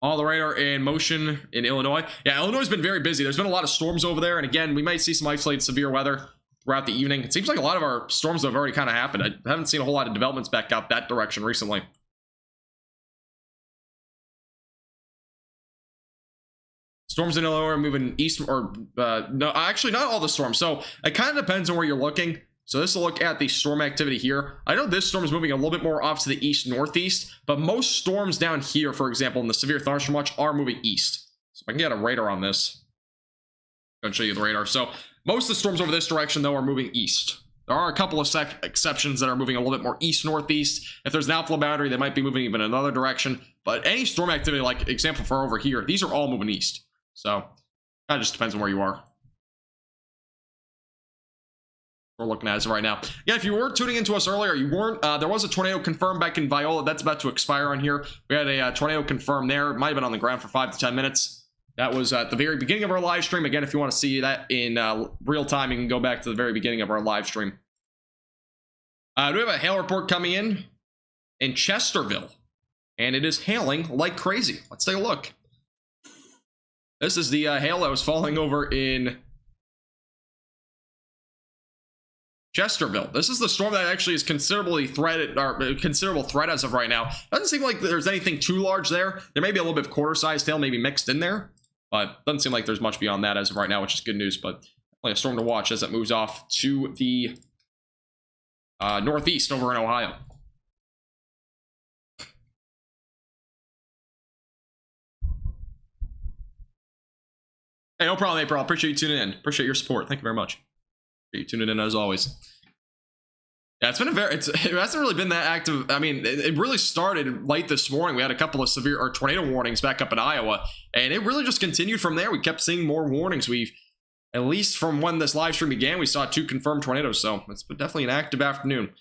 All the radar in motion in Illinois. Yeah, Illinois has been very busy. There's been a lot of storms over there, and again, we might see some isolated severe weather throughout the evening. It seems like a lot of our storms have already kind of happened. I haven't seen a whole lot of developments back out that direction recently. Storms in Illinois are moving east, or no, actually not all the storms. So it kind of depends on where you're looking. So this will look at the storm activity here. I know this storm is moving a little bit more off to the east northeast, but most storms down here, for example, in the severe thunderstorm watch, are moving east. So if I can get a radar on this, I'll show you the radar. So most of the storms over this direction, though, are moving east. There are a couple of exceptions that are moving a little bit more east northeast. If there's an outflow boundary, they might be moving even another direction. But any storm activity, like example for over here, these are all moving east. So kind of just depends on where you are. We're looking at as of right now. Yeah, if you were tuning into us earlier, you weren't. There was a tornado confirmed back in Viola. That's about to expire on here. We had a tornado confirmed there. It might have been on the ground for 5 to 10 minutes. That was at the very beginning of our live stream. Again, if you want to see that in real time, you can go back to the very beginning of our live stream. We have a hail report coming in Chesterville, and it is hailing like crazy. Let's take a look. This is the hail that was falling over in Chesterville. This is the storm that actually is considerably threatened, or considerable threat as of right now. Doesn't seem like there's anything too large there. There may be a little bit of quarter-sized hail maybe mixed in there, but doesn't seem like there's much beyond that as of right now, which is good news. But definitely a storm to watch as it moves off to the northeast over in Ohio. Hey, no problem, April. Appreciate you tuning in. Appreciate your support. Thank you very much. Appreciate you tuning in as always. Yeah, it's been it hasn't really been that active. I mean, it really started late this morning. We had a couple of severe or tornado warnings back up in Iowa, and it really just continued from there. We kept seeing more warnings. We've, at least from when this live stream began, we saw 2 confirmed tornadoes. So it's been definitely an active afternoon.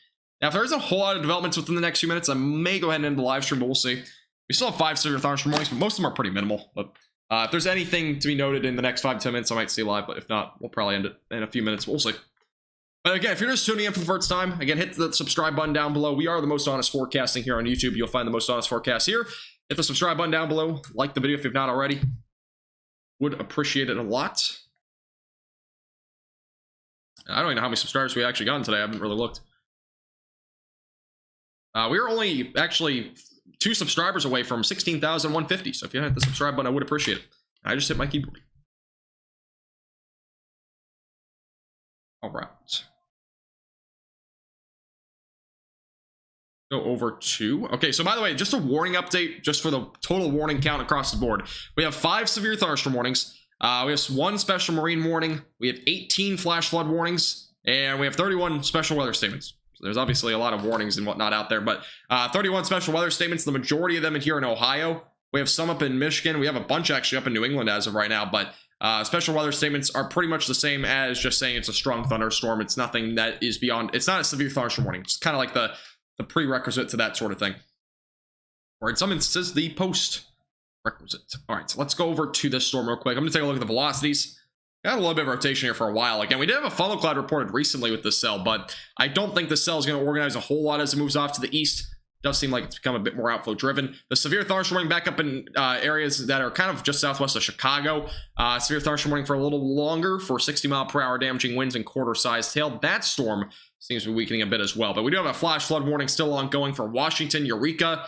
Now, if there isn't a whole lot of developments within the next few minutes, I may go ahead and end the live stream, but we'll see. We still have 5 severe thunderstorm warnings, but most of them are pretty minimal. But if there's anything to be noted in the next 5 to 10 minutes, I might see live. But if not, we'll probably end it in a few minutes. We'll see. But again, if you're just tuning in for the first time, again, hit the subscribe button down below. We are the most honest forecasting here on YouTube. You'll find the most honest forecast here. Hit the subscribe button down below. Like the video if you've not already. Would appreciate it a lot. I don't even know how many subscribers we actually gotten today. I haven't really looked. We are only actually 2 subscribers away from 16,150. So if you hit the subscribe button, I would appreciate it. I just hit my keyboard. All right. Go over to, okay, so by the way, just a warning update, just for the total warning count across the board. We have 5 severe thunderstorm warnings. We have 1 special marine warning. We have 18 flash flood warnings, and we have 31 special weather statements. So there's obviously a lot of warnings and whatnot out there, but 31 special weather statements, the majority of them in here in Ohio. We have some up in Michigan. We have a bunch actually up in New England as of right now, but special weather statements are pretty much the same as just saying it's a strong thunderstorm. It's nothing that is beyond, it's not a severe thunderstorm warning. It's kind of like the prerequisite to that sort of thing. Or in some instances, the post-requisite. All right, so let's go over to this storm real quick. I'm going to take a look at the velocities. Got a little bit of rotation here for a while. Again, we did have a funnel cloud reported recently with this cell, but I don't think the cell is going to organize a whole lot as it moves off to the east. It does seem like it's become a bit more outflow driven. The severe thunderstorm warning back up in areas that are kind of just southwest of Chicago. Severe thunderstorm warning for a little longer for 60-mile-per-hour damaging winds and quarter-sized hail. That storm seems to be weakening a bit as well. But we do have a flash flood warning still ongoing for Washington, Eureka,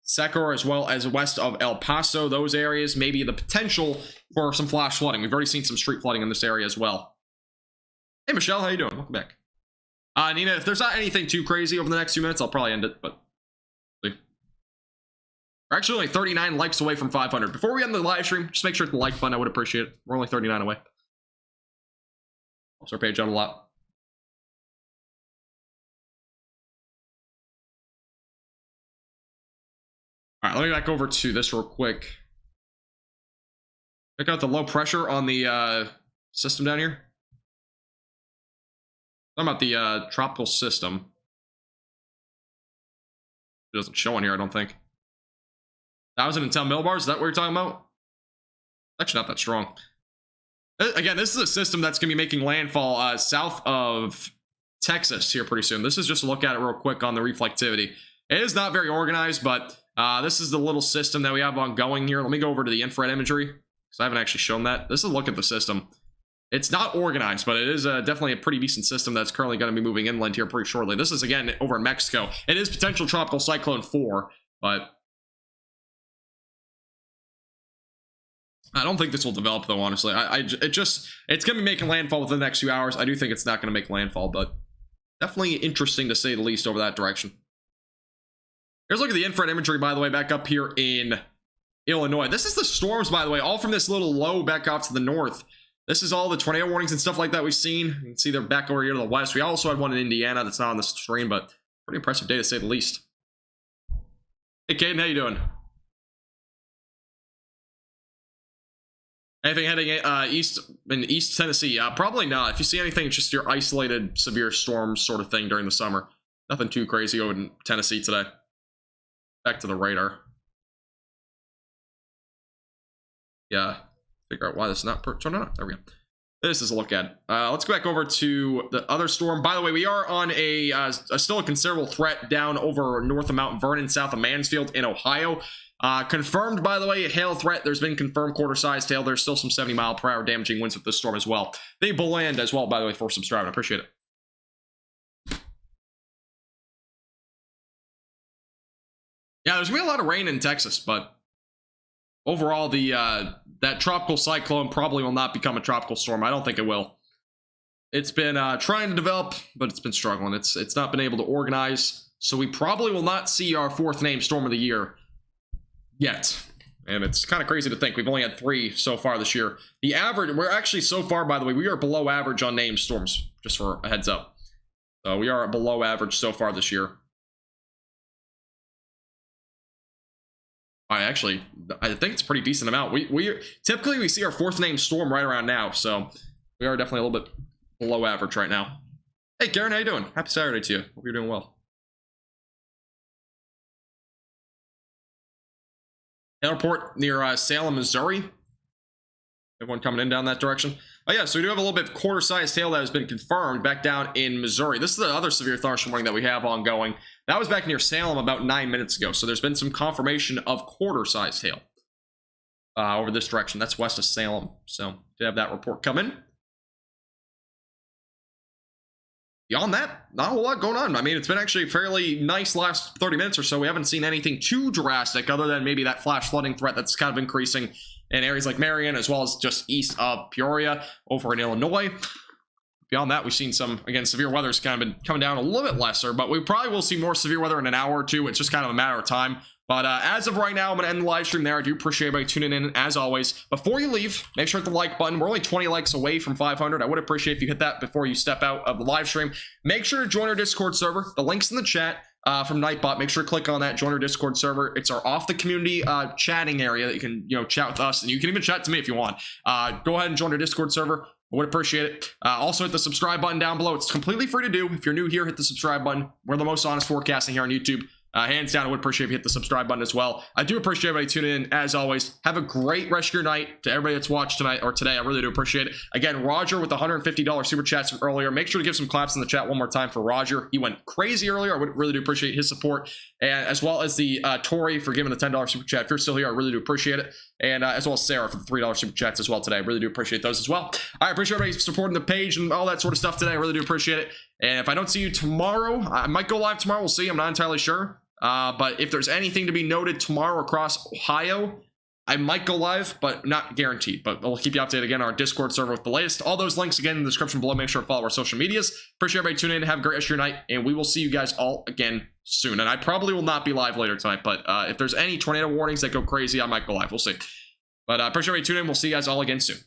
Secor, as well as west of El Paso. Those areas, maybe the potential for some flash flooding. We've already seen some street flooding in this area as well. Hey, Michelle, how you doing? Welcome back. Nina, if there's not anything too crazy over the next few minutes, I'll probably end it, but we're actually only 39 likes away from 500. Before we end the live stream, just make sure to hit the like button. I would appreciate it. We're only 39 away. Helps our page out a lot. All right, let me back over to this real quick. Check out the low pressure on the system down here. Talking about the tropical system. It doesn't show on here, I don't think. 1,010 millibars, is that what you're talking about? Actually, not that strong. Again, this is a system that's going to be making landfall south of Texas here pretty soon. This is just a look at it real quick on the reflectivity. It is not very organized, but this is the little system that we have ongoing here. Let me go over to the infrared imagery, because I haven't actually shown that. This is a look at the system. It's not organized, but it is definitely a pretty decent system that's currently going to be moving inland here pretty shortly. This is, again, over in Mexico. It is potential tropical cyclone 4, but I don't think this will develop, though, honestly. It's going to be making landfall within the next few hours. I do think it's not going to make landfall, but definitely interesting to say the least over that direction. Here's a look at the infrared imagery, by the way, back up here in Illinois. This is the storms, by the way, all from this little low back off to the north. This is all the tornado warnings and stuff like that we've seen. You can see they're back over here to the west. We also had one in Indiana that's not on the screen, but pretty impressive day to say the least. Hey, Caden, how you doing? Anything heading east in East Tennessee? Probably not. If you see anything, it's just your isolated severe storm sort of thing during the summer. Nothing too crazy over in Tennessee today. Back to the radar. Yeah. Figure out why this is not turned on. There we go. This is a look at. Let's go back over to the other storm. By the way, we are on a still a considerable threat down over north of Mount Vernon, south of Mansfield in Ohio. Confirmed, by the way, a hail threat. There's been confirmed quarter-sized hail. There's still some 70-mile-per-hour damaging winds with this storm as well. They Beland as well, by the way, for subscribing. I appreciate it. Yeah, there's gonna be a lot of rain in Texas, but overall, that tropical cyclone probably will not become a tropical storm. I don't think it will. It's been trying to develop, but it's been struggling. It's not been able to organize, so we probably will not see our fourth named storm of the year yet. And it's kind of crazy to think we've only had 3 so far this year. The average, we're actually so far, by the way, we are below average on named storms, just for a heads up. So we are below average so far this year. I think it's a pretty decent amount. We typically we see our fourth named storm right around now, so we are definitely a little bit below average right now. Hey Karen, how you doing? Happy Saturday to you. Hope you're doing well. Airport near Salem, Missouri. Everyone coming in down that direction. Oh yeah, so we do have a little bit of quarter-sized hail that has been confirmed back down in Missouri. This is the other severe thunderstorm warning that we have ongoing. That was back near Salem about 9 minutes ago. So there's been some confirmation of quarter-sized hail over this direction. That's west of Salem. So did have that report come in. Beyond that, not a whole lot going on. I mean, it's been actually a fairly nice last 30 minutes or so. We haven't seen anything too drastic other than maybe that flash flooding threat that's kind of increasing in areas like Marion, as well as just east of Peoria over in Illinois. Beyond that, we've seen some, again, severe weather's kind of been coming down a little bit lesser, but we probably will see more severe weather in an hour or two. It's just kind of a matter of time. But as of right now, I'm going to end the live stream there. I do appreciate everybody tuning in, as always. Before you leave, make sure to hit the like button. We're only 20 likes away from 500. I would appreciate if you hit that before you step out of the live stream. Make sure to join our Discord server. The link's in the chat from Nightbot. Make sure to click on that, join our Discord server. It's our off the community chatting area that you can chat with us, and you can even chat to me if you want. Go ahead and join our Discord server. I would appreciate it. Also, hit the subscribe button down below. It's completely free to do. If you're new here, hit the subscribe button. We're the most honest forecasting here on YouTube. Hands down, I would appreciate if you hit the subscribe button as well. I do appreciate everybody tuning in, as always. Have a great rest of your night. To everybody that's watched tonight or today, I really do appreciate it. Again, Roger with the $150 super chats from earlier. Make sure to give some claps in the chat one more time for Roger. He went crazy earlier. I would really do appreciate his support. And as well as the Tori for giving the $10 super chat. If you're still here, I really do appreciate it. And as well as Sarah for the $3 super chats as well today. I really do appreciate those as well. I appreciate everybody supporting the page and all that sort of stuff today. I really do appreciate it. And if I don't see you tomorrow, I might go live tomorrow. We'll see. I'm not entirely sure. But if there's anything to be noted tomorrow across Ohio, I might go live, but not guaranteed. But we'll keep you updated again on our Discord server with the latest. All those links again in the description below. Make sure to follow our social medias. Appreciate everybody tuning in. Have a great rest of your night, and we will see you guys all again soon. And I probably will not be live later tonight, but if there's any tornado warnings that go crazy, I might go live. We'll see. But appreciate everybody tuning in. We'll see you guys all again soon.